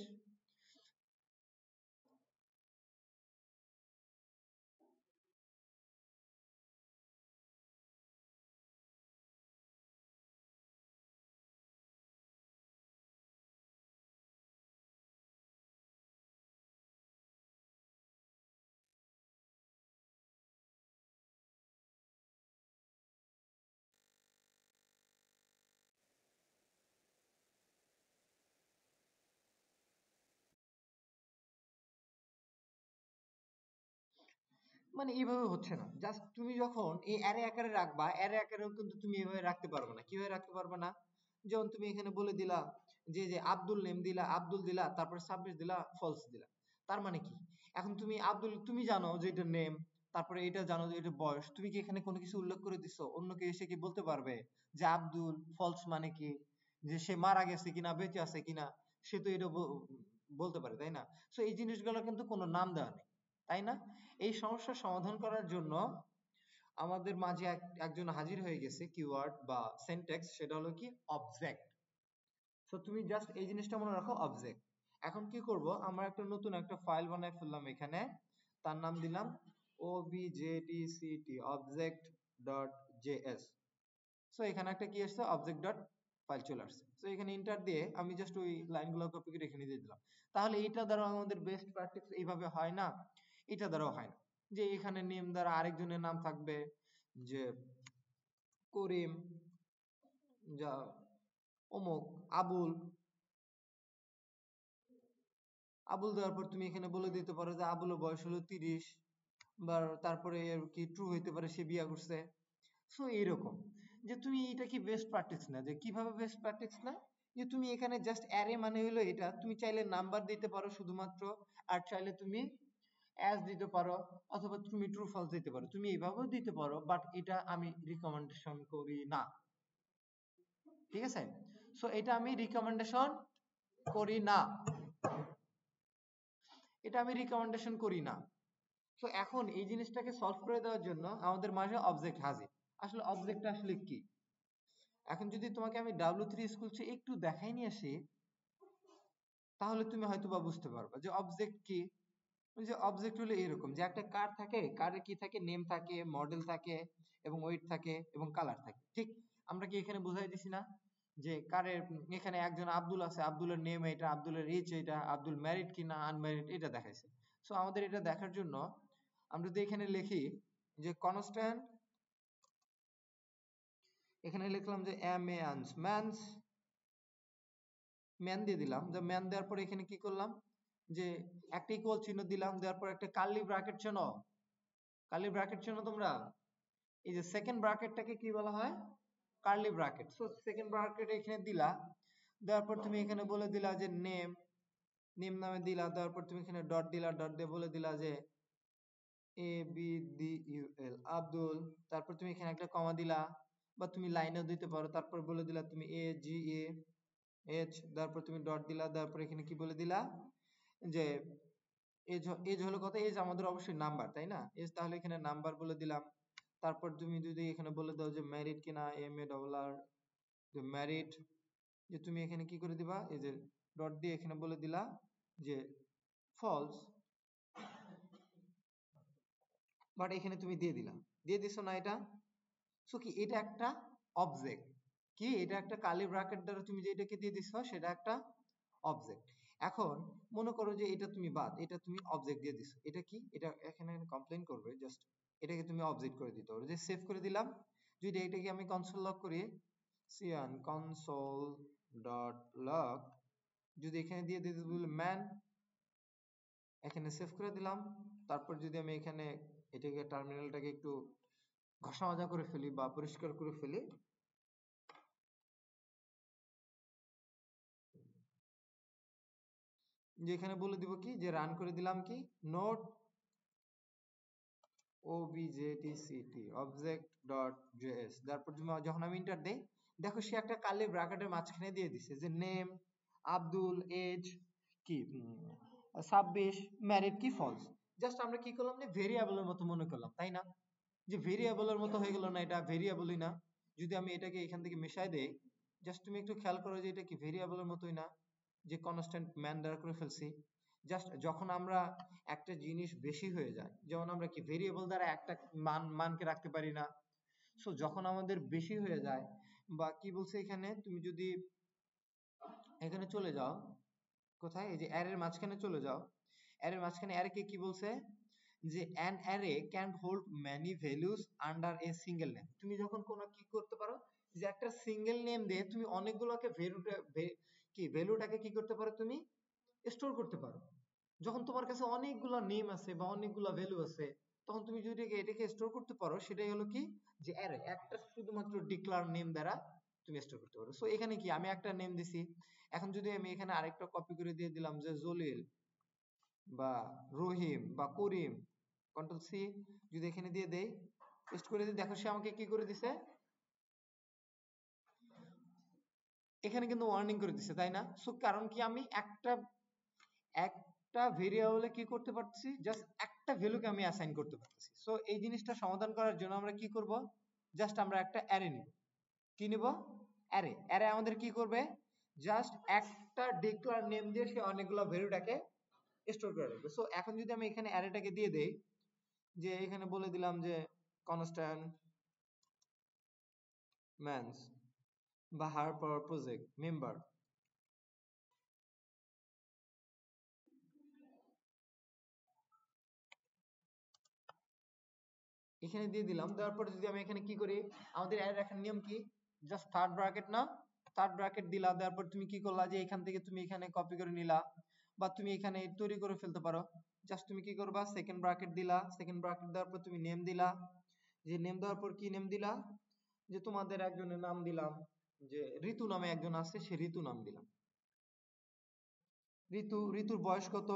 মানে এইভাবে হচ্ছে না, জাস্ট তুমি যখন এই অ্যারে আকারে রাখবা, অ্যারে আকারেও কিন্তু তুমি এভাবে রাখতে পারবে না। কিভাবে রাখতে পারবে না, যেমন তুমি এখানে বলে দিলা যে যে আব্দুল নেম দিলা, আব্দুল দিলা, তারপর সাব্বির দিলা, ফলস দিলা। তার মানে কি, এখন তুমি আব্দুল তুমি জানো যে এটা নেম, তারপরে এটা জানো যে এটা বয়স, তুমি কি এখানে কোনো কিছু উল্লেখ করে দিছো, অন্য কেউ এসে কি বলতে পারবে যে আব্দুল ফলস মানে কি, যে সে মারা গেছে কিনা বেঁচে আছে কিনা, সে তো এটা বলতে পারে, তাই না? সো এই জিনিসগুলো কিন্তু কোনো নাম দেওয়া নেই, তাই না? এই সমস্যার সমাধান করার জন্য আমাদের মাঝে একজন হাজির হয়ে গেছে কিওয়ার্ড বা সেন্টেক্স, সেটা হলো কি অবজেক্ট। সো তুমি জাস্ট এই জিনিসটা মনে রাখো, অবজেক্ট। এখন কি করব, আমরা একটা নতুন একটা ফাইল বানাই ফেললাম এখানে, তার নাম দিলাম objdct object dot js। So এখানে একটা কি আসছে, অবজেক্ট ডট ফাইল চলে আসছে। সো এখানে ইন্টার দিয়ে আমি জাস্ট ওই লাইনগুলো কপি করে এখানে দিয়ে দিলাম। তাহলে এটা দ্বারা আমাদের বেস্ট প্র্যাকটিস এইভাবে হয় না, এটা দ্বারাও হয় না, যে এখানে নেম দ্বারা আরেকজনের নাম থাকবে, যে করিম, যা অমুক, আবুল। আবুল দেওয়ার পর তুমি এখানে বলে দিতে পারো যে আবুলের বয়স হলো 30, বা তারপরে এর কি ট্রু হইতে পারে সে বিয়ে করছে। সো এইরকম, যে তুমি এটা কি বেস্ট প্র্যাকটিস না, যে কিভাবে বেস্ট প্র্যাকটিস না, যে তুমি এখানে জাস্ট অ্যারে মানে হলো এটা, তুমি চাইলে নাম্বার দিতে পারো শুধুমাত্র, আর চাইলে তুমি অ্যাজ দিতে পারো, অথবা তুমি ট্রু ফলস দিতে পারো, তুমি এইভাবেও দিতে পারো, বাট এটা আমি রিকমেন্ডেশন করি না। ঠিক আছে, সো এটা আমি রিকমেন্ডেশন করি না, এটা আমি রিকমেন্ডেশন করি না। তো এখন এই জিনিসটাকে সলভ করে দেওয়ার জন্য আমাদের মাঝে অবজেক্ট হাজির। আসলে অবজেক্টটা আসলে কি, এখন যদি তোমাকে আমি W3 স্কুলস একটু দেখাই নিয়ে আসি, তাহলে তুমি হয়তো বা বুঝতে পারবে যে অবজেক্ট কি। ওই যে অবজেক্ট হলো এরকম যে একটা কার থাকে, কারে কি থাকে, নেম থাকে, মডেল থাকে, এবং ওয়েট থাকে, এবং কালার থাকে। ঠিক আমরা কি এখানে বুঝাই দিছি না যে কারের এখানে একজন আব্দুল আছে, আব্দুলের নেম এটা, আব্দুলের এজ এটা, আব্দুল ম্যারিড কিনা আনম্যারিড এটা দেখাইছে। সো আমাদের এটা দেখার জন্য আমরা যদি এখানে লিখি যে কনস্ট্যান্ট, এখানে লিখলাম যে ম্যানস, ম্যান দিয়ে দিলাম, যে ম্যান দেওয়ার পর এখানে কি করলাম যে একটা ইকুয়াল চিহ্ন দিলাম, দেওয়ার পর একটা কার্লি ব্র্যাকেট চেনো, কার্লি ব্র্যাকেট চেনো তোমরা, এই যে সেকেন্ড ব্র্যাকেটটাকে কি বলা হয়, curly bracket. So second bracket এখানে দিলা, দেওয়ার পর তুমি এখানে বলে দিলা যে নেম, নেম নামে দিলা, দেওয়ার পর তুমি এখানে ডট দিলা, ডট দিয়ে বলে দিলা যে ABDUL আব্দুল, তারপর তুমি এখানে একটা কমা দিলা, বা তুমি লাইনেও দিতে পারো, তারপর বলে দিলা তুমি AGAH, তারপর তুমি ডট দিলা, তারপর এখানে কি বলে দিলা যে এজ, এজ হলো কত, এজ আমাদের অবশ্যই নাম্বার, তাই না, এজ তাহলে এখানে নাম্বার বলে দিলাম। তারপর তুমি যদি এখানে বলে দাও যে ম্যারিড কিনা, MARR, যে ম্যারিড, যে তুমি এখানে কি করে দিবা, এই যে ডট দিয়ে এখানে বলে দিলা যে ফলস, বাট এখানে তুমি দিয়ে দিলা, দিয়ে দিছো না এটা। সো কি এটা একটা অবজেক্ট, কি এটা একটা কার্লি ব্র্যাকেট দ্বারা তুমি যেটাকে দিয়ে দিছো সেটা একটা অবজেক্ট। এখন মনে করো যে এটা তুমি বাদ, এটা তুমি অবজেক্ট দিয়ে দিছো, এটা কি, এটা এখানে কমপ্লেইন করবে, জাস্ট এটাকে তুমি অবজেক্ট করে দিতে পারো, যে সেভ করে দিলাম। যদি এটাকে আমি কনসোল লগ করি, cn console dot log, যদি এখানে দিয়ে দিতে বলি ম্যান, এখানে সেভ করে দিলাম। তারপর যদি আমি এখানে এটাকে টার্মিনালটাকে একটু ঘষা মাজা করে ফেলি বা পরিষ্কার করে ফেলি, যে এখানে বলে দিব কি, যে রান করে দিলাম কি নোট objtct object.js, তারপর যখন আমি ইন্টার দেই, দেখো সে একটা কার্লি ব্র্যাকেটের মাঝখানে দিয়ে দিছে যে নেম, আব্দুল, এজ কি 26, ম্যারিড কি ফলস। জাস্ট আমরা কি করলাম যে ভেরিয়েবলের মতো মনে করলাম, তাই না, যে ভেরিয়েবলের মতো হয়ে গেল না, এটা ভেরিয়েবলই না। যদি আমি এটাকে এখান থেকে মেশাই দেই, জাস্ট তুমি একটু খেয়াল করো যে এটা কি ভেরিয়েবলের মতোই না, যে কনস্ট্যান্ট ম্যান দ্বারা করে ফেলছি। জাস্ট যখন আমরা একটা জিনিস বেশি হয়ে যায়, যেমন আমরা কি ভেরিয়েবল দ্বারা একটা মানকে রাখতে পারি না, সো যখন আমাদের বেশি হয়ে যায়, বা কি বলছে এখানে, তুমি যদি এখানে চলে যাও, কোথায়, এই যে অ্যারের মাঝখানে চলে যাও, অ্যারের মাঝখানে অ্যারেকে কি বলছে, যে an array can hold many values under a single name। তুমি যখন কোনো কি করতে পারো, যে একটা সিঙ্গেল নেম দিয়ে তুমি অনেকগুলোকে ভ্যালুটাকে কি করতে পারো, তুমি স্টোর করতে পারো। যখন তোমার কাছে অনেকগুলো নেম আছে বা অনেকগুলো ভ্যালু আছে, তখন তুমি যদি এটাকে স্টোর করতে পারো, সেটাই হলো কি, যে অ্যারে, একটা শুধুমাত্র ডিক্লার নেম দ্বারা তুমি স্টোর করতে পারো। সো এখানে কি আমি একটা নেম দিছি, এখন যদি আমি এখানে আরেকটা কপি করে দিয়ে দিলাম যে জলিল বা রহিম বা করিম, কন্ট্রোল সি যদি এখানে দিয়ে দেই, পেস্ট করে দিই, দেখো সে আমাকে কি করে দিছে, এখানে কিন্তু ওয়ার্নিং করে দিছে, তাই না। সো কারণ কি, আমি একটা ভেরিয়েবলে কি করতে পারছি, জাস্ট একটা ভ্যালুকে আমি অ্যাসাইন করতে পারতেছি। সো এই জিনিসটা সমাধান করার জন্য আমরা কি করব, জাস্ট আমরা একটা অ্যারে নিব, কি নিব, অ্যারে। অ্যারে আমাদের কি করবে, জাস্ট একটা ডিক্লার নেম দিয়ে সে অনেকগুলো ভ্যালুটাকে স্টোর করে রাখবে। সো এখন যদি আমি এখানে অ্যারেটাকে দিয়ে দেই, যে এখানে বলে দিলাম যে কনস্ট্যান্ট ম্যানস বা হার পাওয়ার প্রজেক্ট মেম্বার, এখানে দিয়ে দিলাম। দেওয়ার পর যদি আমি এখানে কি করি, আমাদের অ্যারে রাখার নিয়ম কি, জাস্ট থার্ড ব্র্যাকেট না, থার্ড ব্র্যাকেট দিলা, দেওয়ার পর তুমি কি করলা, যে এখান থেকে তুমি এখানে কপি করে নিলা, বা তুমি এখানে তৈরি করে ফেলতে পারো। জাস্ট তুমি কি করবা, সেকেন্ড ব্র্যাকেট দিলা, সেকেন্ড ব্র্যাকেট দেওয়ার পর তুমি নেম দিলা, যে নেম দেওয়ার পর কি নেম দিলা, যে তোমাদের একজনের নাম দিলাম, যে ঋতু নামে একজন আছে, সে ঋতু নাম দিলাম। ঋতুর বয়স কত?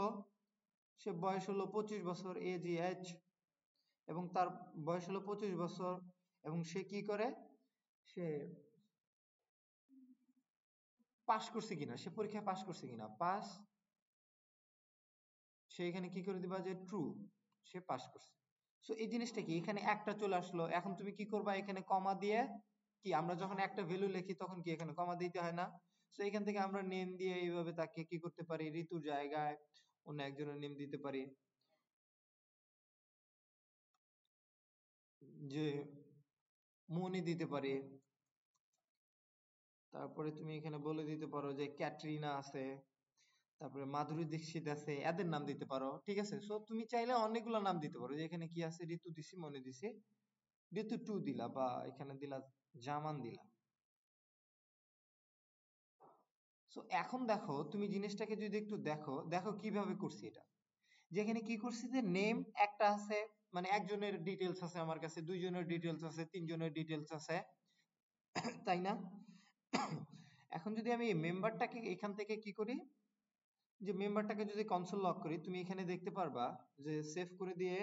সে বয়স হলো 25 বছর, এজ, এবং তার বয়স হলো 25 বছর, এবং সে কি করে, সে পাস করছে কিনা, সে পরীক্ষায় পাস করছে কিনা, পাস, সে এখানে কি করে দিবা যে ট্রু, সে পাস করছে। সো এই জিনিসটা কি, এখানে একটা চলে আসলো, এখন তুমি কি করবা, এখানে কমা দিয়ে, কি আমরা যখন একটা ভ্যালু লিখি তখন কি এখানে কমা দিতে হয় না? সো এখান থেকে আমরা নেম দিয়ে এইভাবে তাকে কি করতে পারি, ঋতুর জায়গায় অন্য একজনের নেম দিতে পারি, যে মনি দিতে পারি। তারপরে তুমি এখানে বলে দিতে পারো যে ক্যাটরিনা আছে, তারপরে মাধুরী দীক্ষিত আছে, এদের নাম দিতে পারো, ঠিক আছে? সো তুমি চাইলে অনেকগুলো নাম দিতে পারো, যে এখানে কি আছে, ঋতু দিছি, মনে দিছি, ঋতু টু দিলা, বা এখানে দিলা জামান দিলা। সো এখন দেখো, তুমি জিনিসটাকে যদি একটু দেখো, দেখো কিভাবে করছি এটা। যেখানে কি করছি, যে নেম একটা আছে, মানে একজনের ডিটেলস আছে আমার কাছে, দুইজনের ডিটেলস আছে, তিনজনের ডিটেলস আছে, তাই না? এখন যদি আমি মেম্বারটাকে এখান থেকে কি করি, যে মেম্বারটাকে যদি কনসোল লক করি, তুমি এখানে দেখতে পারবা যে সেভ করে দিয়ে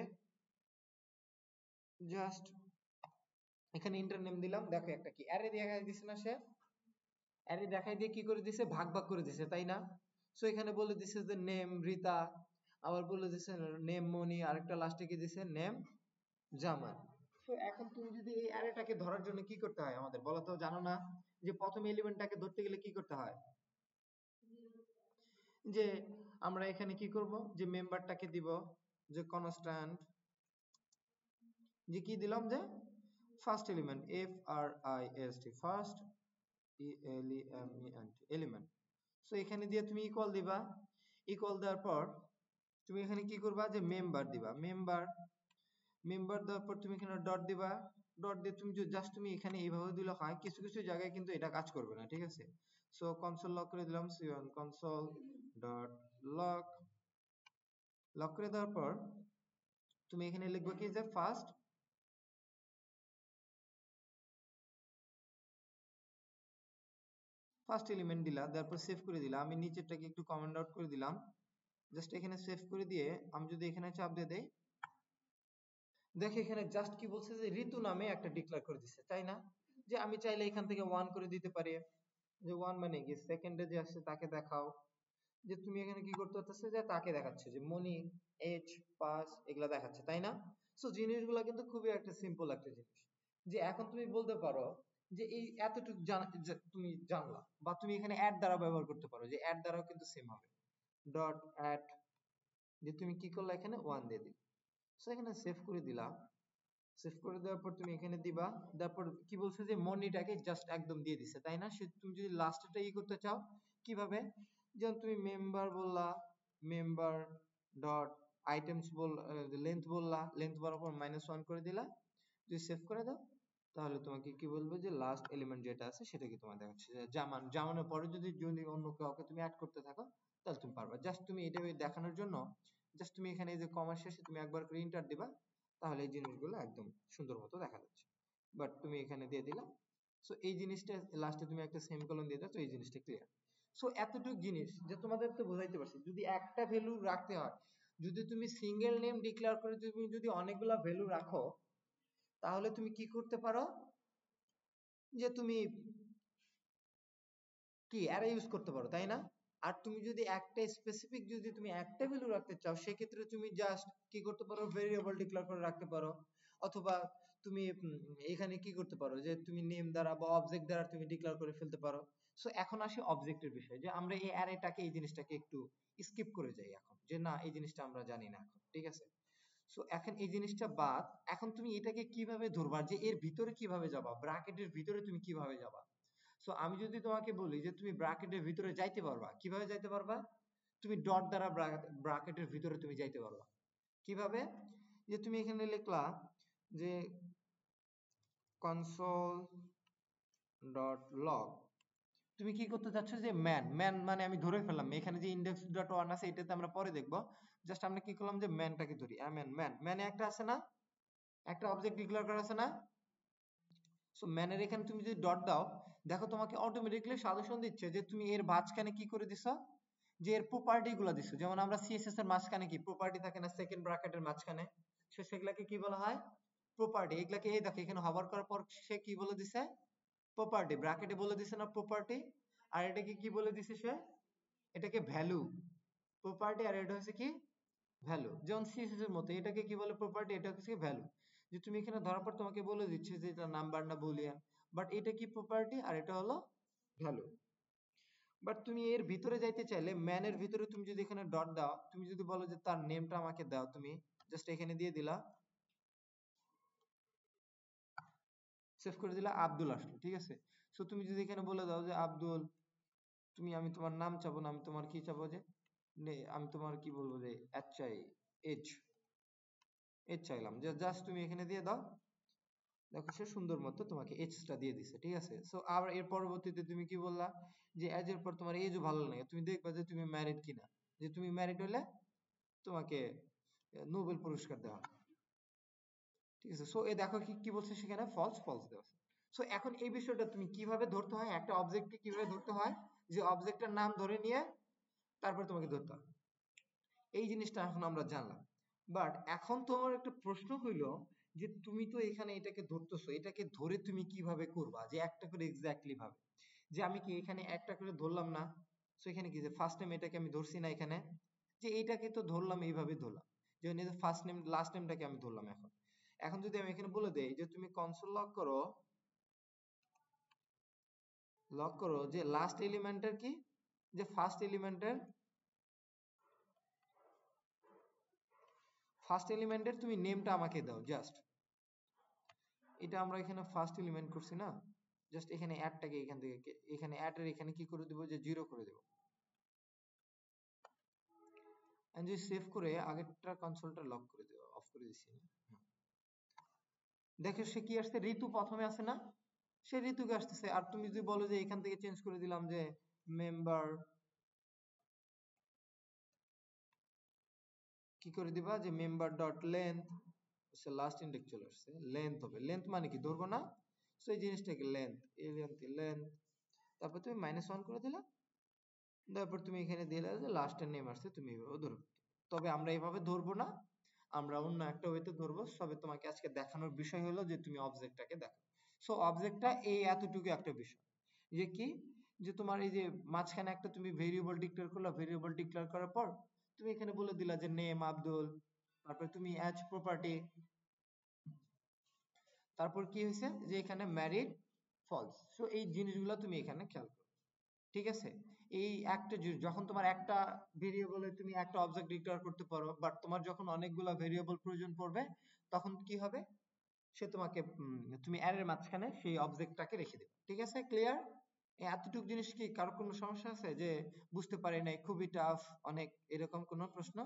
জাস্ট এখানে ইন্টার নেম দিলাম, দেখো একটা কি অ্যারে দেখাই দিছে না, সে অ্যারে দেখাই দিয়ে কি করে দিছে, ভাগ ভাগ করে দিছে, তাই না? সো এখানে বলে দিছে যে নেম রিতা, আবার বলে দিছে নেম মনি, আরেকটা লাস্টে কি দিছে, নেম জামান। তো এখন তুমি যদি এই অ্যারেটাকে ধরার জন্য কি করতে হয় আমাদের, বলো তো, জানো না? যে প্রথম এলিমেন্টটাকে ধরতে গেলে কি করতে হয়, যে আমরা এখানে কি করব, যে মেম্বারটাকে দিব যে কনস্ট্যান্ট, যে কি দিলাম, যে first element, FRIST, first ELEMENT, element. So এখানে দিয়ে তুমি ইকুয়াল দিবা, ইকুয়াল দেওয়ার পর তুমি এখানে কি করবা, যে মেম্বার দিবা, মেম্বার দেওয়ার পর তুমি এখানে ডট দিবা, ডট দিয়ে তুমি জাস্ট তুমি এখানে এইভাবে দিলে হয়, কিছু কিছু জায়গায় কিন্তু এটা কাজ করবে না, ঠিক আছে? সো কনসোল লক করে দিলাম, C1 console dot lock, lock করে দেওয়ার পর তুমি এখানে লিখবে কি, যে ফার্স্ট এলিমেন্ট দিলা, তারপর সেভ করে দিলা, আমি নিচেরটাকে একটু কমেন্ট আউট করে দিলাম, জাস্ট এখানে সেভ করে দিয়ে আমি যদি এখানে চাপ দিয়ে দেই, দেখো এখানে জাস্ট কি বলছে, যে ঋতু নামে একটা ডিক্লেয়ার করে দিচ্ছে, তাই না? যে আমি চাইলে এখান থেকে 1 করে দিতে পারি, যে 1 মানে কি, সেকেন্ডে যে আসছে তাকে দেখাও, যে তুমি এখানে কি করতে হচ্ছে, যে তাকে দেখাচ্ছে, যে মনি, এজ, পাস, এগুলা দেখাচ্ছে, তাই না? সো জিনিসগুলো কিন্তু খুবই একটা সিম্পল একটা জিনিস। যে এখন তুমি বলতে পারো যে এই এতটুকু তুমি জানলা, বা তুমি এখানে অ্যাড দ্বারা ব্যবহার করতে পারো, যে অ্যাড দ্বারাও কিন্তু সেম হবে, ডট অ্যাড, যে তুমি কি করলে এখানে 1 দিয়ে দিলে। সো এখানে সেভ করে দিলা, সেভ করে দেওয়ার পর তুমি এখানে দিবা, তারপর কি বলছে, যে মনিটাকে জাস্ট একদম দিয়ে দিছে, তাই না? সে তুমি যদি লাস্টেরটা করতে চাও, কিভাবে, যেমন তুমি মেম্বার বললা, মেম্বার ডট আইটেমস বল, লেন্থ বললা, লেন্থ বলার পর -1 করে দিলা, যদি সেভ করে দাও, তাহলে তোমাকে কি বলবে, যে লাস্ট এলিমেন্ট যেটা আছে সেটা কি তোমার দেখাচ্ছে, যে জামানের পরে যদি যদি অন্য কাউকে তুমি অ্যাড করতে থাকো, তাহলে তুমি পারবা। জাস্ট তুমি এটা দেখানোর জন্য, জাস্ট তুমি এখানে এই যে কমা শেষে তুমি একবার করে ইন্টার দিবা, তাহলে এই জিনিসগুলো একদম সুন্দর মতো দেখা যাচ্ছে। বাট তুমি এখানে দিয়ে দিলা, সো এই জিনিসটা লাস্টে তুমি একটা সেমিকোলন দিয়ে দাও, তো এই জিনিসটা ক্লিয়ার। সো এতটুকু জিনিস যে তোমাদের তো বোঝাইতে পারছি, যদি একটা ভ্যালু রাখতে হয়, যদি তুমি সিঙ্গেল নেম ডিক্লেয়ার করে তুমি যদি অনেকগুলা ভ্যালু রাখো, তাহলে তুমি কি করতে পারো, যে তুমি কি অ্যারে ইউজ করতে পারো, তাই না? আর তুমি যদি একটা স্পেসিফিক, যদি তুমি একটা ভ্যালু রাখতে চাও, সেক্ষেত্রে তুমি জাস্ট কি করতে পারো, ভেরিয়েবল ডিক্লেয়ার করে রাখতে পারো, অথবা তুমি এখানে কি করতে পারো, যে তুমি নেম দ্বারা বা অবজেক্ট দ্বারা তুমি ডিক্লেয়ার করে ফেলতে পারো। সো এখন আসি অবজেক্টের বিষয়, যে আমরা এই অ্যারেটাকে, এই জিনিসটাকে একটু স্কিপ করে যাই এখন, যে না এই জিনিসটা আমরা জানি না এখন, ঠিক আছে? সো এখন এই জিনিসটা বাদ, এখন তুমি এটাকে কিভাবে ধরবা, যে এর ভিতরে কিভাবে যাবা, ব্র্যাকেটের ভিতরে তুমি কিভাবে যাবা। সো আমি যদি তোমাকে বলি যে তুমি ব্র্যাকেটের ভিতরে যাইতে পারবা, কিভাবে যাইতে পারবা, তুমি ডট দ্বারা ব্র্যাকেটের ভিতরে তুমি যাইতে পারবা। কিভাবে, যে তুমি এখানে লিখলা যে কনসোল ডট লগ, তুমি কি করতে চাচ্ছ, যে ম্যান, ম্যান মানে আমি ধরে ফেললাম, এখানে যে ইন্ডেক্স ডট ওয়ান আছে এটাতে আমরা পরে দেখবো, জাস্ট আমরা কি করলাম, যে ম্যানটাকে ধরি, ম্যান ম্যান ম্যানে একটা আছে না, একটা অবজেক্ট ডিক্লেয়ার করা আছে না? সো সো ম্যানের এখানে তুমি যদি ডট দাও, দেখো তোমাকে অটোমেটিক্যালি সাজেশন দিচ্ছে যে তুমি এর মাঝখানে কি করে দিছো, যে এর প্রপার্টি গুলো দিছো। যেমন আমরা সিএসএস এর মাঝখানে কি প্রপার্টি থাকে না, সেকেন্ড ব্র্যাকেটের মাঝখানে, সেগুলাকে কি বলা হয়, প্রপার্টি। এগুলাকে এই দেখো এখানে হভার করার পর সে কি বলে দিছে, প্রপার্টি, ব্র্যাকেটে বলে দিছে না প্রপার্টি, আর এটাকে কি বলে দিছে সে, এটাকে ভ্যালু। প্রপার্টি আর এটা হচ্ছে কি ভ্যালু। যেমন সিএসএস এর মতো এটাকে কি বলে প্রপার্টি, এটা হচ্ছে ভ্যালু। যে তুমি এখানে ধরার পর তোমাকে বলে দিচ্ছে যে এটা নাম্বার না বুলিয়ান, বাট এটা কি প্রপার্টি আর এটা হলো ভ্যালু। বাট তুমি এর ভিতরে যাইতে চাইলে ম্যানের ভিতরে তুমি যদি এখানে ডট দাও, তুমি যদি বলো যে তার নেমটা আমাকে দাও, তুমি জাস্ট এখানে দিয়ে দিলা, সেভ করে দিলা, আব্দুল আসলো, ঠিক আছে। সো তুমি যদি এখানে বলে দাও যে আব্দুল, আমি তোমার নাম চাবো না, আমি তোমার কি চাবো যে আমি তোমার কি বলবো যে এচ চাই, এইচ, এইচ চাইলাম, যে জাস্ট তুমি এখানে দিয়ে দাও, দেখো সে সুন্দর মতো তোমাকে এইচটা দিয়ে দিছে, ঠিক আছে। সো আবার এর পরবর্তীতে তুমি কি বললা, যে এজ এর পর তোমার এজও ভালো লাগে, তুমি দেখবা যে তুমি ম্যারিড কিনা, যে তুমি ম্যারিড হলে তোমাকে নোবেল পুরস্কার দেওয়া হবে, ঠিক আছে। সো এ দেখো কি কি বলছে সেখানে, ফলস ফলস দেওয়া আছে। সো এখন এই বিষয়টা তুমি কিভাবে ধরতে হয়, একটা অবজেক্টকে কিভাবে ধরতে হয়, যে অবজেক্টের নাম ধরে নিয়ে তারপর তোমাকে ধরতে হয়, এই জিনিসটা এখন আমরা জানলাম। বাট এখন তোমার একটা প্রশ্ন হইলো, যে তুমি তো এখানে এটাকে ধরতেছো, এটাকে ধরে তুমি কিভাবে করবা, যে একটা করে এক্স্যাক্টলি ভাবে, যে আমি কি এখানে একটা করে ধরলাম না, সো এখানে কি যে ফার্স্ট নেম এটাকে আমি ধরছি না এখানে, যে এইটাকে তো ধরলাম, এইভাবে ধরলাম, যে ফার্স্ট নেম লাস্ট নেমটাকে আমি ধরলাম। এখন এখন যদি আমি এখানে বলে দেই যে তুমি কনসোল লক করো যে লাস্ট এলিমেন্টের কি, যে ফার্স্ট এলিমেন্টের তুমি নেমটা আমাকে দাও জাস্ট, এটা আমরা এখানে ফার্স্ট এলিমেন্ট করছি না, জাস্ট এখানে অ্যাডটাকে এখান থেকে এখানে অ্যাডের এখানে কি করে দেব, যে জিরো করে দেব। এন্ড যদি সেভ করে আগেরটা কনসোলটা লক করে দেব, অফ করে দিছি না। দেখো সে কি আসছে, ঋতু প্রথমে আছে না, সে ঋতুকে আসতেছে। আর তুমি যদি বলো যে এখান থেকে চেঞ্জ করে দিলাম যে মেম্বার, কি করে দিবা, যে মেম্বার ডট লেন্থ, সে লাস্ট ইন্ডেক্স চলে আসছে, লেন্থ হবে, লেন্থ মানে কি ধরবো না, সো এই জিনিসটাকে লেন্থ, এই লেন্থ, তারপর তুমি -1 করে দিলা, তারপর তুমি এখানে দিলে যে লাস্টের নেম আসছে, তুমি এইভাবে ধরবে। তবে আমরা এইভাবে ধরবো না, আমরা অন্য একটা ওয়েতে ধরবো। সবে তোমাকে আজকে দেখানোর বিষয় হলো যে তুমি অবজেক্টটাকে দেখো। সো অবজেক্টটা এই এতটুকু একটা বিষয়, যে কি, যে তোমার এই যে মাঝখানে একটা তুমি ভেরিয়েবল ডিক্লেয়ার করলা, ভেরিয়েবল ডিক্লেয়ার করার পর তুমি এখানে বলে দিলা যে নেম আব্দুল, তারপর তুমি অ্যাজ প্রপার্টি, তারপর কি হয়েছে, যে এখানে ম্যারিড ফলস। সো এই জিনিসগুলো তুমি এখানে খেয়াল করো, ঠিক আছে। এই একটা যখন তোমার একটা ভেরিয়েবলে তুমি একটা অবজেক্ট ডিক্লেয়ার করতে পারো, বাট তোমার যখন অনেকগুলো ভেরিয়েবল প্রয়োজন পড়বে, তখন কি হবে, সে তোমাকে তুমি অ্যারের মাঝখানে সেই অবজেক্টটাকে রেখে দেবে, ঠিক আছে, ক্লিয়ার। এতটুকু জিনিস কি কারো কোনো সমস্যা আছে, যে বুঝতে পারি নাই, খুবই টাফ অনেক, এরকম কোনো প্রশ্ন?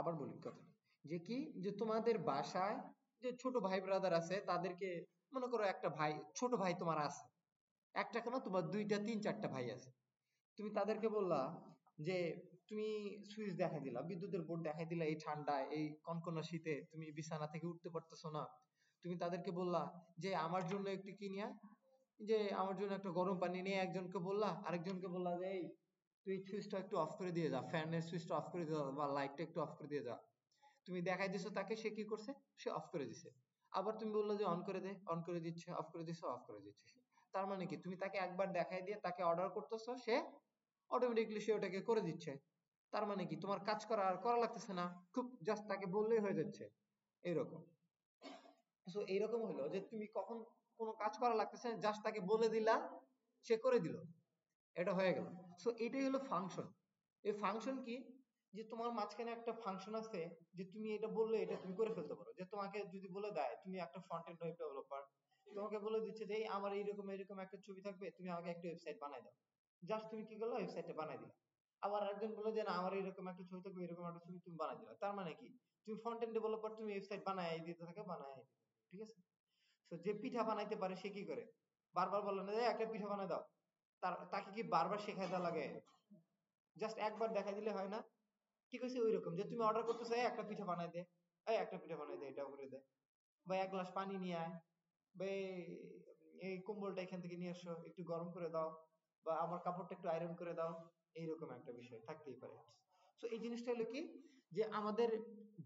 আবার বলি কথা, যে কি যে তোমাদের বাসায় যে ছোট ভাই ব্রাদার আছে তাদেরকে, মনে করো একটা ভাই, ছোট ভাই তোমার আছে, একটা কেন, তোমার দুইটা তিন চারটা ভাই আছে, তুমি তাদেরকে বললা যে তুমি সুইচ দেখাই দিলা, বিদ্যুতের বোর্ড দেখাই দিলা, এই ঠান্ডায় এই কনকনা শীতে তুমি বিছানা থেকে উঠতে পারতেছো না, তুমি তাদেরকে বললা যে আমার জন্য একটু কি নিয়া, যে আমার জন্য একটা গরম পানি নিয়ে একজনকে বললা, আরেকজনকে বললা যে এই তুই সুইচটা একটু অফ করে দিয়ে যা, ফ্যানের সুইচটা অফ করে দিয়ে যা, বা লাইটটা একটু অফ করে দিয়ে যা, তুমি দেখাই দিছো তাকে, সে কি করছে, সে অফ করে দিছে। আবার তুমি বললো যে অন করে দে, অন করে দিচ্ছে, অফ করে দিচ্ছে, অফ করে দিচ্ছে। তার মানে কি, তুমি তাকে একবার দেখাই দিয়ে তাকে অর্ডার করতেছো, সে অটোমেটিকলি সে ওটাকে করে দিচ্ছে। তার মানে কি, তোমার কাজ করা আর করা লাগতেছে না, খুব জাস্ট তাকে বললেই হয়ে যাচ্ছে, এইরকম। সো এইরকম হলো যে তুমি কখন কোনো কাজ করা লাগতেছে না, জাস্ট তাকে বলে দিলা, সে করে দিল, এটা হয়ে গেল। সো এটাই হলো ফাংশন। এই ফাংশন কি, যে তোমার মাঝখানে একটা ফাংশন আছে, যে তুমি এটা বললে এটা তুমি করে ফেলতে পারো। যে তোমাকে যদি বলে দেয়, তুমি একটা ফ্রন্ট এন্ড ওয়েব ডেভেলপার, তোমাকে বলে দিচ্ছে যে এই আমার এইরকম এরকম একটা ছবি থাকবে, তুমি আমাকে একটা ওয়েবসাইট বানাই দাও, জাস্ট তুমি কি করলে, ওয়েবসাইটটা বানাই দিলা। আবার একজন বলে যে না আমার এরকম একটা ছবি থাকবে, এরকম একটা ছবি তুমি বানাই দিলা। তার মানে কি, তুমি ফ্রন্ট এন্ড ডেভেলপার, তুমি ওয়েবসাইট বানাই দিতে থাকে, বানাই দিতে থাকে, ঠিক আছে। তো যে পিঠা বানাইতে পারে সে কি করে, বারবার বলে না যে একটা পিঠা বানাই দাও, তাকে কি বারবার শেখাই দেওয়া লাগে? জাস্ট একবার দেখাই দিলে হয় না? ঠিক আছে, ওই রকম যে তুমি অর্ডার করতেছো, এই একটা পিঠা বানাই দে, এই একটা পিঠা বানাই দে, এটা করে দে, বা এক গ্লাস পানি নিয়ে আয়, বা এই কম্বলটা এখান থেকে নিয়ে এসো, একটু গরম করে দাও, বা আমার কাপড়টা একটু আয়রন করে দাও, এইরকম একটা বিষয় থাকতেই পারে। তো এই জিনিসটা হলো কি, যে আমাদের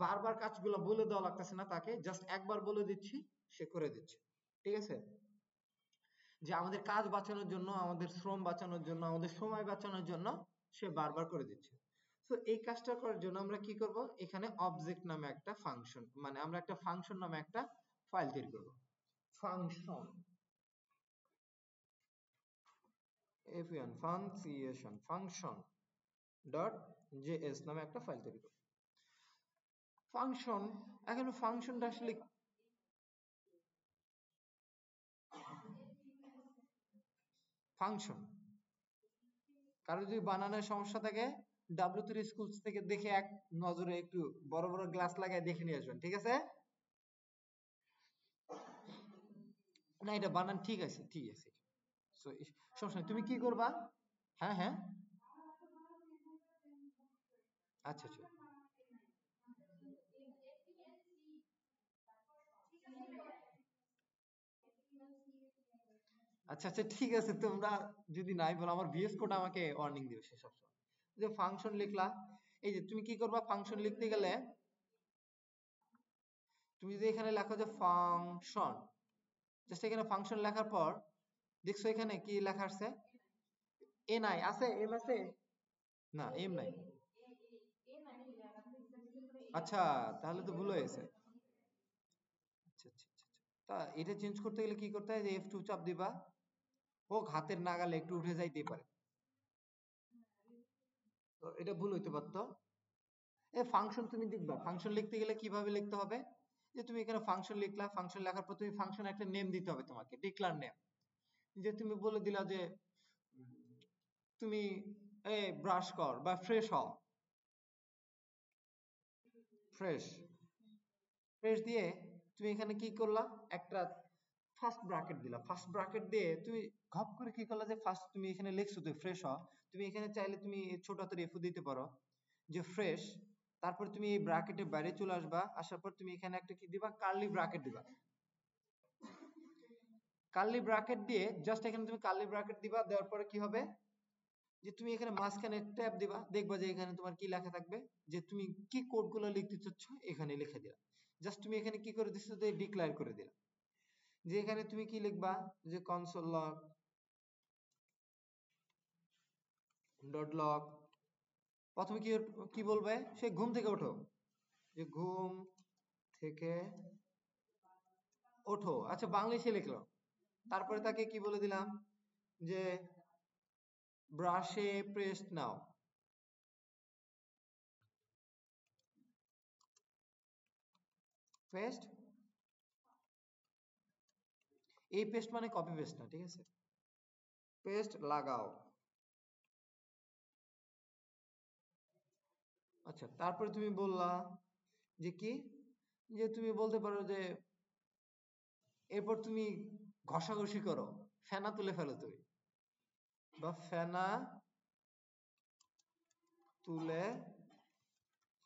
বারবার কাজগুলো বলে দেওয়া লাগতেছে না তাকে, জাস্ট একবার বলে দিচ্ছি, সে করে দিচ্ছে, ঠিক আছে। যে আমাদের কাজ বাঁচানোর জন্য, আমাদের শ্রম বাঁচানোর জন্য, আমাদের সময় বাঁচানোর জন্য সে বারবার করে দিচ্ছে। তো এই কাজটা করার জন্য আমরা কি করব, এখানে অবজেক্ট নামে একটা ফাংশন, মানে আমরা একটা ফাংশন নামে একটা ফাইল তৈরি করব। Function, function, function dot JS নামে একটা ফাইল তৈরি করব। ফাংশন, এখন ফাংশনটা আসলে ফাংশন, কারো যদি বানানোর সমস্যা থাকে, W3 স্কুলস থেকে দেখে এক নজরে একটু বড় বড় গ্লাস লাগায় দেখে নিয়ে আসবেন, ঠিক আছে। না, এটা বানান ঠিক আছে, ঠিক আছে। So, সমস্যা নেই, তুমি কি করবা, হ্যাঁ হ্যাঁ, আচ্ছা আচ্ছা, আচ্ছা আচ্ছা, ঠিক আছে, তোমরা যদি নাই বলো, আমার ভিএস কোড আমাকে ওয়ার্নিং দিবে সে সবসময়। যে ফাংশন লিখলা, এই যে তুমি কি করবা, ফাংশন লিখতে গেলে তুমি যদি এখানে লেখো যে ফাংশন, জাস্ট এখানে ফাংশন লেখার পর দেখছো এখানে কি লেখা আছে, এন আই আছে, এম আছে, না এম নাই, আচ্ছা, তাহলে তো ভুল হয়েছে। আচ্ছা আচ্ছা আচ্ছা আচ্ছা। তা এটা চেঞ্জ করতে গেলে কি করতে হয়, যে F2 চাপ দিবা, হোক হাতের নাগালে একটু উঠে যাইতেই পারে, তো এটা ভুল হইতে পারতো। এই ফাংশন তুমি দেখবা, ফাংশন লিখতে গেলে কিভাবে লিখতে হবে, যে তুমি এখানে ফাংশন লিখলা, ফাংশন লেখার পর তুমি ফাংশন একটা নেম দিতে হবে তোমাকে, ডিক্লার নেম। যে তুমি বলে দিলা যে তুমি এই ব্রাশ কর বা ফ্রেশ হও, ফ্রেশ, ফ্রেশ দিয়ে তুমি এখানে কি করলা, একটা ফার্স্ট ব্র্যাকেট দিলা, ফার্স্ট ব্র্যাকেট দিয়ে তুমি ঘপ করে কি করলা, যে ফার্স্ট তুমি এখানে লিখছো যে ফ্রেশ হও, তুমি এখানে চাইলে তুমি ছোট হাতের এফ দিতে পারো, যে ফ্রেশ, তারপর তুমি এই ব্র্যাকেটের বাইরে চলে আসবা, আসার পর তুমি এখানে একটা কি দিবা, কার্লি ব্র্যাকেট দিবা। কার্লি ব্র্যাকেট দিয়ে জাস্ট এখানে তুমি কার্লি ব্র্যাকেট দিবা, দেওয়ার পরে কি হবে, যে তুমি এখানে মাঝখানে ট্যাব দিবা, দেখবা যে এখানে তোমার কি লেখা থাকবে, যে তুমি কি কোড গুলো লিখতে চাচ্ছ এখানে লিখে দিলা। জাস্ট তুমি এখানে কি করে দিচ্ছ, যে ডিক্লেয়ার করে দিলা, যে এখানে তুমি কি লিখবা, যে কনসোল লগ ডট লগ, প্রথমে কি কি বলবে, সে ঘুম থেকে ওঠো, যে ঘুম থেকে ওঠো, আচ্ছা বাংলিশে লিখলো, তারপরে তাকে কি বলে দিলাম, যে ব্রাশে পেস্ট নাও, পেস্ট, এই পেস্ট মানে কপি পেস্ট না, ঠিক আছে, পেস্ট লাগাও, আচ্ছা, তারপরে তুমি বললা যে কি, যে তুমি বলতে পারো যে এরপর তুমি ঘষাঘষি করো, ফেনা তুলে ফেলো তুমি, বা ফেনা তুলে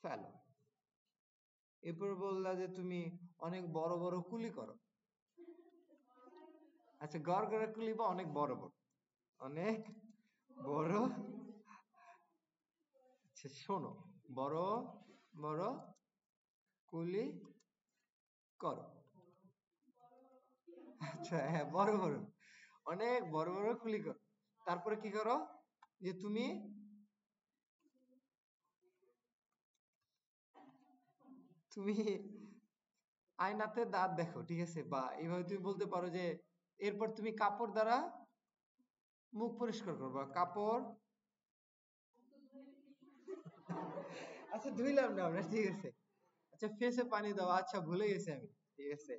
ফেলো। এরপর বললা যে তুমি অনেক বড় বড় কুলি করো। আচ্ছা, গড় গড়ে কুলি বা অনেক বড় বড়, অনেক বড়। আচ্ছা শোনো, বড় বড় কুলি করো। আচ্ছা হ্যাঁ, বড় বড়, অনেক বড় বড় কুলি করো। তারপরে কি করো, যে তুমি তুমি আয়নাতে দাঁত দেখো, ঠিক আছে, বা এইভাবে তুমি বলতে পারো যে এরপর তুমি কাপড় দ্বারা মুখ পরিষ্কার করবা, কাপড়। আচ্ছা ধুইলাম না আমরা, ঠিক আছে। আচ্ছা ফেসে পানি দাও, আচ্ছা ভুলে গেছি আমি, ঠিক আছে,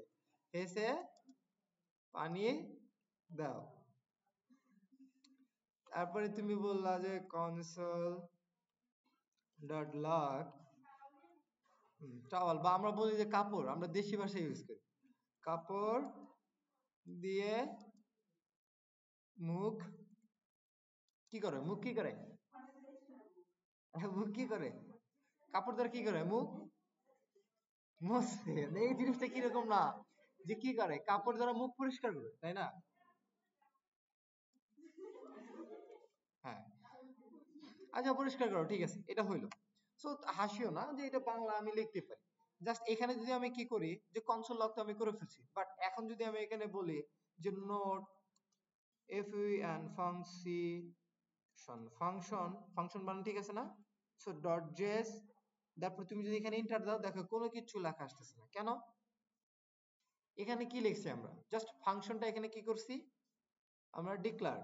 ফেসে পানি দাও। তারপরে তুমি বললা যে কনসোল ডট লক টাওয়াল, বা আমরা বলি যে কাপড়, আমরা দেশি ভাষা ইউজ করি, কাপড় দিয়ে মুখ কি করে, মুখ কি করে, মুখ কি করে, কাপড় দ্বারা কি করে, মুখ মুছে। এই জিনিসটা কিরকম না, যে কি করে কাপড় দ্বারা মুখ পরিষ্কার করে, তাই না? হ্যাঁ, আচ্ছা পরিষ্কার করো, ঠিক আছে, এটা হইলো। সো হাসিও না যে এটা বাংলা আমি লিখতে পারি। জাস্ট এখানে যদি আমি কি করি, যে কনসোল লক তো আমি করে ফেলছি, বাট এখন যদি আমি এখানে বলি যে note fun function, function function মানে ঠিক আছে না, সো ডট জেএস, তারপর তুমি যদি এখানে এন্টার দাও, দেখো কোনো কিছু লেখা আসতেছে না কেন? এখানে কি লিখছি আমরা, জাস্ট ফাংশনটা এখানে কি করছি, আমরা ডিক্লার।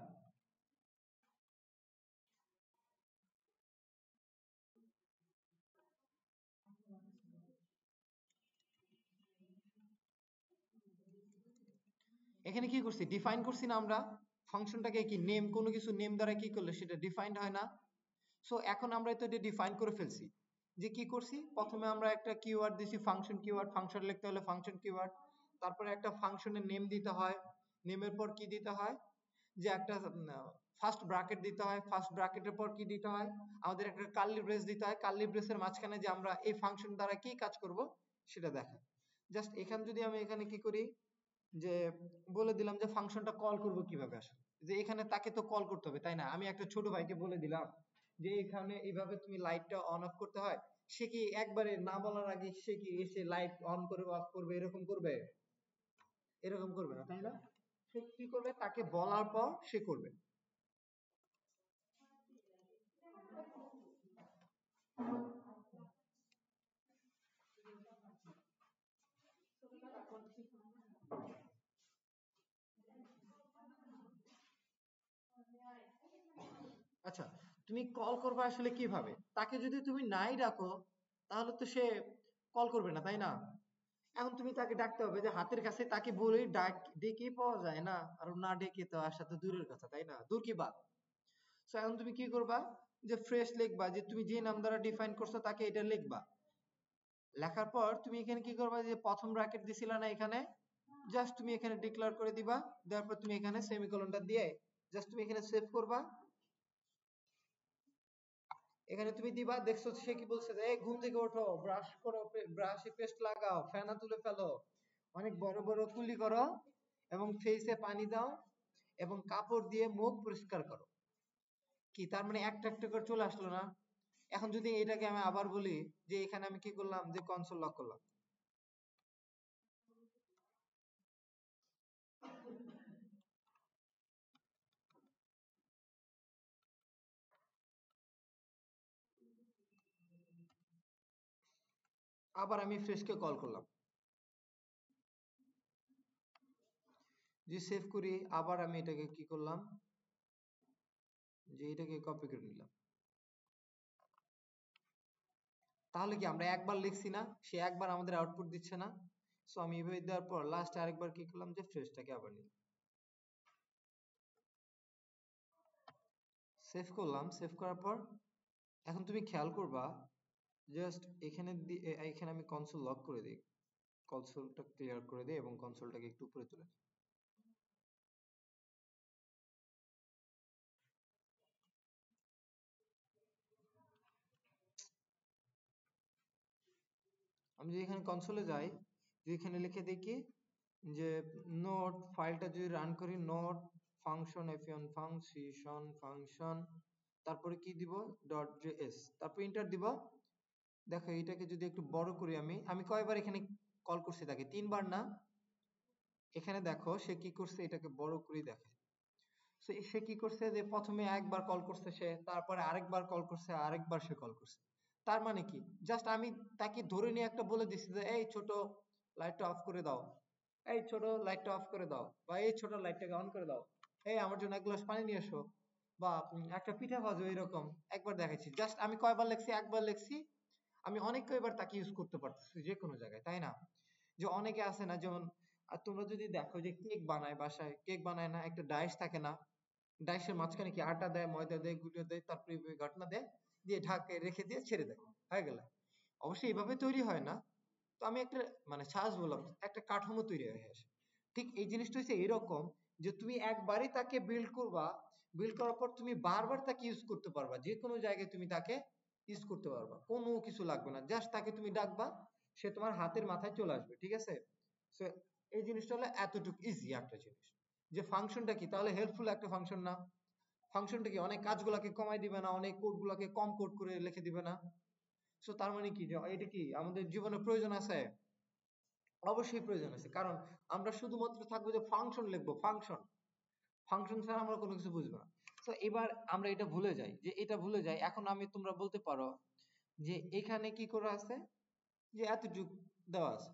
এখানে কি করছি, ডিফাইন করছি না আমরা, ফাংশনটাকে কি নেম, কোনো কিছু নেম দ্বারা কি করলে সেটা ডিফাইন্ড হয় না? সো এখন আমরা তো এটা ডিফাইন করে ফেলছি, যে কি করছি, প্রথমে আমরা একটা কিওয়ার্ড দিছি ফাংশন কিওয়ার্ড, ফাংশন লিখতে হলে ফাংশন কিওয়ার্ড, তারপরে একটা ফাংশনের নেম দিতে হয়, নেমের পর কি দিতে হয়, যে একটা ফার্স্ট ব্র্যাকেট দিতে হয়, ফার্স্ট ব্র্যাকেটের পর কি দিতে হয়, আমাদের একটা কার্লি ব্রেস দিতে হয়, কার্লি ব্রেসের মাঝখানে যে আমরা এই ফাংশন দ্বারা কি কাজ করব সেটা দেখা। জাস্ট এখানে যদি আমি এখানে কি করি, যে বলে দিলাম যে ফাংশনটা কল করব কিভাবে, আসলে যে এখানে তাকে তো কল করতে হবে, তাই না? আমি একটা ছোট ভাইকে বলে দিলাম যে এখানে এইভাবে তুমি লাইটটা অন অফ করতে হয়, সে কি একবারে না বলার আগে সে কি এসে লাইট অন করবে অফ করবে এরকম করবে? এরকম করবে না, তাই না? সে কি করবে, তাকে বলার পর সে করবে। আচ্ছা, তুমি কল করবে আসলে কিভাবে, তাকে যদি তুমি নাই ডাকো তাহলে তো সে কল করবে না, তাই না? এখন তুমি তাকে ডাকতে হবে, যে হাতের কাছে তাকে বলেই ডাক, ডেকে পাওয়া যায় না, আর না ডেকে তো আসা তো দূরের কথা, তাই না, দূর কি বাত। সো এখন তুমি কি করবা, যে ফ্রেশ লিখবা, যে তুমি যে নাম দ্বারা ডিফাইন করছো তাকে এটা লিখবা, লেখার পর তুমি এখানে কি করবা, যে প্রথম ব্র্যাকেট দিছিলা না এখানে, জাস্ট তুমি এখানে ডিক্লেয়ার করে দিবা, দেওয়ার পর তুমি এখানে সেমিকোলনটা দিয়ে জাস্ট তুমি এখানে সেভ করবা। এখানে তুমি দিবা, দেখছো সে কি বলছে, যে এই ঘুম থেকে ওঠো, ব্রাশ করো, ব্রাশে পেস্ট লাগাও, ফেনা তুলে ফেলো, অনেক বড় বড় কুলি করো, এবং ফেসে পানি দাও, এবং কাপড় দিয়ে মুখ পরিষ্কার করো। কি তার মানে একটা একটা করে চলে আসলো না? এখন যদি এটাকে আমি আবার বলি, যে এখানে আমি কি করলাম, যে কনসোল লক করলাম, আবার আমি ফ্রেশকে কল করলাম, যে সেভ করি, আবার আমি এটাকে কি করলাম, যে এটাকে কপি করে নিলাম। তাহলে কি আমরা একবার লিখছি না, সে একবার আমাদের আউটপুট দিচ্ছে না? সো আমি এভাবে দেওয়ার পর লাস্টে আরেকবার কি করলাম, যে ফ্রেশটাকে আবার নিলাম, সেভ করলাম। সেভ করার পর এখন তুমি খেয়াল করবা জাস্ট এখানে আমি কনসোল লক করে দিই, কনসোলটা ক্লিয়ার করে দিই এবং কনসোলটাকে একটু উপরে তুলে দিই। আমি যদি এখানে কনসোলে যাই, যদি এখানে লিখে দিই কি যে নোট ফাইলটা যদি রান করি, নোট ফাংশন f1 ফাংশন তারপরে কি দিব .js, তারপর এন্টার দিব। দেখো এটাকে যদি একটু বড় করি, আমি কয়বার এখানে কল করছি তাকে, 3 বার না? এখানে দেখো সে কি করছে, এটাকে বড় করে দেখে। সে কি করছে যে প্রথমে একবার কল করছে সে, তারপরে আরেকবার কল করছে, আরেকবার সে কল করছে। তার মানে কি, জাস্ট আমি তাকে ধরে নিয়ে একটা বলে দিচ্ছি যে এই ছোট লাইটটা অফ করে দাও, এই ছোট লাইটটা অফ করে দাও, বা এই ছোট লাইটটাকে অন করে দাও, এই আমার জন্য এক গ্লাস পানি নিয়ে এসো, বা একটা পিঠা ভাজো, এরকম একবার দেখাচ্ছি। জাস্ট আমি কয়বার লিখছি, একবার লিখছি। আমি অনেক কয়বার তাকে ইউজ করতে পারতেছি যে কোনো জায়গায়, তাই না? যে অনেকে আছে না, যেমন তোমরা যদি দেখো যে কেক বানায়, বাসায় কেক বানায় না, একটা ডাইস থাকে না, ডাইসের মাঝখানে কি আটা দেয়, ময়দা দেয়, গুঁড়ো দেয়, তারপরে ঘটনা দেয়, দিয়ে ঢাকে রেখে দিয়ে ছেড়ে দেয়, হয়ে গেল। অবশ্যই এভাবে তৈরি হয় না, তো আমি একটা মানে সাজ বললাম, একটা কাঠামো তৈরি হয়ে আসে। ঠিক এই জিনিসটা হচ্ছে এরকম, যে তুমি একবারই তাকে বিল্ড করবা, বিল্ড করার পর তুমি বারবার তাকে ইউজ করতে পারবা, যে কোনো জায়গায় তুমি তাকে ইউজ করতে পারবা, কোনো কিছু লাগবে না, জাস্ট তাকে তুমি ডাকবা, সে তোমার হাতের মাথায় চলে আসবে, ঠিক আছে? So, এই জিনিসটা হলো এতটুকু ইজি একটা জিনিস। যে ফাংশনটা কি, তাহলে হেল্পফুল একটা ফাংশন না? ফাংশনটা কি অনেক কাজগুলোকে কমাই দিবে না, অনেক কোড গুলাকে কম কোড করে লিখে দিবে না? সো তার মানে কি, যে এটা কি আমাদের জীবনে প্রয়োজন আছে? অবশ্যই প্রয়োজন আছে, কারণ আমরা শুধুমাত্র থাকবো যে ফাংশন লিখবো, ফাংশন, ফাংশন ছাড়া আমরা কোনো কিছু বুঝবো না। তো এবার আমরা এটা ভুলে যাই, যে এটা ভুলে যাই, এখন তোমরা বলতে পারো যে এখানে কি করা আছে, যে এতটুক দেওয়া আছে,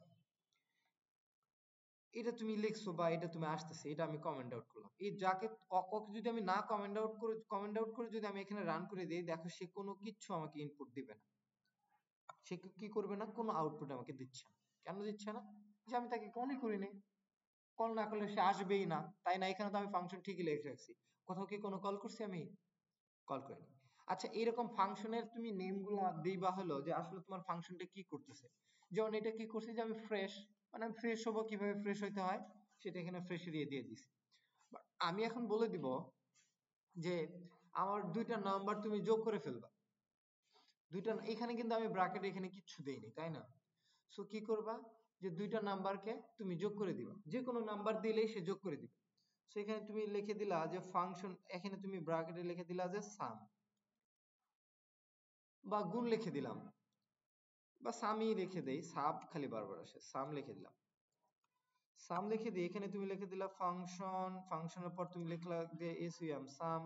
এটা তুমি লিখছো বা এটা তুমি আসতেছে, এটা আমি কমেন্ট আউট করলাম, এই যাকে যদি আমি না কমেন্ট আউট করে যদি আমি এখানে রান করে দিই, দেখো সে কোনো কিচ্ছু আমাকে ইনপুট দিবে না, সে কি করবে না, কোনো আউটপুট আমাকে দিচ্ছে না। কেন দিচ্ছে না? যে আমি তাকে কলই করিনি, কল না করলে সে আসবেই না, তাই না? এখানে তো আমি ফাংশন ঠিকই লিখে রাখছি, কোথাও কি কোনো কল করছি আমি? কল করিনি। আচ্ছা, এরকম ফাংশনের তুমি নেম গুলো দিবা, হলো যে আসলে তোমার ফাংশনটা কি করতেছে। যেমন এটা কি করছে, যে আমি ফ্রেশ, মানে আমি ফ্রেশ হবো, কিভাবে ফ্রেশ হইতে হয় সেটা এখানে ফ্রেশ দিয়ে দিছি। But আমি এখন বলে দিব যে আমার দুইটা নাম্বার তুমি যোগ করে ফেলবা, দুইটা, এখানে কিন্তু আমি ব্র্যাকেট এখানে কিচ্ছু দেইনি, তাই না? সো কি করবা, যে দুইটা নাম্বারকে তুমি যোগ করে দিবা, যে কোনো নাম্বার দিলেই সে যোগ করে দিবে। সেখানে তুমি লিখে দিলা যে ফাংশন, এখানে তুমি ব্র্যাকেটে লিখে দিলা যে সাম, বা গুণ লিখে দিলাম, বা সামই লিখে দেই, সাব খালি বারবার আসে, সাম লিখে দিলাম। সাম লিখে দিয়ে এখানে তুমি লিখে দিলা ফাংশন, ফাংশনের পর তুমি লিখলা যে এসইএম সাম,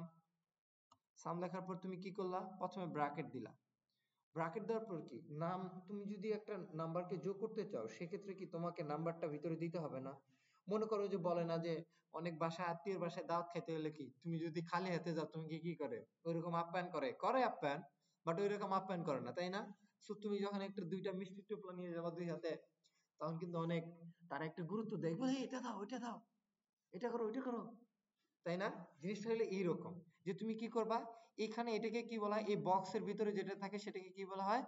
সাম লেখার পর তুমি কি করলা, প্রথমে ব্র্যাকেট দিলা। ব্র্যাকেট দেওয়ার পর কি, নাম, তুমি যদি একটা নাম্বারকে যোগ করতে চাও, সেক্ষেত্রে কি তোমাকে নাম্বারটা ভিতরে দিতে হবে না? মনে করো যে বলে না যে অনেক বাসায়, আত্মীয়ের বাসায় দাওয়াত খেতে হলে কি, তুমি যদি খালি হাতে যাও, তুমি কি করে ওইরকম আপ্যায়ন করে আপ্যায়ন, বাট ওইরকম আপ্যায়ন করে না, তাই না? সো তুমি যখন একটা দুইটা মিষ্টি টোপলা নিয়ে যাবা দুই হাতে, তখন কিন্তু অনেক তারা একটু গুরুত্ব দেয়, বলে এটা দাও, ওইটা দাও, এটা করো, ওইটা করো, তাই না? জিনিসটা হলো এইরকম, যে তুমি কি করবা, এখানে এটাকে কি বলা হয়, এই বক্সের ভিতরে যেটা থাকে সেটাকে কি বলা হয়,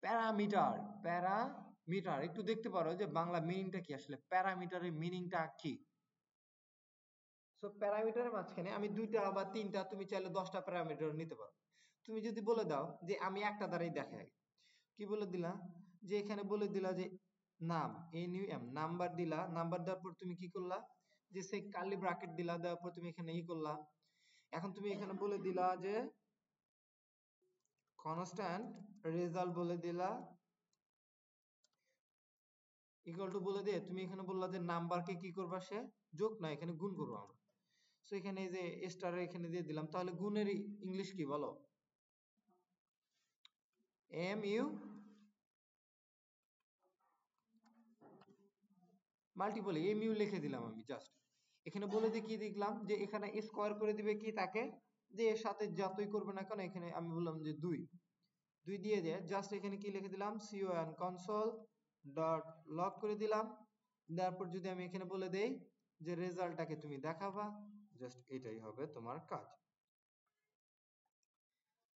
প্যারামিটার। প্যারামিটার একটু দেখতে পারো যে বাংলা মিনিংটা কি, আসলে প্যারামিটারের মিনিংটা কি। সো প্যারামিটারের মাঝখানে আমি দুইটা বা তিনটা, তুমি চাইলে 10টা প্যারামিটার নিতে পারো। তুমি যদি বলে দাও যে আমি একটা দ্বারাই দেখাই, কি বলে দিলা, যে এখানে বলে দিলা যে নাম, NUM, নাম্বার দিলা, নাম্বার দেওয়ার পর তুমি কি করলা, যে সেই কার্লি ব্র্যাকেট দিলা, দেওয়ার পর তুমি এখানে করলা। এখন তুমি এখানে বলে দিলা যে কনস্ট্যান্ট রেজাল্ট বলে দিলা, ইকুয়াল টু বলে দিয়ে তুমি এখানে বললা যে নাম্বারকে কি করবা, সে যোগ না, এখানে গুণ করবো আমরা। সো এখানে এই যে স্টার এখানে দিয়ে দিলাম, তাহলে গুণের ইংলিশ কি বলো? MU, মাল্টিপল, MU লিখে দিলাম আমি জাস্ট। এখানে বলে দিয়ে কি দেখলাম, যে এখানে স্কোয়ার করে দিবে কি তাকে, যে এর সাথে যতই করবে না কেন, এখানে আমি বললাম যে 2, 2 দিয়ে জাস্ট এখানে কি লিখে দিলাম, con কনসোল ডট লগ করে দিলাম। তারপর যদি আমি এখানে বলে দেই যে রেজাল্টটাকে তুমি দেখাবা, জাস্ট এটাই হবে তোমার কাজ।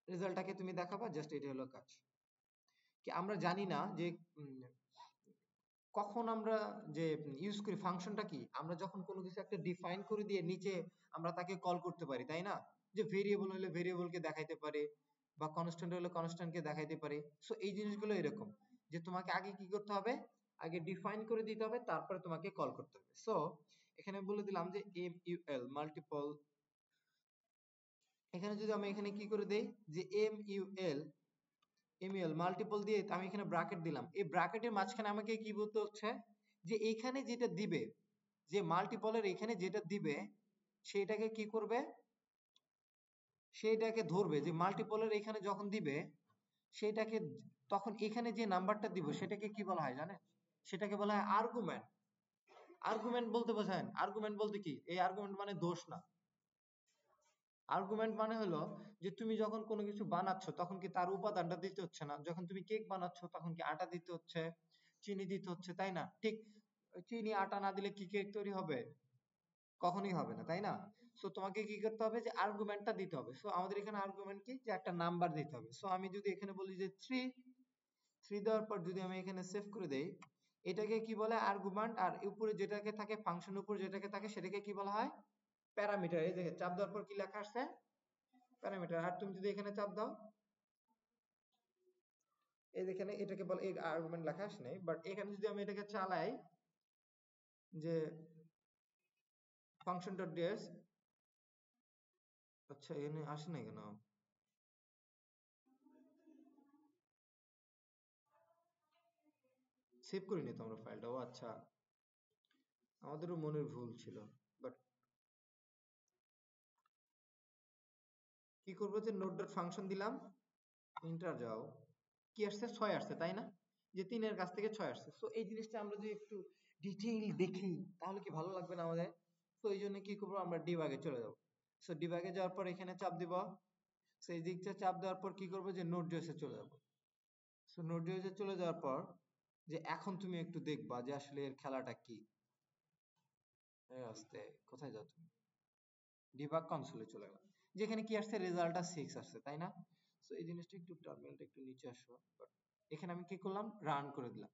রেজাল্টটাকে তুমি দেখাবা, জাস্ট এটা হলো কাজ। কি আমরা জানি না যে কখন আমরা যে ইউজ করি ফাংশনটা কি, আমরা যখন কোনো কিছু একটা ডিফাইন করে দিয়ে নিচে আমরা তাকে কল করতে পারি, তাই না? যে ভেরিয়েবল হলে ভেরিয়েবলকে দেখাইতে পারে, বা কনস্ট্যান্ট হলে কনস্ট্যান্টকে দেখাইতে পারে। সো এই জিনিসগুলো এরকম, যে তোমাকে আগে কি করতে হবে, আগে ডিফাইন করে দিতে হবে, তারপরে তোমাকে কল করতে হবে। সো এখানে বলে দিলাম যে MUL মাল্টিপল, এখানে যদি আমি এখানে কি করে দেই যে MUL মাল্টিপল দিয়ে আমি এখানে ব্র্যাকেট দিলাম, এই ব্র্যাকেটের মাঝখানে আমাকে কি বলতে হচ্ছে যে এইখানে যেটা দিবে, যে মাল্টিপলের এখানে যেটা দিবে সেটাকে কি করবে, সেইটাকে ধরবে, যে মাল্টিপলের এখানে যখন দিবে সেটাকে, তখন এখানে যে নাম্বারটা দিব সেটাকে কি বলা হয় জানেন? সেটাকে বলা হয় আর্গুমেন্ট। আর্গুমেন্ট বলতে বোঝেন, আর্গুমেন্ট বলতে কি, এই আর্গুমেন্ট মানে দোষ না। আর্গুমেন্ট মানে হলো যে তুমি যখন কোনো কিছু বানাচ্ছ তখন কি তার উপাদানটা দিতে হচ্ছে না, যখন তুমি কেক বানাচ্ছ তখন কি আটা দিতে হচ্ছে, চিনি দিতে হচ্ছে, তাই না? ঠিক চিনি আটা না দিলে কি কেক তৈরি হবে? কখনোই হবে না, তাই না? সো তোমাকে কি করতে হবে, যে আর্গুমেন্টটা দিতে হবে। সো আমাদের এখানে আর্গুমেন্ট কি, যে একটা নাম্বার দিতে হবে। সো আমি যদি এখানে বলি যে 3, 3 দেওয়ার পর যদি আমি এখানে সেভ করে দেই, এটাকে কি বলে আর্গুমেন্ট, আর উপরে যেটাকে থাকে ফাংশন উপর যেটাকে থাকে সেটাকে কি বলা হয় প্যারামিটার। এই দেখে চাপ দেওয়ার পর কি লেখা আসছে, প্যারামিটার। আর তুমি যদি এখানে চাপ দাও, এই যেখানে এটাকে বলে, এই আর্গুমেন্ট লেখা আসে নাই, বাট এখানে যদি আমি এটাকে চালাই যে ফাংশন ডট ডিএস, আচ্ছা এখানে আসে না কেন, সেভ করিনি তো আমরা ফাইলটা, ও আচ্ছা আমাদেরও মনের ভুল ছিল। বাট কি করবো, যে নোট ডট ফাংশন দিলাম, এন্টার যাও, কি আসছে 6 আসছে, তাই না? যে 3 এর কাছ থেকে 6 আসছে। সো এই জিনিসটা আমরা যদি একটু ডিটেইল দেখি তাহলে কি ভালো লাগবে না আমাদের? তো এই জন্য কি করবো, আমরা ডিবাগে চলে যাব। সো ডিবাগে যাওয়ার পর এখানে চাপ দিব, সেই দিকটা চাপ দেওয়ার পর কি করবো, যে নোট জেএসে চলে যাব। সো নোট জেএসে চলে যাওয়ার পর যে এখন তুমি একটু দেখবা যে আসলে এর খেলাটা কি। এই আস্তে, কোথায় যাও তুমি? ডিবাগ কনসোলে চলে গেলাম, যেখানে কি আসছে, রেজাল্টটা 6 আসছে, তাই না? সো এই জিনিসটা একটু, টার্মিনালটা একটু নিচে আসো, বাট এখানে আমি কি করলাম, রান করে দিলাম।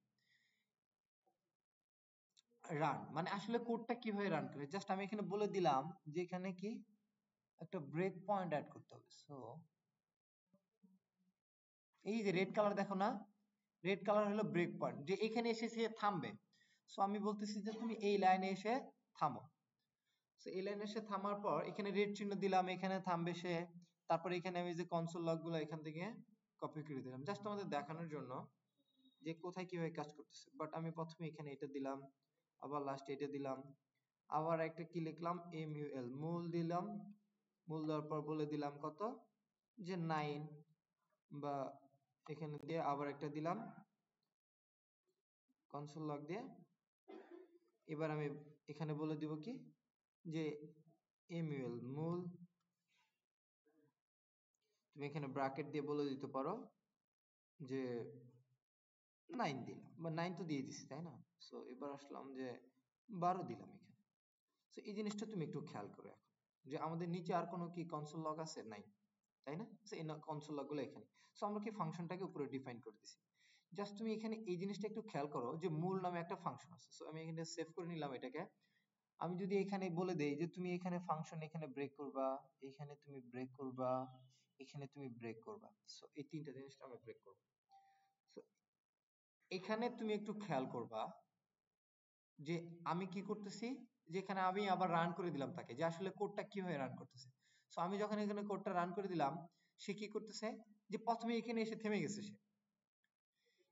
রান মানে আসলে কোডটা কিভাবে রান করে, জাস্ট আমি এখানে বলে দিলাম যে এখানে কি একটা ব্রেক পয়েন্ট অ্যাড করতে হবে। সো এই যে রেড কালার দেখো না, রেড কালার হলো ব্রেক পয়েন্ট, যে এখানে এসে সে থামবে। সো আমি বলতেছি যে তুমি এই লাইনে এসে থামো। সো এই লাইনে এসে থামার পর এখানে রেড চিহ্ন দিলাম, এখানে থামবে সে। তারপর এখানে আমি যে কনসোল লগ গুলো এখান থেকে কপি করে দিলাম, জাস্ট আমাদের দেখানোর জন্য যে কোথায় কিভাবে কাজ করতেছে। বাট আমি প্রথমে এখানে এটা দিলাম, আবার লাস্টে এটা দিলাম, আবার একটা কি লিখলাম, MUL মূল দিলাম, মূল দেওয়ার পর বলে দিলাম কত, যে 9, বা এখানে দিয়ে আবার একটা দিলাম কনসোল লগ দিয়ে। এবার আমি এখানে বলে দিব কি, যে MUL মূল, তুমি এখানে ব্র্যাকেট দিয়ে বলে দিতে পারো যে 9 দিলাম, বা 9 তো দিয়ে দিছি, তাই না? সো এবার আসলাম যে 12 দিলাম এখানে। সো এই জিনিসটা তুমি একটু খেয়াল করো এখন, যে আমাদের নিচে আর কোনো কি কনসোল লগ আছে নাই, তাই না? সো এই কনসোল লগ গুলো এখানে। সো আমরা কি ফাংশনটাকে উপরে ডিফাইন করে দিছি। জাস্ট তুমি এখানে এই জিনিসটা একটু খেয়াল করো, যে মূল নামে একটা ফাংশন আছে। সো আমি এখানে সেভ করে নিলাম এটাকে। আমি যদি এখানে বলে দেই যে তুমি এখানে ফাংশন এখানে ব্রেক করবা, এখানে তুমি ব্রেক করবা, এখানে তুমি ব্রেক করবা। সো এই তিনটা জিনিসটা আমরা ব্রেক করব। সো এখানে তুমি একটু খেয়াল করবা যে আমি কি করতেছি, যেখানে আমি আবার রান করে দিলাম তাকে, যে আসলে কোডটা কিভাবে রান করতেছে। সো আমি যখন এখানে কোডটা রান করে দিলাম, সে কি করতেছে, যে প্রথমে এখানে এসে থেমে গেছে, সে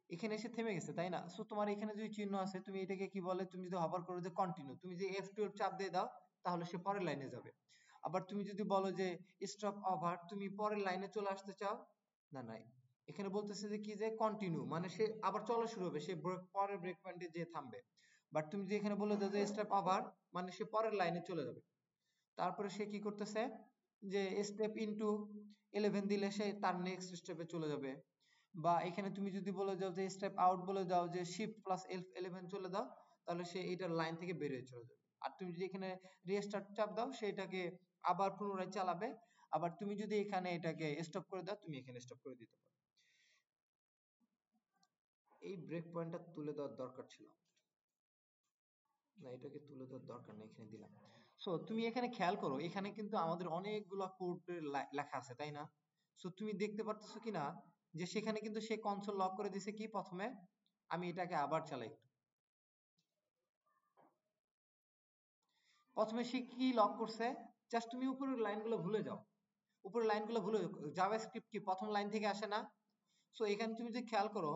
এখানে এসে থেমে গেছে, তাই না? সো তোমার এখানে যদি চিহ্ন আছে, তুমি এটাকে কি বলে, তুমি যদি হভার করো যে কন্টিনিউ, তুমি যে F12 চাপ দিয়ে দাও তাহলে সে পরের লাইনে যাবে। আবার তুমি যদি বলো যে স্টপ ওভার, তুমি পরের লাইনে চলে আসতে চাও, না না, এখানে বলতেছে যে কি, যে কন্টিনিউ মানে সে আবার চলা শুরু হবে, সে পরের ব্রেক পয়েন্টে যে থামবে। বাট তুমি যে এখানে বলে দাও যে স্টেপ ওভার, মানে সে পরের লাইনে চলে যাবে। তারপরে সে কি করতেছে, যে স্টেপ ইনটু 11 দিলে সে তার নেক্সট স্টেপে চলে যাবে। বা এখানে তুমি যদি বলে দাও যে স্টেপ আউট, বলে দাও যে শিফট প্লাস 11 চলে দাও, তাহলে সে এইটার লাইন থেকে বের হয়ে চলে যাবে। আর তুমি যদি এখানে রিস্টার্ট চাপ দাও, সেটাকে আবার পুনরায় চালাবে। আবার তুমি যদি এখানে এটাকে স্টপ করে দাও, তুমি এখানে স্টপ করে দিতে পারো। এই ব্রেক পয়েন্টটা তুলে দেওয়ার দরকার ছিল না, এটাকে তুলে দেওয়ার দরকার নেই, এখানে দিলাম। সো তুমি এখানে খেয়াল করো, এখানে কিন্তু আমাদের অনেকগুলো কোড লেখা আছে, তাই না? সো তুমি দেখতে পারতেছো কিনা যে সেখানে কিন্তু সে কনসোল লক করে দিছে কি প্রথমে। আমি এটাকে আবার চালাই। প্রথমে সে কি লক করছে, জাস্ট তুমি উপরের লাইনগুলো ভুলে যাও। উপরের লাইনগুলো ভুলে যাও, জাভাস্ক্রিপ্ট কি প্রথম লাইন থেকে আসে না? সো এখানে তুমি যদি খেয়াল করো,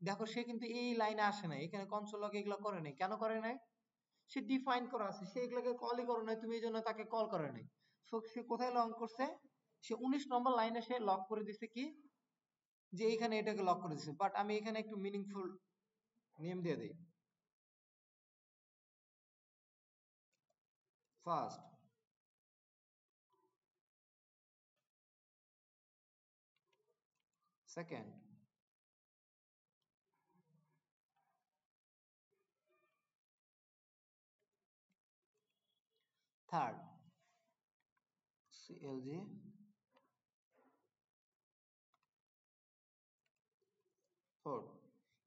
দেখো সে কিন্তু এই লাইনে আসে নাই, এখানে কনসোল লক এগুলো করে নাই। কেন করে নাই? সে ডিফাইন করা আছে, সে এগুলোকে কলই করে নাই, তুমি এই জন্য তাকে কল করে নাই। সো সে কোথায় লক করছে? সে 19 নম্বর লাইনে সে লক করে দিছে কি, যে এখানে এটাকে লক করে দিছে। বাট আমি এখানে একটু মিনিংফুল নেম দিয়ে দিই, ফার্স্ট, সেকেন্ড, থার্ড, সিএলজি, ফোর্থ।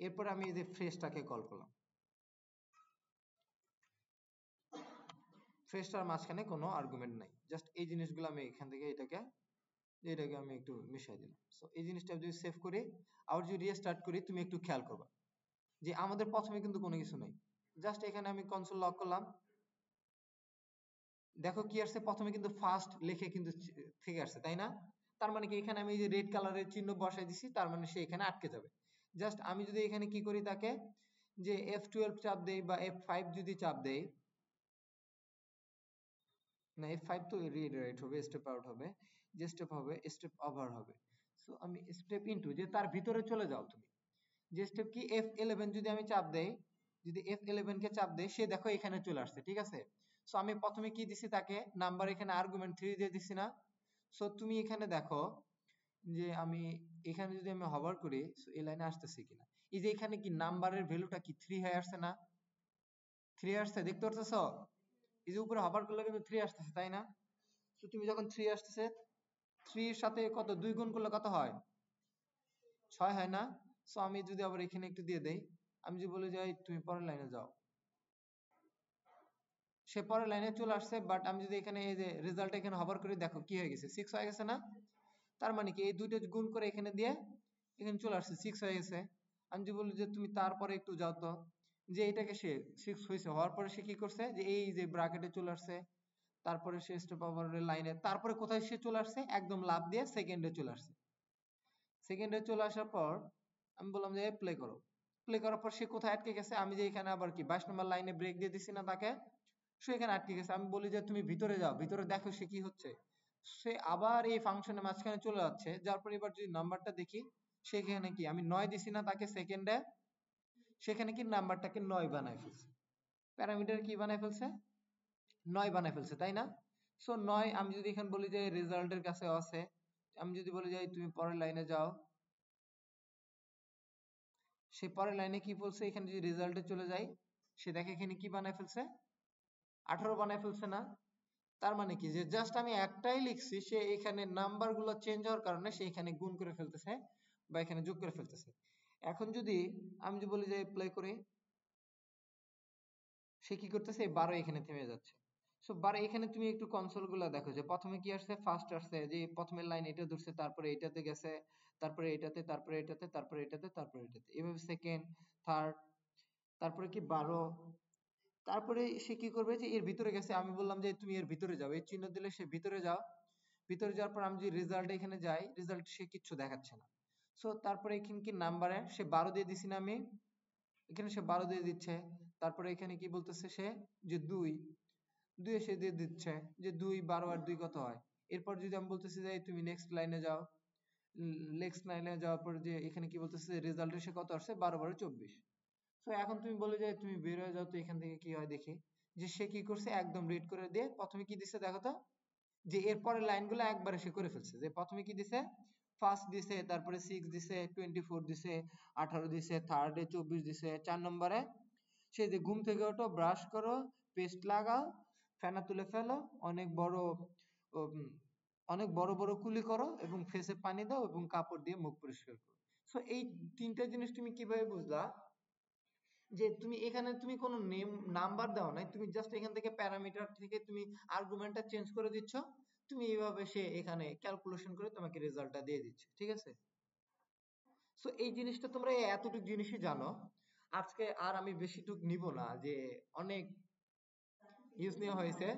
এরপর আমি এই যে ফ্রেশটাকে কল করলাম। ফ্রেশটার মাঝখানে কোনো আর্গুমেন্ট নাই, জাস্ট এই জিনিসগুলো আমি এখান থেকে এটাকে আমি একটু মিশাই দিলাম। সো এই জিনিসটা যদি সেভ করি, আবার যদি রিস্টার্ট করি, তুমি একটু খেয়াল করবা যে আমাদের প্রথমে কিন্তু কোনো কিছু নাই। জাস্ট এখানে আমি কনসোল লক করলাম, দেখো কি আসছে, প্রথমে কিন্তু ফার্স্ট লিখে কিন্তু থেকে আসছে, তাই না? তার মানে কি, এখানে আমি যে রেড কালারের চিহ্ন বসাই দিছি, তার মানে সে এখানে আটকে যাবে। জাস্ট আমি যদি এখানে কি করি, তাকে যে F12 চাপ দেই বা F5 যদি চাপ দেই, না F5 তো রিরাইট হবে, স্টেপ আউট হবে, যে স্টেপ হবে স্টেপ ওভার হবে। সো আমি স্টেপ ইনটু, যে তার ভিতরে চলে যাও তুমি, যে স্টেপ কি F11 যদি আমি চাপ দেই, যদি F11 কে চাপ দেই, সে দেখো এখানে চলে আসছে, ঠিক আছে? সো আমি প্রথমে কি দিছি, তাকে নাম্বার এখানে আর্গুমেন্ট 3 দিয়ে দিছি না? সো তুমি এখানে দেখো যে আমি এখানে যদি আমি হভার করি, সো এই লাইনে আসতেছি কিনা, এই যে এখানে কি নাম্বারের ভ্যালুটা কি 3 হয়ে আসছে না? 3 আসছে, দেখতে পারতেছো? এই যে উপরে হভার করলে কিন্তু 3 আসতেছে, তাই না? তো তুমি যখন 3 আসতেছে, 3 এর সাথে কত 2 গুণ করলে কত হয়? 6 হয় না? সো আমি যদি আবার এখানে একটু দিয়ে দেই, আমি যদি বলি যে এই তুমি পরের লাইনে যাও, সে পরের লাইনে চলে আসছে। বাট আমি যদি এখানে এই যে রেজাল্ট এখানে হভার করি, দেখো কি হয়ে গেছে, 6 হয়ে গেছে না? তার মানে কি, এই দুইটা গুণ করে এখানে দিয়ে এখানে চলে আসছে, 6 হয়ে গেছে। আমি যদি বলি যে তুমি তারপরে একটু যাও তো, যে এটাকে সে 6 হয়েছে, হওয়ার পরে সে কি করছে, যে এই যে ব্র্যাকেটে চলে আসছে, তারপরে সে স্টেপ ওভারের লাইনে, তারপরে কোথায় সে চলে আসছে, একদম লাফ দিয়ে সেকেন্ডে চলে আসছে। সেকেন্ডে চলে আসার পর আমি বললাম যে প্লে করো। প্লে করার পর সে কোথায় আটকে গেছে, আমি যে এখানে আবার কি 22 নম্বর লাইনে ব্রেক দিয়ে দিছি না তাকে, সে এখানে আটকে গেছে। আমি বলি যে তুমি ভিতরে যাও, ভিতরে দেখো সে কি হচ্ছে। সে আবার এই ফাংশনের মাঝখানে চলে যাচ্ছে, যার পর এবার যদি নাম্বারটা দেখি, সেখানে কি আমি 9 দিছি না তাকে সেকেন্ডে, সেখানে কি নাম্বারটাকে 9 বানায় ফেলছে, প্যারামিটার কি বানায় ফেলছে, 9 বানায় ফেলছে, তাই না? সো 9 আমি যদি এখানে বলি যে রেজাল্টের কাছে আছে, আমি যদি বলি যে তুমি পরের লাইনে যাও, সে পরের লাইনে কি বলছে, এখানে যদি রেজাল্টে চলে যাই, সে দেখে এখানে কি বানায় ফেলছে, 18 বানায় ফেলছে না? তার মানে কি, যে জাস্ট আমি একটাই লিখছি, সে এখানে নাম্বার গুলো চেঞ্জ হওয়ার কারণে সে এখানে গুণ করে ফেলতেছে বা এখানে যোগ করে ফেলতেছে। এখন যদি আমি যদি বলি যে প্লে করে, সে কি করতেছে, 12 এখানে থেমে যাচ্ছে। সো 12 এখানে তুমি একটু কনসোল গুলা দেখো, যে প্রথমে কি আসছে, ফার্স্ট আসছে, যে প্রথমের লাইন এটা ধরছে, তারপরে এটাতে গেছে, তারপরে এটাতে, তারপরে এটাতে, তারপরে এটাতে, তারপরে এটাতে, এভাবে সেকেন্ড, থার্ড, তারপরে কি 12, তারপরে সে কি করবে, যে এর ভিতরে গেছে, আমি বললাম যে তুমি এর ভিতরে যাও, এই চিহ্ন দিলে সে ভিতরে যাও। ভিতরে যাওয়ার পর আমি যদি রেজাল্ট এখানে যাই, রেজাল্ট সে কিচ্ছু দেখাচ্ছে না। সো তারপরে এখানে কি নাম্বারে সে 12 দিয়ে দিছি না আমি, এখানে সে 12 দিয়ে দিচ্ছে। তারপরে এখানে কি বলতেছে সে, যে 2, 2 এ সে দিয়ে দিচ্ছে, যে 2, 12 আর 2 কত হয়। এরপর যদি আমি বলতেছি যে তুমি নেক্সট লাইনে যাও, নেক্সট লাইনে যাওয়ার পর যে এখানে কি বলতেছে, রেজাল্টে সে কত আসছে, 12 12 24। তো এখন তুমি বলে যে তুমি বের হয়ে যাও, তো এখান থেকে কি হয় দেখি, যে সে কি করছে, একদম রিড করে দিয়ে প্রথমে কি দিছে দেখো তো, যে এরপরের লাইনগুলো একবারে সে করে ফেলছে। যে প্রথমে কি দিছে, ফার্স্ট দিছে, তারপরে 6 দিছে, 24 দিছে, 18 দিছে, থার্ডে 24 দিছে, 4 নম্বরে সে যে ঘুম থেকে ওঠো, ব্রাশ করো, পেস্ট লাগাও, ফেনা তুলে ফেলো, অনেক বড় অনেক বড় বড় কুলি করো এবং ফেসে পানি দাও এবং কাপড় দিয়ে মুখ পরিষ্কার করো। সো এই তিনটা জিনিস তুমি কিভাবে বুঝলা যে তুমি এখানে তুমি কোনো নেম নাম্বার দাও নাই, তুমি জাস্ট এখান থেকে প্যারামিটার থেকে তুমি আর্গুমেন্টটা চেঞ্জ করে দিচ্ছ, তুমি এইভাবে সে এখানে ক্যালকুলেশন করে তোমাকে রেজাল্টটা দিয়ে দিচ্ছে, ঠিক আছে? সো এই জিনিসটা তোমরা এই এতটুকু জিনিসই জানো। আজকে আর আমি বেশিটুক নিব না, যে অনেক ইউজ নেওয়া হয়েছে।